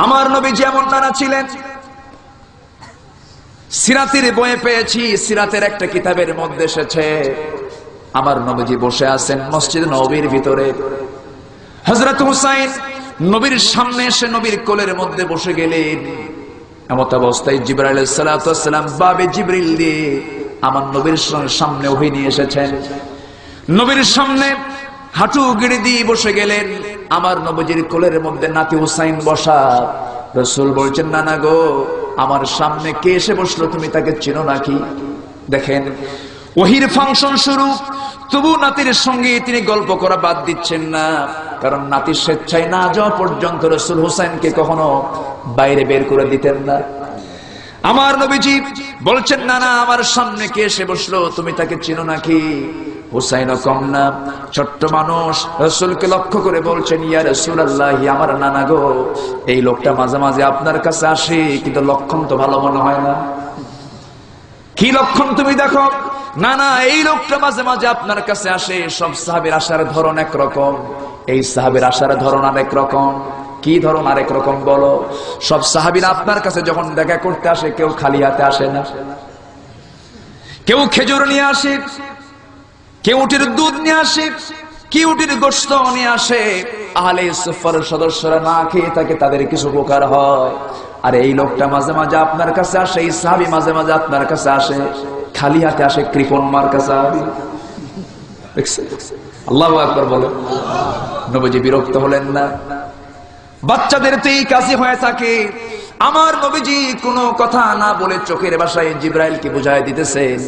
আমার নবীজি এমন নানা ছিলেন। সিরাতের বইয়ে পেয়েছি, সিরাতের একটা কিতাবের মধ্যে এসেছে, আমার নবীজি বসে আছেন মসজিদ নববীর ভিতরে, হযরত হুসাইন নবীর সামনে এসে নবীর কোলের মধ্যে বসে গেলেন। এমত অবস্থায় জিবরাইল আলাইহিস সালাতু ওয়াস সালাম বাবে জিবরিল দিয়ে আমার নবীর সামনে ওহী নিয়ে এসেছেন। নবীর সামনে হাঁটু গেড়ে দিয়ে বসে গেলেন। আমার নবীজির কোলের মধ্যে নাতি হুসাইন বসা। রাসূল বলছেন, নানা গো, আমার সামনে কে এসে বসলো, তুমি তাকে চেনো নাকি? দেখেন, ওহীর ফাংশন শুরু, তবু নাতির সঙ্গে তিনি গল্প করা বাদ দিচ্ছেন না, কারণ নাতির স্বেচ্ছায় না যাওয়া পর্যন্ত রাসূল হুসাইনকে কখনো বাইরে বের করে দিতেন না। আমার নবীজি বলছেন, নানা, আমার সামনে কে এসে বসলো, তুমি তাকে চেনো নাকি? হুসাইনও কম না, ছোট্ট মানুষ, রাসূলকে লক্ষ্য করে বলছেন, ইয়া রাসূলুল্লাহ, আমার নানা গো, এই লোকটা মাঝে মাঝে আপনার কাছে আসে, কিন্তু লক্ষণ তো ভালো মনে হয় না। কি লক্ষণ তুমি দেখো? না না, এই লোকটা মাঝে মাঝে আপনার কাছে আসে। সব সাহাবীর আসার ধরন একরকম, এই সাহাবীর আসার ধরন আরেক রকম। কি ধরন আরেক রকম বলো? সব সাহাবীরা আপনার কাছে যখন দেখা করতে আসে, কেউ খালি হাতে আসে না, কেউ খেজুর নিয়ে আসে, কেউ উটের দুধ নিয়ে আসে, কেউ উটের গোশত নিয়ে আসে। আহলে সুফার সদস্যরা না খেয়ে থাকে, তাদের কিছু উপকার হয়। আর এই লোকটা মাঝে মাঝে আপনার কাছে আসে, এই সাহাবী মাঝে মাঝে আপনার কাছে আসে, খালি হাতে আসে, কৃপণ মার্কা সাহাবী। আল্লাহু আকবার বলে। নবীজি বিরক্ত হলেন না। বাচ্চাদের তো এই কাজই হয়ে থাকে। আমার নবীজি কোনো কথা না বলে চোখের ভাষায় জিবরাইলকে বুঝায় দিতেছেন,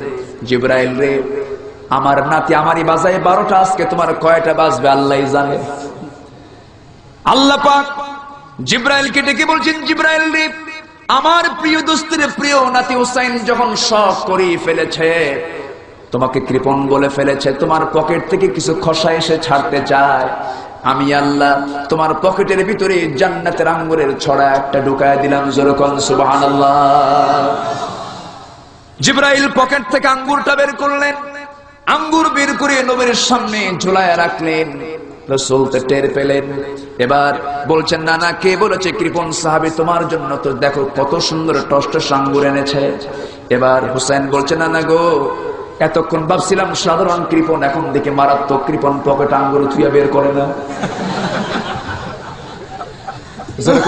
জিবরাইল রে, আমার নাতি আমারই বাজায় 12টা, আজকে তোমার কয়টা বাজবে আল্লাহই জানে। আল্লাহ পাক জিবরাইলকে ডেকে বলছেন, জিবরাইল রে, আমার প্রিয় দোস্তের প্রিয় নাতি হুসাইন যখন শখ করে ফেলেছে, তোমাকে কৃপণ বলে ফেলেছে, তোমার পকেট থেকে কিছু খসা এসে ছাড়তে চায়, আমি আল্লাহ তোমার পকেটের ভিতরে জান্নাতের আঙ্গুরের ছড়া একটা ঢুকায় দিলাম। জোরে কোন সুবহানাল্লাহ। জিবরাইল পকেট থেকে আঙ্গুরটা বের করলেন, আঙ্গুর বের করে নবীর সামনে ঝুলায় রাখলেন। রাসূল তো টের পেলেন। এবার বলছেন, না না, কে বলেছে কৃপণ সাহাবী, তোমার জন্য তো দেখো কত সুন্দর টসটস আঙ্গুর এনেছে। এবার হুসাইন বলছে, না না গো, এতক্ষণ ভাবছিলাম সাধারণ কৃপণ, এখন দেখে মারাত্মক কৃপণ, পকেট আঙ্গুর থুয়া বের করে না।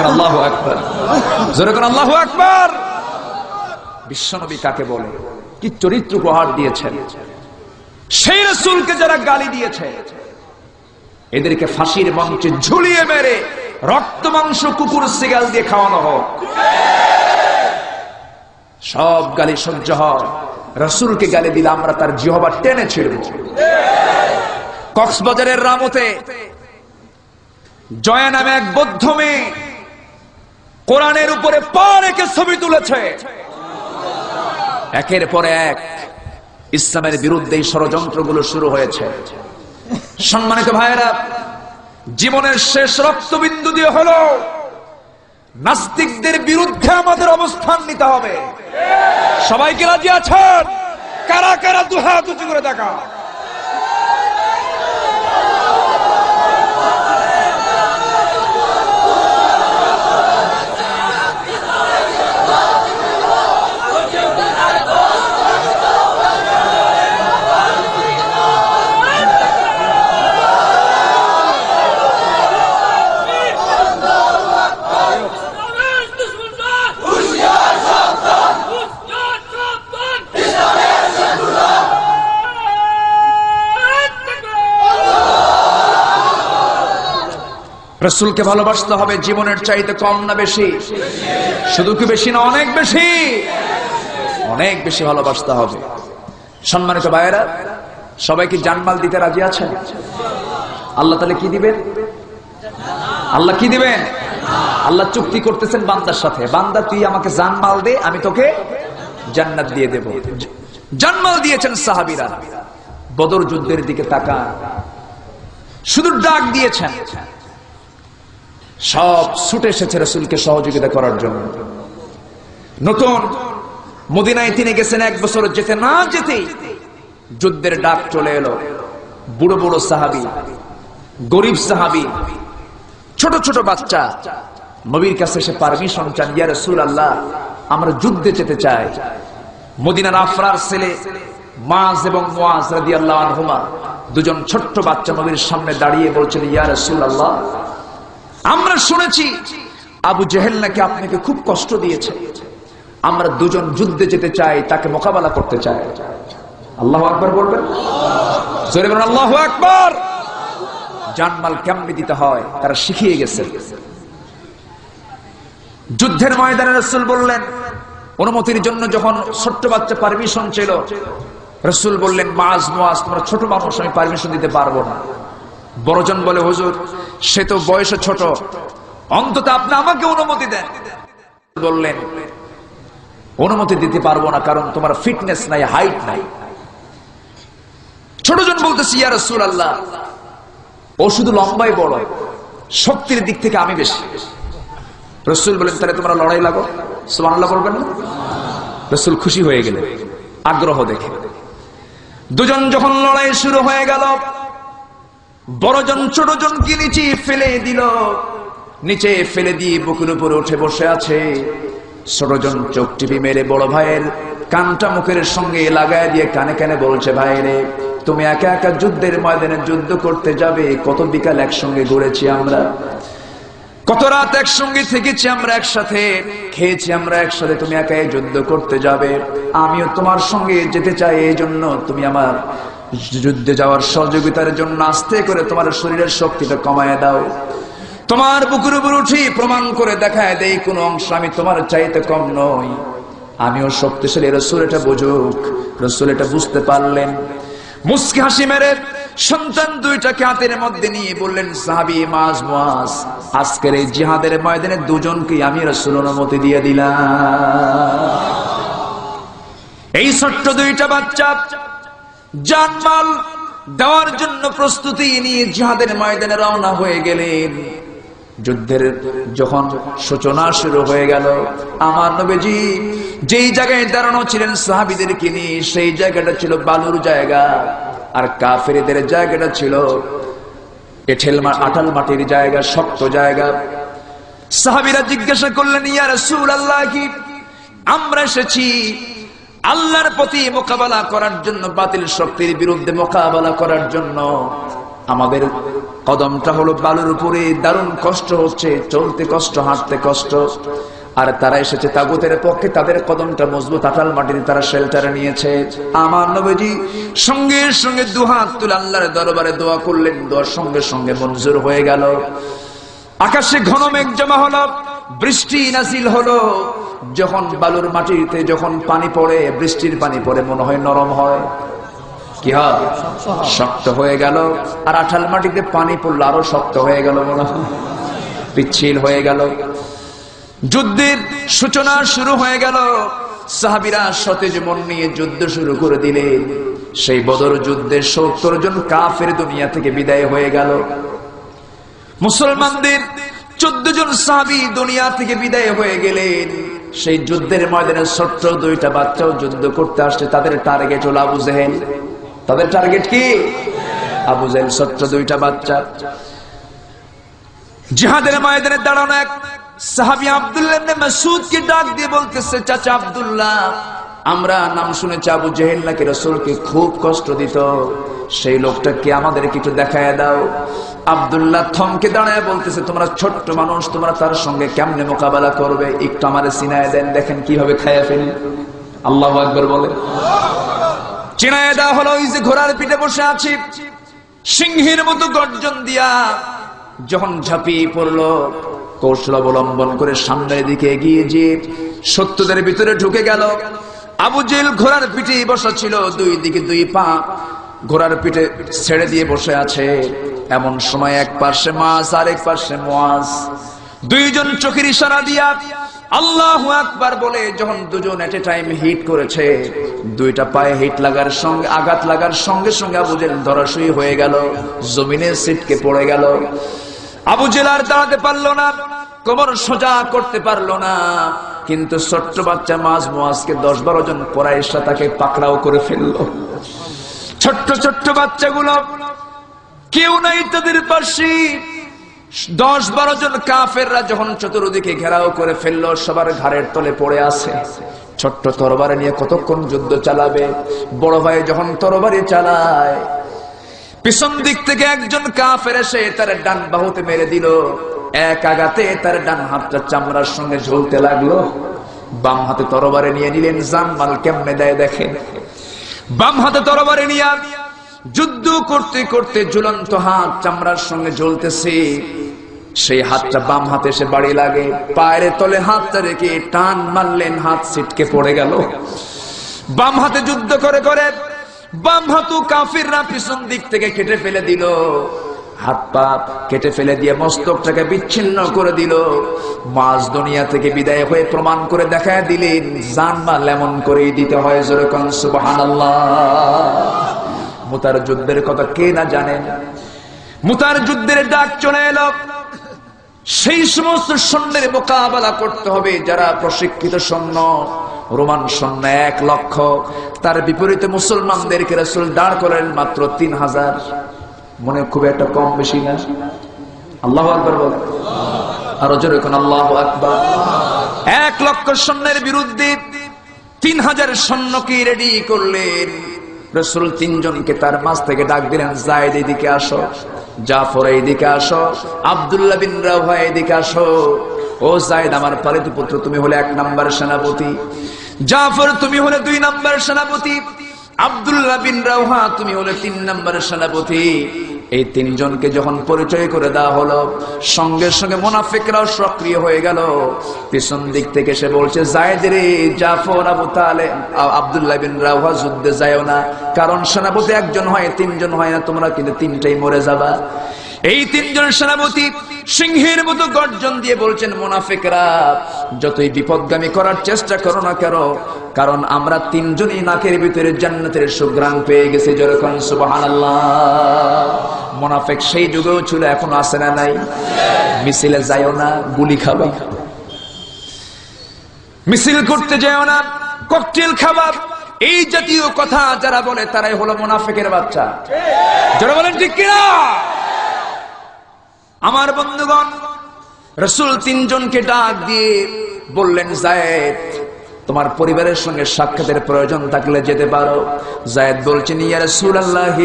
আল্লাহু আকবার, জোরে করে আল্লাহু আকবার। বিশ্বনবী কাকে বলে, কি চরিত্র উপহার দিয়েছেন। সেই রাসূলকে যারা গালি দিয়েছে, এদেরকে ফাঁসির মঞ্চে ঝুলিয়ে মেরে রক্ত মাংস কুকুর সিগাল দিয়ে খাওয়ানো হোক। সব গালি সহ্য হয়, রাসূলকে গালি দিলে আমরা তার জিহ্বা টেনে ছিড়ব। কক্সবাজারের রামতে জয়া নামে এক বৌদ্ধ মেয়ে কোরআনের উপরে পা রেখে ছবি তুলেছে। একের পর এক ইসলামের বিরুদ্ধে এই ষড়যন্ত্রগুলো শুরু হয়েছে। সম্মানিত ভাইয়েরা, জীবনের শেষ রক্তবিন্দু দিয়ে হলো নাস্তিকদের বিরুদ্ধে আমাদের অবস্থান নিতে হবে। সবাইকে রাজি আছেন? কারা কারা দুহাত উঁচু করে দেখা। রাসূলকে ভালোবাসতে হবে জীবনের চাইতে কম না বেশি? শুধু কি বেশি না, অনেক বেশি, অনেক বেশি ভালোবাসতে হবে। সম্মানিত ভাইয়েরা, সবাই কি জানমাল দিতে রাজি আছেন? আল্লাহ তাহলে কি দিবেন? আল্লাহ কি দিবেন? আল্লাহ চুক্তি করতেছেন বান্দার সাথে, বান্দা তুই আমাকে জানমাল দে, আমি তোকে জান্নাত দিয়ে দেব। জানমাল দিয়েছেন সাহাবীরা। বদর যুদ্ধের দিকে তাকান, শুধু ডাক দিয়েছেন, সব ছুটে এসেছে রাসূলকে সহযোগিতা করার জন্য। নতুন মদিনায় তিনি গেছেন, 1 বছর যেতে না যেতেই যুদ্ধের ডাক চলে এলো। বুড়ো বুড়ো সাহাবী, গরিব সাহাবী, ছোট ছোট বাচ্চা নবীর কাছে এসে পারমিশন চান, ইয়া রাসূলুল্লাহ আমরা যুদ্ধে যেতে চাই। মদিনার আফরার ছেলে মাজ এবং মুয়াজ রাদিয়াল্লাহু আনহুমা, দুজন ছোট্ট বাচ্চা নবীর সামনে দাঁড়িয়ে বলছেন, ইয়া রাসূলুল্লাহ আমরা শুনেছি আবু জেহেল নাকি আপনাকে খুব কষ্ট দিয়েছে, আমরা দুজন যুদ্ধে যেতে চাই, তাকে মোকাবেলা করতে চাই। আল্লাহু আকবার বলবেন, জোরে বলুন আল্লাহু আকবার। জানমাল কেমনে দিতে হয় তারা শিখিয়ে গেছে। যুদ্ধের ময়দানে রাসূল বললেন, অনুমতির জন্য যখন ছোট্ট বাচ্চা পারমিশন ছিল, রাসূল বললেন, মাজ মুয়াজ তোমরা ছোট মানুষ, আমি পারমিশন দিতে পারবো না। বড়জন বলে, হুজুর সে তো বয়সে ছোট, অন্তত আপনি আমাকে অনুমতি দেন। বললেন, অনুমতি দিতে পারবো না, কারণ তোমার ফিটনেস নাই, হাইট নাই। ছোটজন বলতেছি, ইয়া রাসূলুল্লাহ ও শুধু লম্বাই বড়, শক্তির দিক থেকে আমি বেশি। রাসূল বলেন, তাহলে তোমরা লড়াই লাগো। সুবহানাল্লাহ বলবেন না? রাসূল খুশি হয়ে গেলেন আগ্রহ দেখে। দুজন যখন লড়াই শুরু হয়ে গেল, বড়জন ছোটজনকে নিচে ফেলে দিল, নিচে ফেলে দিয়ে বুকের উপরে উঠে বসে আছে। ছোটজন চোখ টিপি মেরে বড় ভাইয়ের কানটা মুখের সঙ্গে লাগায় দিয়ে কানে কানে বলছে, ভাই রে তুমি একা একা যুদ্ধের ময়দানে যুদ্ধ করতে যাবে? কত বিকাল একসঙ্গে ঘুরেছি আমরা, কত রাত একসঙ্গে থেকেছি আমরা, একসাথে খেয়েছি আমরা একসাথে, তুমি একাই যুদ্ধ করতে যাবে? আমিও তোমার সঙ্গে যেতে চাই, এই জন্য তুমি আমার যুদ্ধে যাওয়ার সহযোগিতার জন্য আস্তে করে তোমার শরীরের শক্তিটা কমায় দাও। তোমার বুকের উপর উঠি প্রমাণ করে দেখায় দেই কোন অংশ আমি তোমার চাইতে কম নই, আমিও শক্তিশালী। রাসূল এটা বুঝুক। রাসূল এটা বুঝতে পারলেন। মুস্কি হাসি মেরে সন্তান দুইটাকে হাতের মধ্যে নিয়ে বললেন, সাহাবী মাজ মুয়াজ আজকের এই জিহাদের ময়দানে দুজনকে আমি রাসূল অনুমতি দিয়ে দিলাম। এই ছোট্ট দুইটা বাচ্চা জানমাল দেওয়ার জন্য প্রস্তুতি নিয়ে জিহাদের ময়দানে রওনা হয়ে গেলেন। যুদ্ধের যখন সূচনা শুরু হয়ে গেল, আমার নবীজি যেই জায়গায় দাঁড়ানো ছিলেন সাহাবীদেরকে নিয়ে, সেই জায়গাটা ছিল বালুর জায়গা, আর কাফেরদের জায়গাটা ছিল আটাল মাটির জায়গা, শক্ত জায়গা। সাহাবীরা জিজ্ঞাসা করলেন, ইয়া রাসূলুল্লাহ কি আমরা এসেছি আল্লাহর প্রতি মোকাবেলা করার জন্য, বাতিল শক্তির বিরুদ্ধে মোকাবেলা করার জন্য? আমাদের কদমটা হলো বালুর উপরে, দারুণ কষ্ট হচ্ছে, চলতে কষ্ট, হাঁটতে কষ্ট। আর তারা এসেছে তাগুতের পক্ষে, তাদের কদমটা মজবুত, আটাল মাটিতে তারা শেল্টারে নিয়েছে। আমার নবীজি সঙ্গে সঙ্গে দুহাত তুলে আল্লাহর দরবারে দোয়া করলেন, দোয়ার সঙ্গে সঙ্গে মঞ্জুর হয়ে গেল। আকাশে ঘন মেঘ জমা হলো, বৃষ্টি নাজিল হলো। যখন বালুর মাটিতে যখন পানি পড়ে, বৃষ্টির পানি পড়ে, মনে হয় নরম হয়, কি হয়? শক্ত হয়ে গেল। আর আঠাল মাটিতে পানি পড়লে আরো শক্ত হয়ে গেল, মনে হয় পিচ্ছিল হয়ে গেল। যুদ্ধের সূচনা শুরু হয়ে গেল। সাহাবীরা সতেজ মন নিয়ে যুদ্ধ শুরু করে দিলেন। সেই বদর যুদ্ধে 70 জন কাফের দুনিয়া থেকে বিদায় হয়ে গেল। মুসলমানদের 14 জন সাহাবী দুনিয়া থেকে বিদায় হয়ে গেলেন। সেই যুদ্ধের ময়দানে ছোট্ট দুইটা বাচ্চাও যুদ্ধ করতে আসছে। তাদের টার্গেট হলো আবু জেহেল। তাদের টার্গেট কি? আবু জেহেল। ছোট্ট দুইটা বাচ্চা জিহাদের ময়দানে দাঁড়ানো এক সাহাবী আব্দুল্লাহ ইবনে মাসউদকে ডাক দিয়ে বলতেছে, চাচা আব্দুল্লাহ, আমরা নাম শুনেছি আবু জেহেল নাকি রাসূলকে খুব কষ্ট দিত, সেই লোকটাকে আমাদেরকে একটু দেখায় দাও। আব্দুল্লাহ থমকে দাঁড়ায় বলতেছে, তোমরা ছোট্ট মানুষ, তোমরা তার সঙ্গে কেমনে মোকাবেলা করবে? একটু আমারে চিনায় দেন, দেখেন কিভাবে খায়া ফেলি। আল্লাহু আকবার বলে। চিনায় দেওয়া হলো। ওই যে ঘোড়ার পিঠে বসে আছি, সিংহের মতো গর্জন দিয়া যখন ঝাঁপিয়ে পড়লো, কৌশল অবলম্বন করে সামনের দিকে এগিয়ে গিয়ে শত্রুদের ভিতরে ঢুকে গেল। আবু জেহেল ঘোড়ার পিঠে বসা ছিল, দুই দিকে দুই পা ঘোড়ার পিঠে ছেড়ে দিয়ে বসে আছে। এমন সময় এক পাশে মাস আর এক পাশে মুয়াজ, দুইজন চোখের ইশারা দিয়া আল্লাহু আকবার বলে যখন দুজন এট এ টাইম হিট করেছে, দুইটা পায়ে হিট লাগার সঙ্গে আঘাত লাগার সঙ্গে সঙ্গে আবু জেহেল ধরাশয়ী হয়ে গেল, জমিনে ছিটকে পড়ে গেল। আবু জেহেল আর দাঁড়াতে পারলো না, কোমর সোজা করতে পারলো না, কিন্তু ছোট্ট বাচ্চা মুয়াজকে 10-12 জন কুরাইশরা তাকে পাকড়াও করে ফেললো। ছোট্ট ছোট্ট বাচ্চাগুলো কেউ নাই তাদের পাশে। 10-12 জন কাফেররা যখন চতুর্দিকে ঘেরাও করে ফেললো, সবার ঘাড়ের তলে পড়ে আছে। ছোট্ট তরবারি নিয়ে কতক্ষণ যুদ্ধ চালাবে? বড় ভাই যখন তরবারি চালায়, পিছন দিক থেকে একজন কাফের এসে তার ডান বাহুতে মেরে দিল। এক আঘাতে তার ডান হাতটা চামড়ার সঙ্গে ঝুলতে লাগলো। বাম হাতে তরবারি নিয়ে নিলেন, জানমাল কেমনে দেয় দেখেন। বাম হাতে তরবারি নিয়ে যুদ্ধ করতে করতে ঝুলন্ত হাত চামড়ার সঙ্গে ঝুলতেছে। সেই হাতটা বাম হাতে এসে বাড়ি লাগে, পায়ের তলে হাতটা রেখে টান মারলেন, হাত ছিটকে পড়ে গেল। বাম হাতে যুদ্ধ করে করে বাম হাতু কাফিররা পিছন দিক থেকে কেটে ফেলে দিল, হাত পা কেটে ফেলে দিয়ে মস্তকটাকে বিচ্ছিন্ন করে দিল। মাঝ দুনিয়া থেকে বিদায় হয়ে প্রমাণ করে দেখায় দিলেন, জানমাল এমন করেই দিতে হয়। জোরে কোন সুবহানাল্লাহ। মুতার যুদ্ধের কথা কে না জানেন? মুতার যুদ্ধের ডাক চলে এলো। সেই সমস্ত সৈন্যের মোকাবেলা করতে হবে যারা প্রশিক্ষিত সৈন্য, রোমান সৈন্য 1 লক্ষ। তার বিপরীতে মুসলমানদেরকে রাসূল দাঁড় করেন মাত্র 3000। মনে খুব একটা কম বেশি না? আল্লাহু আকবার বল, আরো জোরে কোন আল্লাহু আকবার। 1 লক্ষ সৈন্যের বিরুদ্ধে 3000 সৈন্যকে রেডি করলেন। রাসূল 3 জনকে তার মাঝ থেকে ডাক দিলেন, যায়েদ এদিকে আসো, জাফর এইদিকে আসো, আব্দুল্লাহ বিন রাওহা এইদিকে আসো। ও যায়েদ, আমার পালিত পুত্র, তুমি হলে 1 নম্বর সেনাপতি। জাফর, তুমি হলে 2 নম্বর সেনাপতি। আব্দুল্লাহ বিন রাওহা, তুমি হলে 3 নম্বর সেনাপতি। এই 3 জনকে যখন পরিচয় করে দেওয়া হলো, সঙ্গে সঙ্গে মুনাফিকরাও সক্রিয় হয়ে গেল। পিছন দিক থেকে সে বলছে, যায়েদ রে, জাফর, আবু তালেব, আব্দুল্লাহ বিন রাওহা যুদ্ধে যায়ও না, কারণ সেনাপতি 1 জন হয়, 3 জন হয় না, তোমরা কিন্তু 3টাই মরে যাবা। এই 3 জন সেনাপতি সিংহের মতো গর্জন দিয়ে বলছেন, মুনাফিকরা, যতই বিপদগামী করার চেষ্টা করো না কেন, কারণ আমরা 3 জনই নাকের ভিতরে জান্নাতের সুঘ্রাণ পেয়ে গেছি। যেরকম সুবহানাল্লাহ। মুনাফিক সেই যুগেও ছিল, এখন আছে না নাই? মিছিলে যায়ও না, গুলি খাবা। মিছিল করতে যায়ও না, ককটেল খাবা। এই জাতীয় কথা যারা বলে তারাই হলো মুনাফিকের বাচ্চা। যারা বলেন ঠিক কিনা? আমার বন্ধুগণ, রাসূল 3 জনকে ডাক দিয়ে বললেন, যায়েদ, তোমার পরিবারের সঙ্গে সাক্ষাতের প্রয়োজন থাকলে যেতে পারো। যায়েদ বলছেন, ইয়া রাসূলুল্লাহ,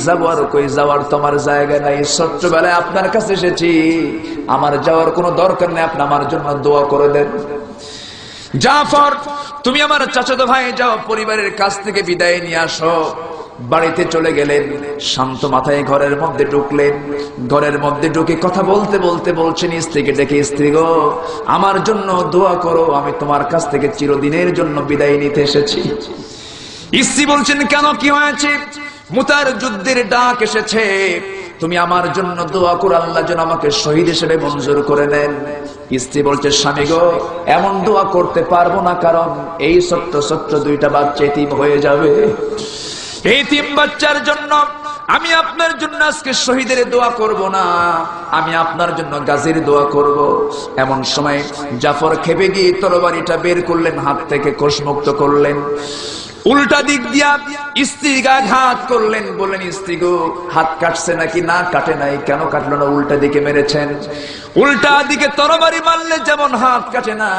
যাওয়ার কই, যাওয়ার তোমার জায়গা নাই। ছোট্টবেলায় আপনার কাছে এসেছি, আমার যাওয়ার কোনো দরকার নেই, আপনি আমার জন্য দোয়া করে দেন। জাফর, তুমি আমার চাচাতো ভাই, যাও পরিবারের কাছ থেকে বিদায় নিয়ে আসো। বাড়িতে চলে গেলেন, শান্ত মাথায় ঘরের মধ্যে ঢুকলেন। ঘরের মধ্যে ঢুকে কথা বলতে বলতে বলছেন স্ত্রীকে ডেকে, স্ত্রী গো, আমার জন্য দোয়া করো, আমি তোমার কাছ থেকে চিরদিনের জন্য বিদায় নিতে এসেছি। স্ত্রী বলছেন, কেন, কি হয়েছে? মুতার যুদ্ধের ডাক এসেছে, তুমি আমার জন্য দোয়া করো, আল্লাহ যেন আমাকে শহীদ হিসেবে মঞ্জুর করে নেন। স্ত্রী বলছে, স্বামী গো, এমন দোয়া করতে পারবো না, কারণ এই ছোট্ট ছোট্ট 2টা বাচ্চা এতিম হয়ে যাবে। এই 3 বাচ্চার জন্য আমি আপনার জন্য আজকে শহীদের দোয়া করব না, আমি আপনার জন্য গাজীর দোয়া করব। এমন সময় জাফর খেপে গিয়ে তরবারিটা বের করলেন, হাত থেকে কোষমুক্ত করলেন, উল্টা দিক দিয়া স্ত্রীর গায়ে ঘাত করলেন। বললেন, স্ত্রী গো, হাত কাটছে নাকি? না, কাটে নাই। কেন কাটলো না? উল্টা দিকে মেরেছেন। উল্টা দিকে তরবারি মারলে যেমন হাত কাটে না,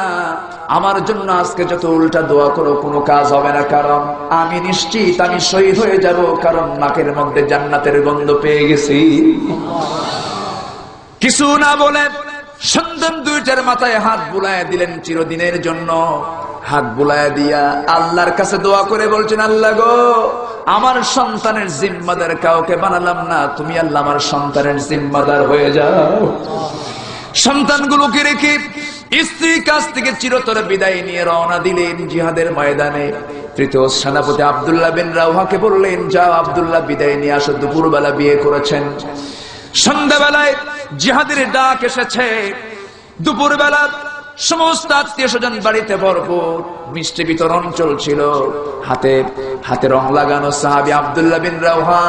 আমার জন্য আজকে যত উল্টা দোয়া করো কোনো কাজ হবে না, কারণ আমি নিশ্চিত আমি শহীদ হয়ে যাব, কারণ নাকের মধ্যে জান্নাতের গন্ধ পেয়ে গেছি। কিছু না বলে সন্তান দুইটার মাথায় হাত বুলায় দিলেন চিরদিনের জন্য। হাত বুলায় দিয়া আল্লাহর কাছে দোয়া করে বলছেন, আল্লাহ গো, আমার সন্তানের জিম্মাদার কাউকে বানালাম না, তুমি আল্লাহ আমার সন্তানের জিম্মাদার হয়ে যাও। সন্তানগুলোকে রেখে স্ত্রীর কাছ থেকে চিরতরে বিদায় নিয়ে রওনা দিলেন জিহাদের ময়দানে। তৃতীয় সেনাপতি আব্দুল্লাহ বিন রাওহাকে বললেন, যাও আব্দুল্লাহ, বিদায় নিয়ে আসো। দুপুরবেলা বিয়ে করেছেন, সন্ধ্যাবেলায় জিহাদের ডাক এসেছে। দুপুরবেলা সমস্ত আত্মীয় স্বজন বাড়িতে ভরপুর, মিষ্টি বিতরণ চলছিল। হাতে রং লাগানো সাহাবী আব্দুল্লাহ বিন রাওহা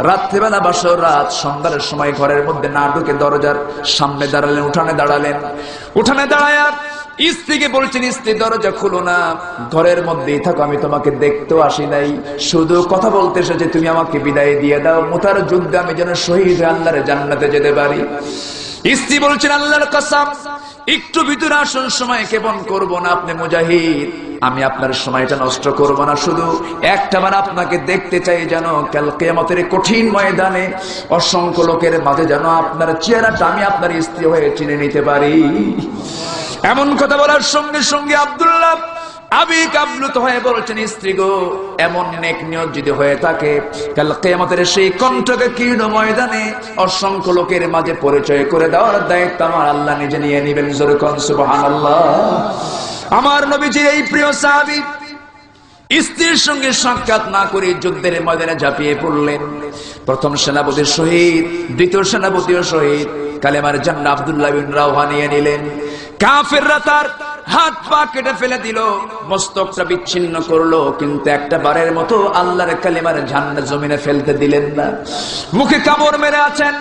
রাত্রিবেলা বাসর রাত, সন্ধ্যার সময় ঘরের মধ্যে না ঢুকে দরজার সামনে দাঁড়ালেন, উঠানে দাঁড়ায়া স্ত্রীকে বলছেন, স্ত্রী দরজা খুলো না, ঘরের মধ্যেই থাকো, আমি তোমাকে দেখতেও আসি নাই, শুধু কথা বলতে এসেছে, তুমি আমাকে বিদায় দিয়ে দাও, মুতার যুদ্ধে আমি যেন শহীদ হয়ে আল্লাহর জান্নাতে যেতে পারি। স্ত্রী বলছেন, আল্লাহর কসম, একটু ভিতরে আসুন, সময় কেমন করবো না, আপনি মুজাহিদ, আমি আপনার সময়টা নষ্ট করব না, শুধু একটা বার আপনাকে দেখতে চাই, যেন কাল কিয়ামতের কঠিন ময়দানে অসংখ্য লোকের মাঝে যেন আপনার চেহারাটা আমি আপনার স্ত্রী হয়ে চিনে নিতে পারি। এমন কথা বলার সঙ্গে সঙ্গে আব্দুল্লাহ আবেগ আপ্লুত হয়ে বলছেন, স্ত্রী গো, এমন নেক নিয়ত যদি হয়ে থাকে, কাল কিয়ামতের সেই কণ্ঠকে কীর্ণ ময়দানে অসংখ্য লোকের মাঝে পরিচয় করে দেওয়ার দায়িত্ব আমার আল্লাহ নিজে নিয়ে নেবেন। জোরে কোন সুবহানাল্লাহ। আমার নবীজির এই প্রিয় সাহাবী স্ত্রীর সঙ্গে সাক্ষাৎ না করে যুদ্ধের ময়দানে ঝাঁপিয়ে পড়লেন। প্রথম সেনাপতি শহীদ, দ্বিতীয় সেনাপতিও শহীদ, কালেমার জান্না আব্দুল্লাহ বিন রাওহা নিয়ে নিলেন। কাফেররা তার হাত পা কেটে ফেলে দিল, মস্তকটা বিচ্ছিন্ন করলো, কিন্তু একটা বারের মতো আল্লাহর কালেমার ঝান্ডা জমিনে ফেলতে দিলেন না। মুখে কামড় মেরে আছেন,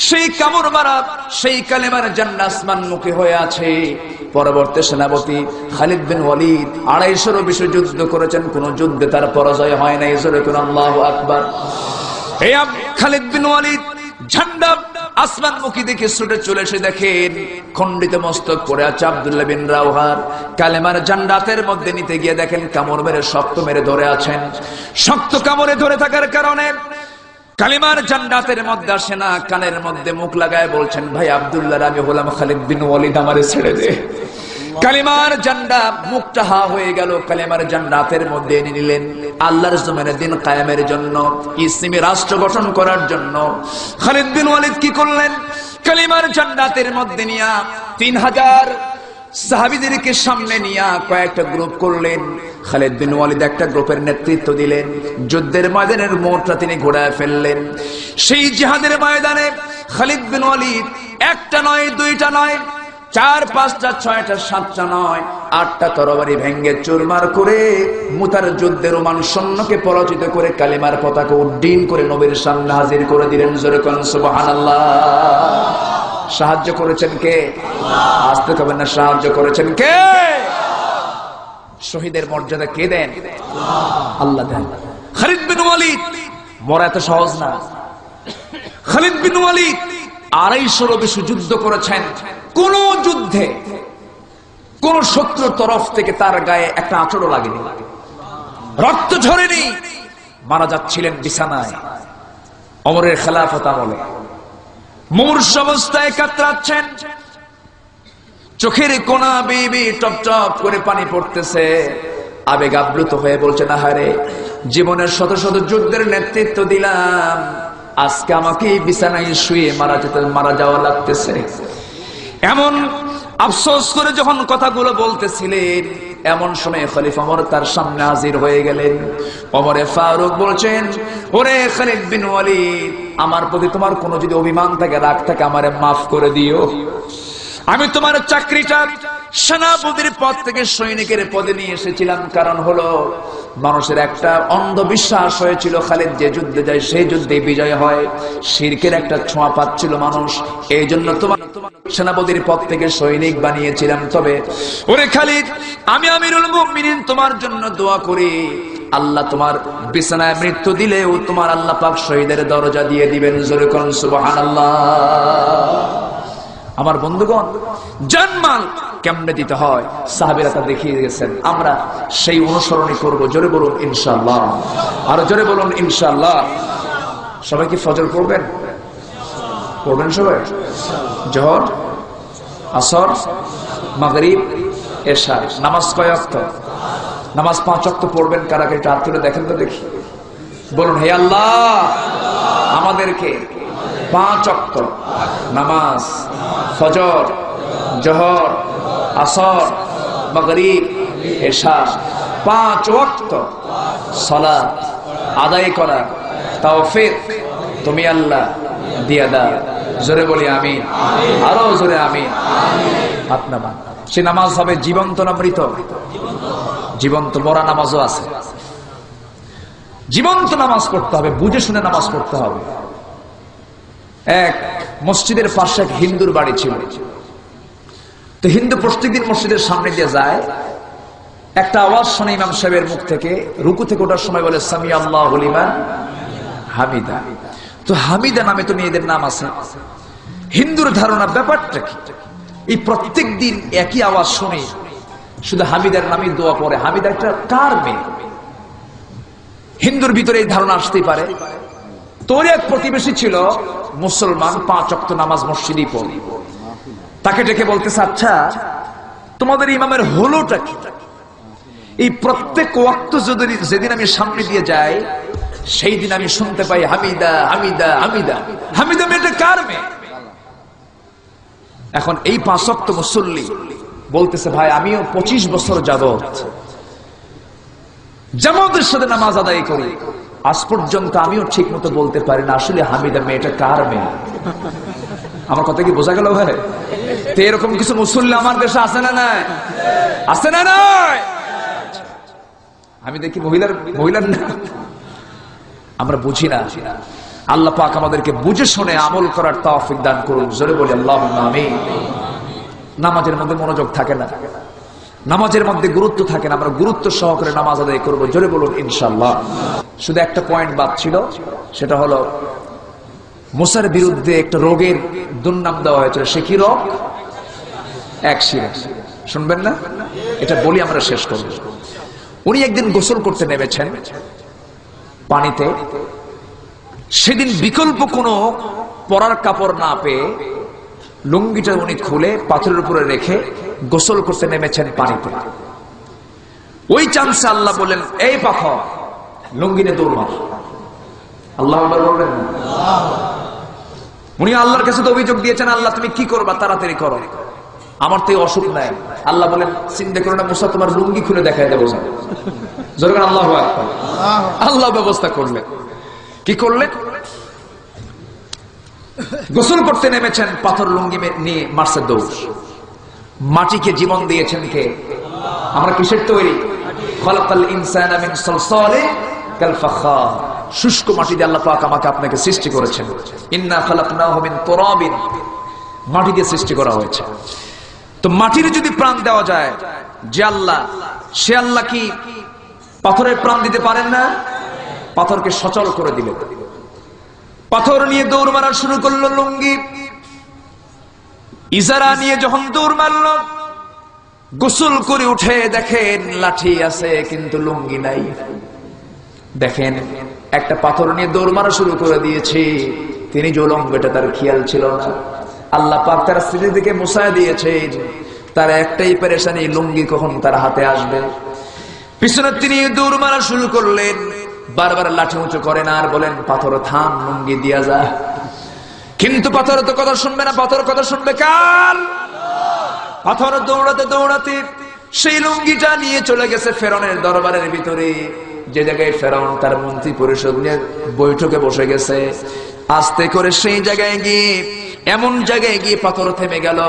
সেই কামড় মারা সেই কালেমার ঝান্ডা আসমান মুখী হয়ে আছে। পরবর্তী সেনাপতি খালিদ বিন ওয়ালিদ ২৫০ বেশি যুদ্ধ করেছেন, কোন যুদ্ধে তার পরাজয় হয় নাই। জোরে কোন আল্লাহু আকবার। এই খালিদ বিন ওয়ালিদ ঝান্ডা আসমান মুখী দেখে ছুটে চলে এসে দেখেন খণ্ডিত মস্তক পড়ে আছে আব্দুল্লাহ বিন রাওহার। কালেমার ঝান্ডাতের মধ্যে নিতে গিয়ে দেখেন কামড় মেরে শক্ত মেরে ধরে আছেন। শক্ত কামড়ে ধরে থাকার কারণে কালেমার ঝান্ডাতের মধ্যে আসে না, কানের মধ্যে মুখ লাগায় বলছেন, ভাই আব্দুল্লাহ, আমি হলাম খালিদ বিন ওয়ালিদ, আমারে ছেড়ে দে। কালেমার ঝান্ডা মুখটা হা হয়ে গেল, কালেমার ঝান্ডাতের মধ্যে এনে নিলেন। আল্লাহর জমিনে দিন কায়েমের জন্য, ইসলামী রাষ্ট্র গঠন করার জন্য খালিদ বিন ওয়ালিদ কি করলেন? কালেমার ঝান্ডাতের মধ্যে নিয়া ৩০০০ সাহাবীদেরকে সামনে নিয়া কয়েকটা গ্রুপ করলেন। খালিদ বিন ওয়ালিদ একটা গ্রুপের নেতৃত্ব দিলেন। যুদ্ধের ময়দানের মোড়টা তিনি ঘোরায় ফেললেন। সেই জিহাদের ময়দানে খালিদ বিন ওয়ালিদ একটা নয়, দুইটা নয়, ৪, ৫টা, ৬টা, ৭টা নয়, ৮টা তরবারি ভেঙ্গে চুরমার করে মুতার যুদ্ধে রোমান সৈন্যকে পরাজিত করে কালেমার পতাকা উড্ডীন করে নবীর সামনে হাজির করে দিলেন। জোরে কোন সুবহানাল্লাহ। সাহায্য করেছেন কে? আসতে হবে না, সাহায্য করেছেন কে? শহীদের মর্যাদা কে দেন? আল্লাহ দেন। খালিদ বিন ওয়ালিদ মরা এত সহজ না। খালিদ বিন ওয়ালিদ ২৫০ বেশি যুদ্ধ করেছেন। কোন যুদ্ধে কোন শত্রুর তরফ থেকে তার গায়ে একটা আঁচড়ও লাগেনি, রক্ত ঝরেনি। মারা যাচ্ছিলেন বিছানায় ওমরের খেলাফত আমলে, মূর্ছ অবস্থায় কাতরাচ্ছেন, চোখের কোনা বেয়ে টপ টপ করে পানি পড়তেছে। আবেগ আপ্লুত হয়ে বলছেন, আহারে, জীবনের শত শত যুদ্ধের নেতৃত্ব দিলাম, আজকে আমাকে বিছানায় শুয়ে মারা যাওয়া লাগতেছে। এমন আফসোস করে যখন কথাগুলো বলতেছিলেন, এমন সময় খলিফা ওমর তার সামনে হাজির হয়ে গেলেন। ওমরে ফারুক বলছেন, ওরে খালিদ বিন ওয়ালিদ, আমার প্রতি তোমার কোনো যদি অভিমান থাকে, রাগ থাকে, আমারে মাফ করে দিও। আমি তোমার চাকরিটা সেনাপতির পদ থেকে সৈনিকের পদে নিয়ে এসেছিলাম, কারণ হলো মানুষের একটা অন্ধবিশ্বাস হয়েছিল, খালিদ যে যুদ্ধে যায় সেই যুদ্ধে বিজয় হয়। শিরকের একটা ছোঁয়া পাচ্ছিল মানুষ, এই জন্য তোমার সেনাপতির পদ থেকে সৈনিক বানিয়েছিলাম। তবে ওরে খালিদ, আমি আমিরুল মুমিনিন তোমার জন্য দোয়া করি, আল্লাহ তোমার বিছানায় মৃত্যু দিলেও তোমার আল্লাহ পাক শহীদের দরজা দিয়ে দিবেন। জোরে কোন সুবহানাল্লাহ। আমার বন্ধুগণ, জানমাল কেমনে দিতে হয় সাহাবীরা তা দেখিয়ে গেছেন, আমরা সেই অনুসরণই করব। জোরে বলুন ইনশাআল্লাহ, আর জোরে বলুন ইনশাআল্লাহ। সবাই কি ফজর পড়বেন? পড়বেন সবাই? জোহর আসর, মাগরিব, এশা। নামাজ কয় ওয়াক্ত? নামাজ 5 ওয়াক্ত পড়বেন কারা? এটা হাত তুলে দেখেন তো দেখি, বলুন হে আল্লাহ আমাদেরকে 5 ওয়াক্ত নামাজ, ফজর, জোহর, আসর, মাগরিব, এশা 5 ওয়াক্ত সালাত আদায় করা তৌফিক তুমি আল্লাহ দিয়া দাও। জোরে বলি আমিন, আরো জোরে আমিন। আপনার সে নামাজ হবে জীবন্ত না মৃত? জীবন্ত। মরা নামাজও আছে। জীবন্ত নামাজ পড়তে হবে, বুঝে শুনে নামাজ পড়তে হবে। এক মসজিদের পাশে এক হিন্দুর বাড়ি ছিল। তো হিন্দু প্রত্যেকদিন মসজিদের সামনে দিয়ে যায়, একটা আওয়াজ শুনে ইমাম সাহেবের মুখ থেকে, রুকু থেকে ওঠার সময় বলে সামি আল্লাহু লিমান হামিদা। তো হামিদা নামে তো মেয়েদের নাম আছে। হিন্দুর ধারণা ব্যাপারটা কি, এই প্রত্যেক দিন একই আওয়াজ শুনে শুধু হামিদার নামে দোয়া পড়ে, হামিদা একটা কার মেয়ে? হিন্দুর ভিতরে এই ধারণা আসতেই পারে। তোর এক প্রতিবেশী ছিল মুসলমান, 5 ওয়াক্ত নামাজ মসজিদেই পড়ে। তাকে ডেকে বলতেছে, আচ্ছা তোমাদের ইমামের হলোটা কি? এই প্রত্যেক ওয়াক্ত যেদিন আমি সামনে দিয়ে যাই সেই দিন আমি শুনতে পাই হামিদা হামিদা হামিদা। হামিদা মেয়েটা কার মেয়ে? এখন এই 5 ওয়াক্ত মুসল্লি বলতেছে, ভাই আমিও 25 বছর যাবত জামাতের সাথে নামাজ আদায় করি, আজ পর্যন্ত আমিও ঠিক মতো বলতে পারি না আসলে হামিদা মেয়েটা কার মেয়ে। আমার কথা কি বোঝা গেল ভাই? তো এরকম কিছু মুসল্লি আমার দেশে আছে না নাই? আছে না নাই? আমি দেখি মহিলার না, আমরা বুঝি না। আল্লাহ পাক আমাদেরকে বুঝে শুনে আমল করার তৌফিক দান করুন। জোরে বলি আল্লাহুম্মা আমিন। নামাজের মধ্যে মনোযোগ থাকে না, নামাজের মধ্যে গুরুত্ব থাকে না, আমরা গুরুত্ব সহকারে নামাজ আদায় করব। জোরে বলুন ইনশাআল্লাহ। শুধু একটা পয়েন্ট বাদ ছিল, সেটা হলো মুসার বিরুদ্ধে একটা রোগের দুর্নাম দেওয়া হয়েছিল। সে কি রোগ? একশিরা। শুনবেন না? এটা বলি আমরা শেষ করব। উনি একদিন গোসল করতে নেমেছেন পানিতে। সেদিন বিকল্প কোনো পরার কাপড় না পেয়ে লুঙ্গিটা উনি খুলে পাথরের উপরে রেখে গোসল করতে নেমেছেন পানিতে। ওই চান্সে আল্লাহ বলেন, এই পাথর লুঙ্গি নিয়ে দৌড় মার। আল্লাহ বলবেন, উনি আল্লাহর কাছে তো অভিযোগ দিয়েছেন, আল্লাহ তুমি কি করবা, তাড়াতাড়ি করো, আমার তো অসুখ নাই। আল্লাহ বলেন, চিন্তা করো না মুসা, তোমার লুঙ্গি খুলে দেখাই দেবো। জোরে আল্লাহু আকবার। আল্লাহ ব্যবস্থা করলেন। কি করলেন? গোসল করতে নেমেছেন, পাথর লুঙ্গি নিয়ে মারছে দৌড়। মাটিকে জীবন দিয়েছেন কে? আমরা কিসের তৈরি? খালাকাল ইনসানা মিন সালসালিন কাল ফাখার। শুষ্ক মাটি দিয়ে আল্লাহ পাক আমাকে আপনাকে সৃষ্টি করেছেন। ইন্না খালাকনাহু মিন তুরাবিন, মাটি দিয়ে সৃষ্টি করা হয়েছে। তো মাটির যদি প্রাণ দেওয়া যায়, যে আল্লাহ, সে আল্লাহ কি পাথরের প্রাণ দিতে পারেন না? পাথরকে সচল করে দিল। পাথর নিয়ে দৌড় মারা শুরু করলো লুঙ্গি। ইজারা নিয়ে যখন দৌড় মারল, গোসল করে উঠে দেখেন লাঠি আছে কিন্তু লুঙ্গি নাই। দেখেন একটা পাথর নিয়ে দৌড় মারা শুরু করে দিয়েছে, তিনি যে লম্বেটা তার খেয়াল ছিল না। আল্লাহ পাক তার স্মৃতি থেকে মুছায়া দিয়েছেন, তার একটাই পেরেশানি, লুঙ্গি কখন তার হাতে আসবে। পিছনে তিনি দৌড় মারা শুরু করলেন, বারবার লাঠি উঁচু করেন আর বলেন, পাথর থাম, লুঙ্গি দিয়া যা। কিন্তু পাথর তো কথা শুনবে না। পাথর কথা শুনবে কার? পাথর দৌড়াতে দৌড়াতে সেই লুঙ্গিটা নিয়ে চলে গেছে ফেরাউনের দরবারের ভিতরে, যে জায়গায় ফেরাউন তার মন্ত্রী পরিষদ নিয়ে বৈঠকে বসে গেছে। আস্তে করে সেই জায়গায় গিয়ে, এমন জায়গায় গিয়ে পাথর থেমে গেল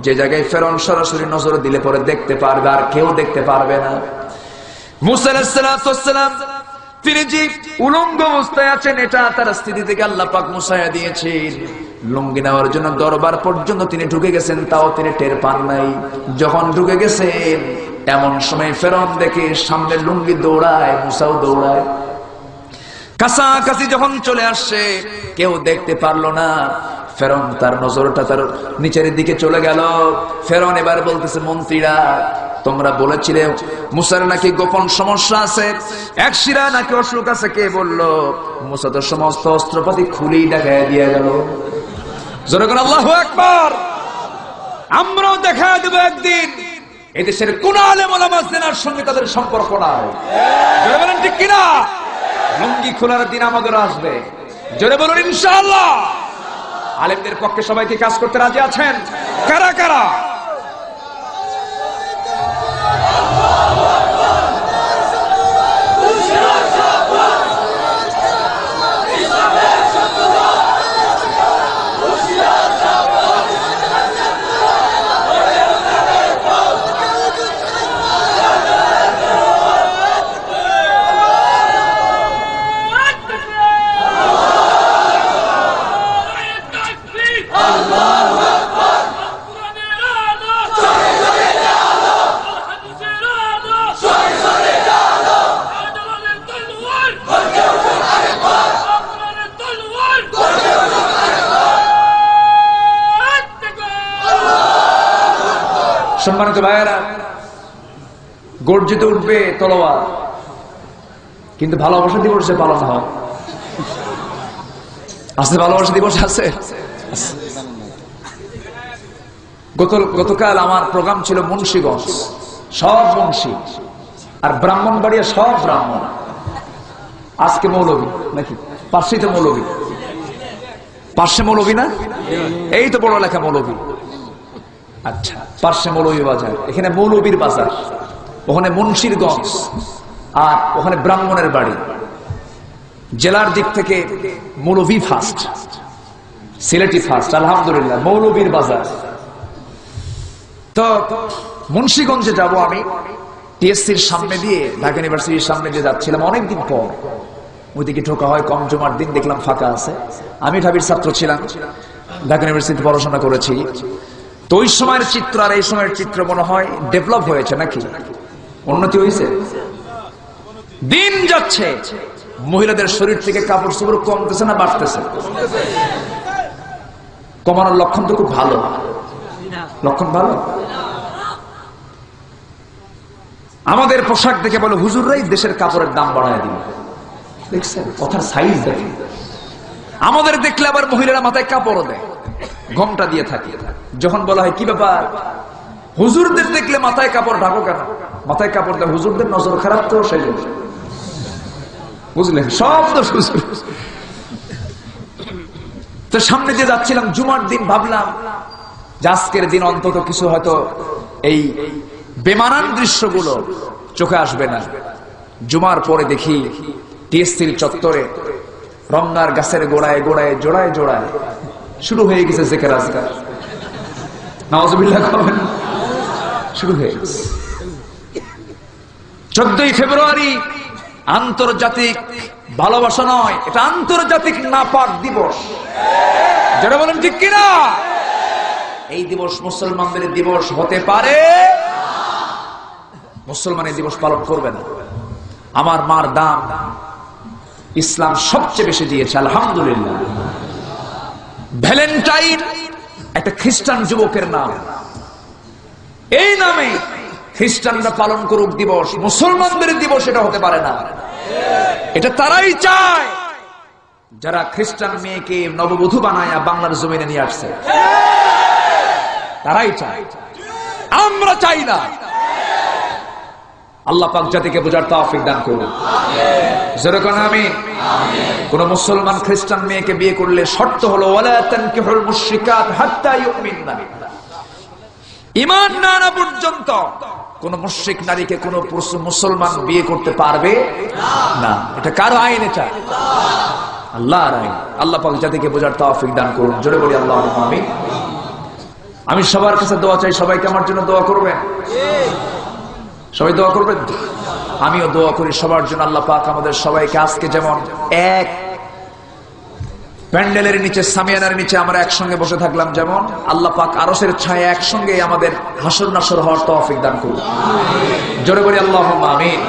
যে জায়গায় ফেরাউন সরাসরি নজর দিলে পরে দেখতে পারবে, আর কেউ দেখতে পারবে না। মুসা আলাইহিস সালাম তিনি যে উলঙ্গ অবস্থায় আছেন, এটা তার স্থিতি থেকে আল্লাহ পাক মুছায়া দিয়েছেন। লুঙ্গি নেওয়ার জন্য দরবার পর্যন্ত তিনি ঢুকে গেছেন, তাও তিনি টের পান নাই। যখন ঢুকে গেছেন, এমন সময় ফেরাউন দেখে সামনে লুঙ্গি দৌড়ায়, মুসাও দৌড়ায়। কাছাকাছি যখন চলে আসছে, কেউ দেখতে পারলো না। ফেরাউন তার নজরটা তার নিচের দিকে চলে গেল। ফেরাউন এবার বলতেছে, মন্ত্রীরা তোমরা বলেছিলে মুসার নাকি গোপন সমস্যা আছে, এক শিরা নাকি অসুখ আছে। কে বললো? মুসা তো সমস্ত অস্ত্রপাতি খুলেই দেখায় দিয়ে গেল। জোরে করে আল্লাহু আকবার। আমরাও দেখা দেবো একদিন এদেশের কোন আলেম ওলামা জেনার সঙ্গে তাদের সম্পর্ক নাই। জোরে বলেন ঠিক কিনা? লুঙ্গি খোলার দিন আমাদের আসবে। জোরে বলুন ইনশাআল্লাহ। আলেমদের পক্ষে সবাইকে কাজ করতে রাজি আছেন? কারা কারা? সম্মানিত ভাইয়েরা, গর্জিত উঠবে তলোয়ার, কিন্তু ভালোবাসা দিবসে পালন হয়। আছে ভালোবাসা দিবস আছে। গতকাল আমার প্রোগ্রাম ছিল মুন্সিগঞ্জ, সব মুন্সি, আর ব্রাহ্মণবাড়িয়া সব ব্রাহ্মণ। আজকে মৌলভী নাকি পার্শ্বিতে মৌলভী, পার্শ্বে মৌলভী না, এই তো বড় লেখা মৌলভী। আচ্ছা, পার্শ্বে মৌলভী বাজার, এখানে মৌলভীর বাজার, ওখানে মুন্সিরগঞ্জ, আর ওখানে ব্রাহ্মণের বাড়ি। জেলার দিক থেকে মৌলভী ফার্স্ট, সিলেটি ফার্স্ট, আলহামদুলিল্লাহ। মৌলভীর বাজার। তো মুন্সিগঞ্জে যাব আমি, টিএসসির সামনে দিয়ে, ঢাকা ইউনিভার্সিটির সামনে দিয়ে যাচ্ছিলাম অনেকদিন পর। ওইদিকে ঢোকা হয় কম, জমার দিন দেখলাম ফাঁকা আছে। আমি ঢাবির ছাত্র ছিলাম, ঢাকা ইউনিভার্সিটিতে পড়াশোনা করেছি। তো ওই সময়ের চিত্র আর এই সময়ের চিত্র মনে হয় ডেভেলপ হয়েছে নাকি, উন্নতি হয়েছে। দিন যাচ্ছে, মহিলাদের শরীর থেকে কাপড় চোপড় কমতেছে না বাড়তেছে? কমানোর লক্ষণ তো খুব ভালো, লক্ষণ ভালো। আমাদের পোশাক দেখে বলে হুজুররাই দেশের কাপড়ের দাম বাড়ায় দিল। দেখছেন কথার সাইজ দেখে। আমাদের দেখলে আবার মহিলারা মাথায় কাপড়ও দেয়, ঘোমটা দিয়ে থাকে। যখন বলা হয় কি ব্যাপার, হুজুরদের দেখলে মাথায় কাপড় ঢাকো কেন? মাথায় কাপড় দেয়, হুজুরদের নজর খারাপ তো, সেই জন্য। বুঝলেন, সব তো হুজুর। তো সামনে দিয়ে যাচ্ছিলাম জুমার দিন, ভাবলাম যে আজকের দিন অন্তত কিছু হয়তো এই বেমানান দৃশ্যগুলো চোখে আসবে না। জুমার পরে দেখি টিএসসির চত্বরে রমনার গাছের গোড়ায় গোড়ায় জোড়ায় জোড়ায় শুরু হয়ে গেছে জিকির আজকার। নাউজুবিল্লাহ করবেন, শুরু হয়ে গেছে। 14ই ফেব্রুয়ারি আন্তর্জাতিক ভালোবাসা নয়, এটা আন্তর্জাতিক নাপাক দিবস। যারা বলেন ঠিক কিনা? এই দিবস মুসলমানদের দিবস হতে পারে, মুসলমানের দিবস পালন করবে না। আমার মার দাম ইসলাম সবচেয়ে বেশি দিয়েছে, আলহামদুলিল্লাহ। ভ্যালেন্টাইন একটা খ্রিস্টান যুবকের নাম, এই নামে খ্রিস্টানরা পালন করুক দিবস, মুসলমানদের দিবস এটা হতে পারে না। এটা তারাই চায় যারা খ্রিস্টান মেয়েকে নববধূ বানায়া বাংলার জমিনে নিয়ে আসছে, তারাই চায়, আমরা চাই না। আল্লাহ পাক জাতিকে বোঝার তৌফিক দান করুন। যেরকম আমিন। কোন মুসলমান খ্রিস্টান মেয়েকে বিয়ে করলে শর্ত হলো ওয়ালা তানকিহুল মুশরিকাত হাত্তা ইউমিননা বিল্লাহ, ঈমান না আনা পর্যন্ত কোন মুশরিক নারীকে কোন মুসলমান বিয়ে করতে পারবে না। এটা কার আইন? এটা আল্লাহর আইন। আল্লাহ পাক জাতিকে বোঝার তৌফিক দান করুন। জোরে বলি আল্লাহুম্মা আমিন। আমি সবার কাছে দোয়া চাই, সবাইকে আমার জন্য দোয়া করবেন। সবাই দোয়া করবেন। আমিও দোয়া করি সবার জন্য। আল্লাহ পাক আমাদের সবাইকে আজকে যেমন এক প্যান্ডেলের নিচে, সামিয়ানার নিচে আমরা একসঙ্গে বসে থাকলাম, যেমন আল্লাহ পাক আরশের ছায়া একসঙ্গে আমাদের হাসর নাসর হওয়ার তৌফিক দান করুন। জোরে বলি আল্লাহুম্মা আমিন।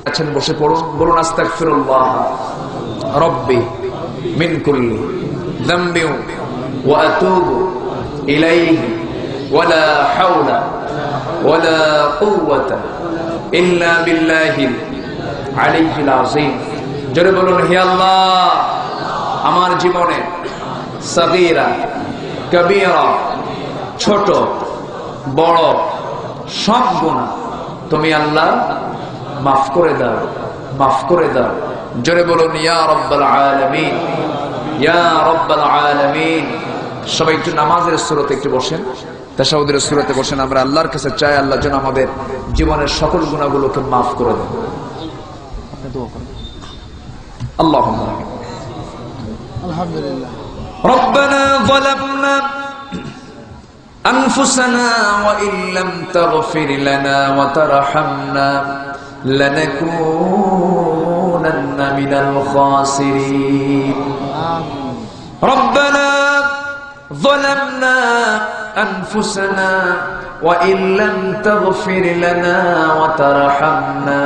আছেন বসে পড়ুন, বলুন আস্তাগফিরুল্লাহ রাব্বি মিন কুল্লি যামবি ওয়া আতুবু ইলাইহি ওয়ালা হাওলা ওয়ালা কুওয়াতা ইল্লা বিল্লাহিল আলিয়্যিল আযীম। জোরে বলুন হে আল্লাহ, আমার জীবনে সগীরা কবীরা ছোট বড় সব গুনাহ তুমি আল্লাহ মাফ করে দাও, মাফ করে দাও। জোরে বলুন ইয়া রাব্বাল আলামিন, ইয়া রাব্বাল আলামিন। সবাই একটু নামাজের সূরাতে একটু বসেন, তাশাহুদের সূরাতে বসেন। আমরা আল্লাহর কাছে চাই আল্লাহ যেন আমাদের জীবনের সকল গুনাহগুলোকে মাফ করে দেন। আপনি দোয়া করেন। আল্লাহুম্মা আমিন। আলহামদুলিল্লাহ। ربنا ظلمنا أنفسنا وإن لم تغفر لنا وترحمنا لنكونن من الخاسرين ربنا ظلمنا أنفسنا وإن لم تغفر لنا وترحمنا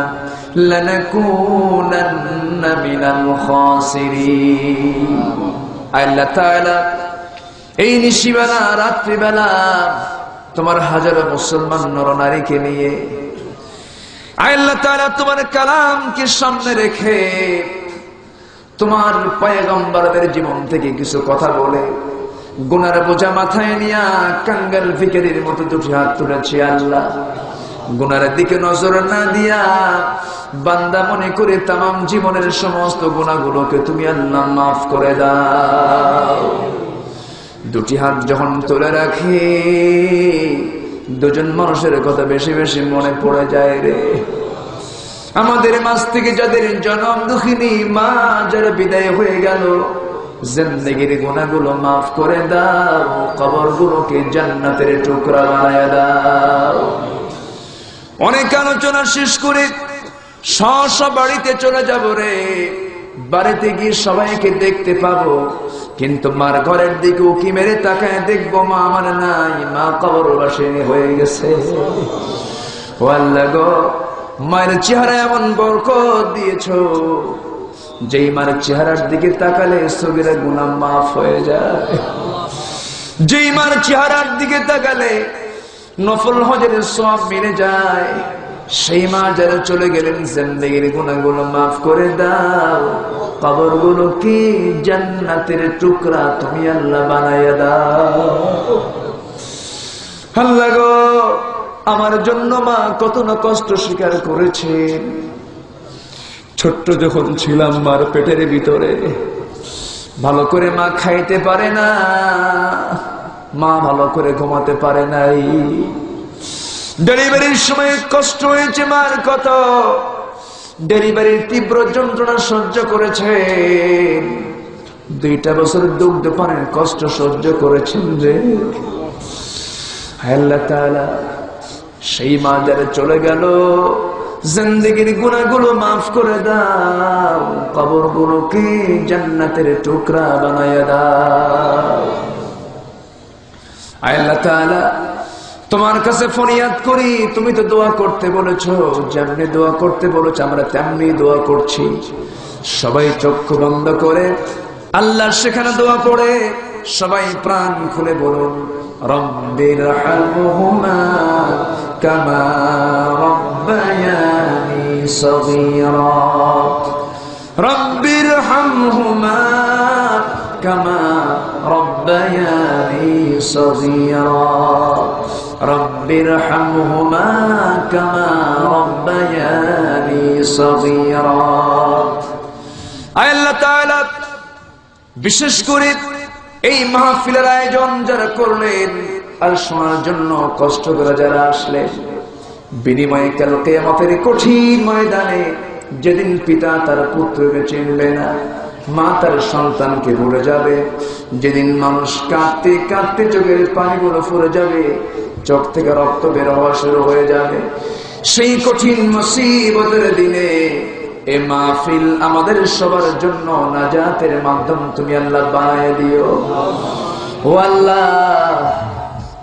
لنكونن من الخاسرين আল্লাহ তাআলা এই নিশিবেলা রাত্রিবেলা তোমার হাজারো মুসলমান নরনারীকে নিয়ে আল্লাহ তাআলা তোমার কালামকে সামনে রেখে তোমার পয়গম্বরদের জীবন থেকে কিছু কথা বলে গুনার বোঝা মাথায় নিয়ে কাঙ্গাল ভিখারির মতো দুটি হাত তুলেছি। আল্লাহ গুনার দিকে নজর না দিয়া বান্দা মনে করে তামাম জীবনের সমস্ত গুনাহগুলোকে তুমি আল্লাহ মাফ করে দাও। দুটি হাত যখন তুলে রাখি দুজন মানুষের কথা বেশি বেশি মনে পড়ে যায় রে। আমাদের মাঝ থেকে যাদের জনম দুঃখিনী মা যারা বিদায় হয়ে গেল, জিন্দেগির গুনাহগুলো মাফ করে দাও, কবরগুলোকে জান্নাতের টুকরা বানায় দাও। অনেক আলোচনা শেষ করে স্ব বাড়িতে চলে যাব রে। বাড়িতে গিয়ে সবাইকে দেখতে পাবো, কিন্তু মার ঘরের দিকে উকি মেরে তাকায় দেখবো মা আমার নাই, মা কবরবাসিনী হয়ে গেছে। ও আল্লাহ গো, মায়ের চেহারা এমন বরকত দিয়েছো, যেই মার চেহারার দিকে তাকালে সগীরা গুনাহ মাফ হয়ে যায়। যেই মার চেহারার দিকে তাকালে নফল হজের সওয়াব মিলে যায়। সেই মা যারা চলে গেলেন জিন্দেগির গুনাহগুলো মাফ করে দাও, কবরগুলো কি জান্নাতের টুকরা তুমি আল্লাহ বানায়া দাও। আল্লাহ গো, আমার জন্য মা কত না কষ্ট স্বীকার করেছেন। ছোট্ট যখন ছিলাম মার পেটের ভিতরে ভালো করে মা খাইতে পারে না, মা ভালো করে ঘুমাতে পারে নাই। ডেলিভারির সময় কষ্ট হয়েছে মার কত, ডেলিভারির তীব্র যন্ত্রণা সহ্য করেছেন। 2টা বছর দুগ্ধ পানের কষ্ট সহ্য করেছেন রে। আল্লাহ তাআলা সেই মা যারা চলে গেল, জিন্দেগির গুনাহগুলো মাফ করে দাও, কবরগুলোকে জান্নাতের টুকরা বানায়া দাও। আল্লাহ তাআলা তোমার কাছে ফরিয়াদ করি, তুমি তো দোয়া করতে বলেছো, যেমনি দোয়া করতে বলেছো আমরা তেমনি দোয়া করছি। সবাই চক্ষু বন্ধ করে আল্লাহ সেখানে দোয়া পড়ে সবাই প্রাণ খুলে বলুন রব্বিরহামহুমা কামা রব্বায়ানি সগীরা, রব্বিরহামহুমা কামা রব্বায়ানি সগীরা, রব্বিরহামহুমা কামা রব্বায়ানি সগীরা। আল্লাহ তাআলা বিশেষ করে এই মাহফিলের আয়োজন যারা করলেন আর শোনার জন্য কষ্ট করে যারা আসলেন, বিনিময়ে কাল কিয়ামতের কঠিন ময়দানে যেদিন পিতা তার পুত্রকে চিনবে না, মা তার সন্তানকে ভুলে যাবে, যেদিন মানুষ কাঁদতে কাঁদতে চোখের পানিগুলো ফুরে যাবে, চোখ থেকে রক্ত বের হওয়া শুরু হয়ে যাবে, সেই কঠিন মুসিবতের দিনে এ মাহফিল আমাদের সবার জন্য নাজাতের মাধ্যম তুমি আল্লাহ বানায় দিও। ও আল্লাহ,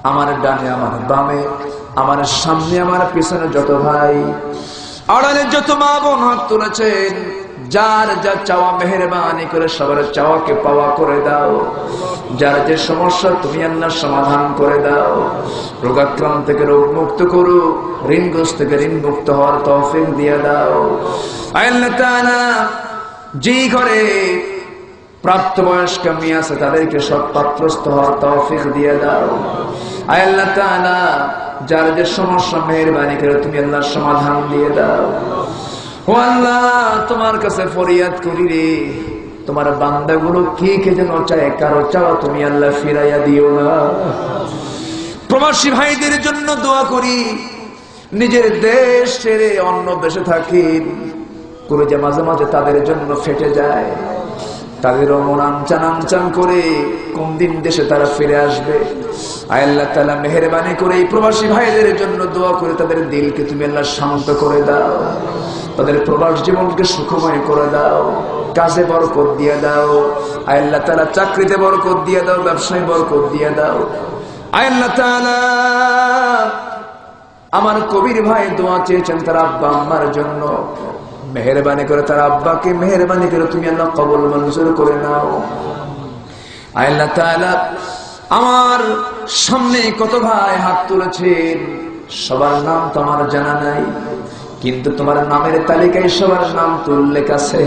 আমার ডানে আমার বামে, আমার সামনে আমার পিছনে যত ভাই, আড়ালে যত মা বোন হাত তুলেছেন, যার যা চাওয়া মেহেরবানি করে সবার চাওয়াকে পাওয়া করে দাও। যার যে সমস্যা তুমি আল্লাহ সমাধান করে দাও। রোগাক্রান্ত থেকে রোগ মুক্ত করো, ঋণগ্রস্ত থেকে ঋণ মুক্ত হওয়ার তৌফিক দিয়ে দাও। আল্লাহ তাআলা যেই ঘরে প্রাপ্তবয়স্ক মেয়ে আছে তাদেরকে সৎপাত্রস্থ হওয়ার তৌফিক দিয়ে দাও। আয় আল্লাহ তাআলা, যার যে সমস্যা মেহেরবানি করে তুমি আল্লাহ সমাধান দিয়ে দাও। ও আল্লাহ, তোমার কাছে ফরিয়াদ করি রে, তোমার বান্দাগুলো কি কে যেন চায়, কারো চাওয়া তুমি আল্লাহ ফিরাইয়া দিও না। প্রবাসী ভাইদের জন্য দোয়া করি, নিজের দেশ ছেড়ে অন্য দেশে থাকি, করে যে মাঝে মাঝে তাদের জন্য ফেটে যায়, তাদেরও মন আনচান করে কোন দিন দেশে তারা ফিরে আসবে। আয় আল্লাহ তাআলা, মেহেরবানি করে এই প্রবাসী ভাইদের জন্য দোয়া করে তাদের দিলকে তুমি আল্লাহ শান্ত করে দাও, তাদের প্রবাস জীবনকে সুখময় করে দাও, কাজে বরকত দিয়ে দাও। আয় আল্লাহ তাআলা, চাকরিতে বরকত দিয়ে দাও, ব্যবসায় বরকত দিয়ে দাও। আয় আল্লাহ তাআলা, আমার কবির ভাই দোয়া চেয়েছেন তার আব্বা আম্মার জন্য, মেহেরবানি করে তার আব্বাকে মেহেরবানি করে তুমি আল্লাহ কবুল মঞ্জুর করে নাও। আয় আল্লাহ তাআলা, আমার সামনে কত ভাই হাত তুলেছেন, সবার নাম তো আমার জানা নাই, কিন্তু তোমার নামের তালিকায় সবার নাম তো উল্লেখ আছে।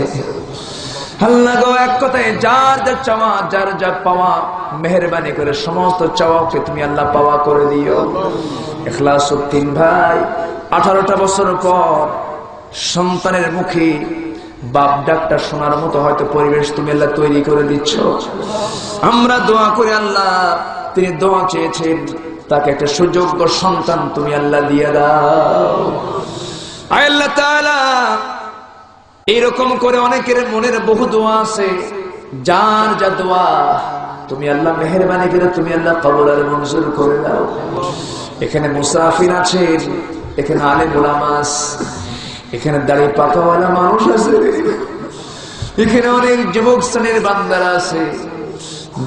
আল্লাহ গো, এক কথায় যার যা চাওয়া, যার যা পাওয়া, মেহেরবানি করে সমস্ত চাওয়াকে তুমি আল্লাহ পাওয়া করে দিও। ইখলাসউদ্দিন ভাই 18টা বছর পর সন্তানের মুখে বাপ ডাকটা শোনার মতো হয়তো পরিবেশ তুমি আল্লাহ তৈরি করে দিচ্ছ। আমরা দোয়া করে আল্লাহ, তিনি দোয়া চেয়েছেন, তাকে একটা সুযোগ্য সন্তান তুমি আল্লাহ দিয়ে দাও। আয় আল্লাহ তাআলা, এইরকম করে অনেকের মনের বহু দোয়া আছে, যার যা দোয়া তুমি আল্লাহ মেহেরবানি করে তুমি আল্লাহ কবুল আর মঞ্জুর করে দাও। এখানে মুসাফির আছেন, এখানে আলেম উলামা আছে, এখানে দাড়ি পাকাওয়ালা মানুষ আছে, এখানে অনেক যুবক শ্রেণীর বান্দারা আছে,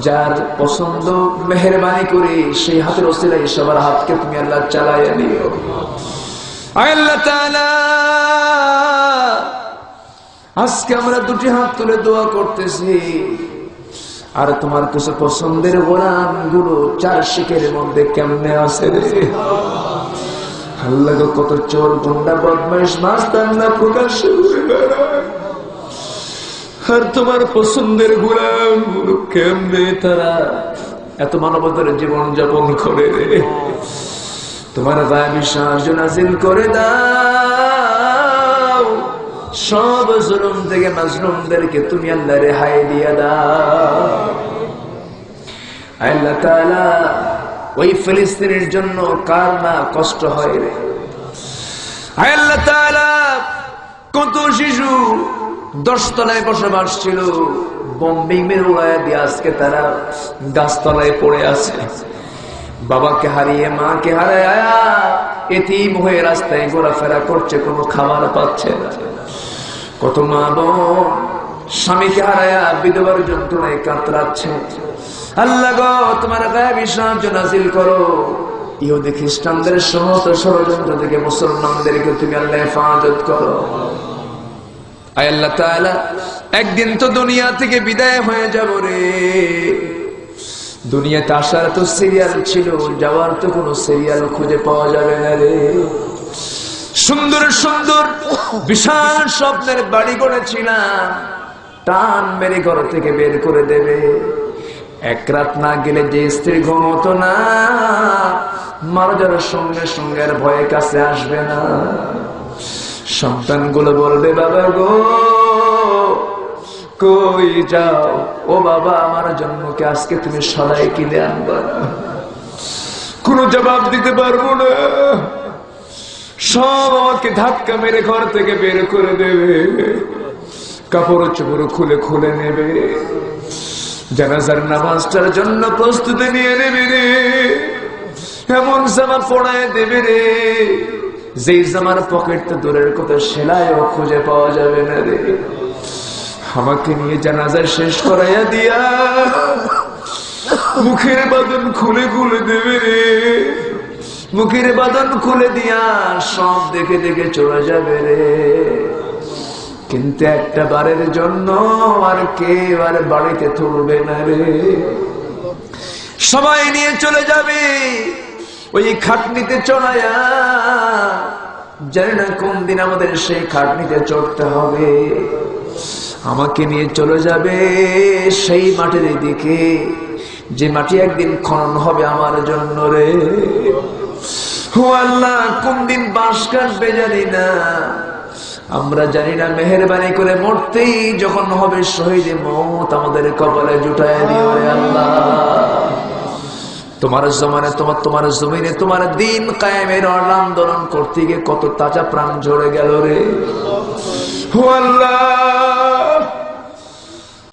যার পছন্দ মেহেরবানি করে সেই হাতের ওসিলায় সবার হাতকে তুমি আল্লাহ চালাইয়া দিও। আয় আল্লাহ তাআলা, আজকে আমরা দুটি হাত তুলে দোয়া করতেছি, আর তোমার কিছু পছন্দের গোলাম গুলো 4 শিকের মধ্যে কেমনে আছে রে আল্লাহ গো, কত চোর গুন্ডা বদমাইশ মাস্তানরা প্রকাশ্যে ঘুরে বেড়ায়, আর তোমার পছন্দের গোলাম গুলো কেমনে তারা এত মানবতার জীবন যাপন করে রে। তোমার গায়েবী সাহায্য নাযিল করে দাও, সব জুলুম থেকে মাজলুমদেরকে তুমি আল্লাহ রেহাই দিয়ে দাও। আল্লাহ তাআলা, ওই ফিলিস্তিনের জন্য কার না কষ্ট হয় রে। আল্লাহ তাআলা, কত শিশু 10 তলায় বসবাস ছিল, বোম্বিং মেরে উড়াইয়া দিয়ে আজকে তারা গাছতলায় পড়ে আছে। বাবাকে হারিয়ে মাকে হারায় এতিম হয়ে রাস্তায় ঘোরাফেরা করছে, কোনো খাবার পাচ্ছে না। কত মা বোন স্বামীকে হারায়া বিধবার যন্ত্রণায় কাতরাচ্ছে। আল্লাহ গো, তোমার গায়েবী সাহায্য নাযিল করো, ইহুদি খ্রিস্টানদের সমস্ত ষড়যন্ত্র থেকে মুসলমানদেরকে তুমি আল্লাহ হেফাজত করো। আয় আল্লাহ তাআলা, একদিন তো দুনিয়া থেকে বিদায় হয়ে যাব রে। দুনিয়াতে আসার তো সিরিয়াল ছিল, যাওয়ার তো কোনো সিরিয়াল খুঁজে পাওয়া যাবে না রে। সুন্দর সুন্দর বিশাল স্বপ্নের বাড়ি গড়েছিলাম, টান মেরে ঘর থেকে বের করে দেবে। এক রাত না গেলে যে স্ত্রী ঘুমতো না, মারা যাওয়ার সঙ্গে সঙ্গে আর ভয়ে কাছে আসবে না। সন্তানগুলো বলবে, বাবা গো কই যাও? ও বাবা, আমার জন্মকে আজকে তুমি সরাই কিনে আনবা না। কোনো জবাব দিতে পারবো না, সব আমাকে ধাক্কা মেরে ঘর থেকে বের করে দেবে, কাপড় চোপড় খুলে খুলে নেবে, জানাজার নামাজটার জন্য প্রস্তুতি নিয়ে নেবে রে। এমন জামা পড়ায় দেবে রে, যেই জামার পকেট তো দূরের কথা সেলাইও খুঁজে পাওয়া যাবে না রে। আমাকে নিয়ে জানাজা শেষ করাইয়া দিয়া মুখের বাঁধন খুলে খুলে দেবে রে, মুখের বাঁধন খুলে দিয়া সব দেখে দেখে চলে যাবে রে। কিন্তু একটা বারের জন্য আর কেউ আর বাড়িতে তুলবে না রে, সবাই নিয়ে চলে যাবে ওই খাটনিতে চড়াইয়া। জানি না কোন দিন আমাদের সেই খাটনিতে চড়তে হবে। আমাকে নিয়ে চলে যাবে সেই মাটির দিকে, যে মাটি একদিন খনন হবে আমার জন্য রে। ও আল্লাহ, কোন দিন বাঁশ কাটবে জানি না, আমরা জানি না। মেহেরবানি করে মরতেই যখন হবে শহীদে মওত আমাদের কপালে জুটায় দিও রে আল্লাহ। তোমার জমানে তোমার জমিনে তোমার দিন কায়েমের আন্দোলন করতে গিয়ে কত তাজা প্রাণ ঝরে গেল রে। ও আল্লাহ,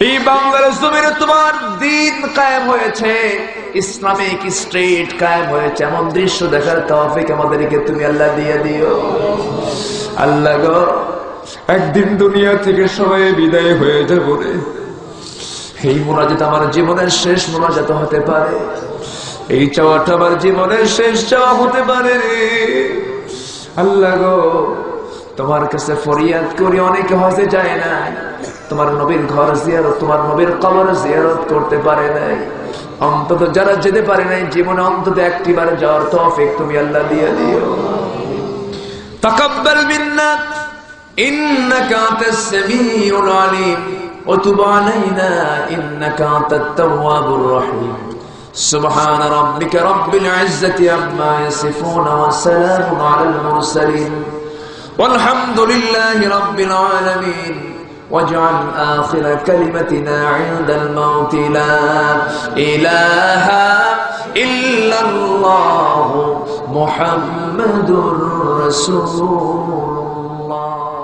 এই বাংলার জমিনে তোমার দিন কায়েম হয়েছে, ইসলামিক স্টেট কায়েম হয়েছে, এমন দৃশ্য দেখার তৌফিক আমাদেরকে তুমি আল্লাহ দিয়ে দিও। আল্লাহ গো, একদিন দুনিয়া থেকে সবাই বিদায় হয়ে যাবো রে। এই মুনাজাত আমার জীবনের শেষ মুনাজাত হতে পারে, এই চাওয়াটা আমার জীবনের শেষ চাওয়া হতে পারে রে। আল্লাহ গো, তোমার কাছে ফরিয়াদ করি, অনেকে হজে যায় না, তোমার নবীর ঘর জিয়ারত, তোমার নবীর কবর জিয়ারত করতে পারে নাই। অন্তত যারা যেতে পারে নাই জীবনে, অন্তত একটিবার যাওয়ার তৌফিক তুমি আল্লাহ দিয়ে দিও। তাকাব্বাল মিন্না ইন্নাকা আনতাস সামিউল আলিম ওয়া তুব আলাইনা ইন্নাকা আনতাত তাওয়াবুর রহিম। সুবহান রাব্বিকা রাব্বিল ইজ্জাতি আম্মা ইয়াসিফুন ওয়া সালামুন আলাল মুরসালিন ওয়ালহামদুলিল্লাহি রাব্বিল আলামিন। واجعل آخر كلمتنا عند الموت لا إله إلا الله محمد رسول الله.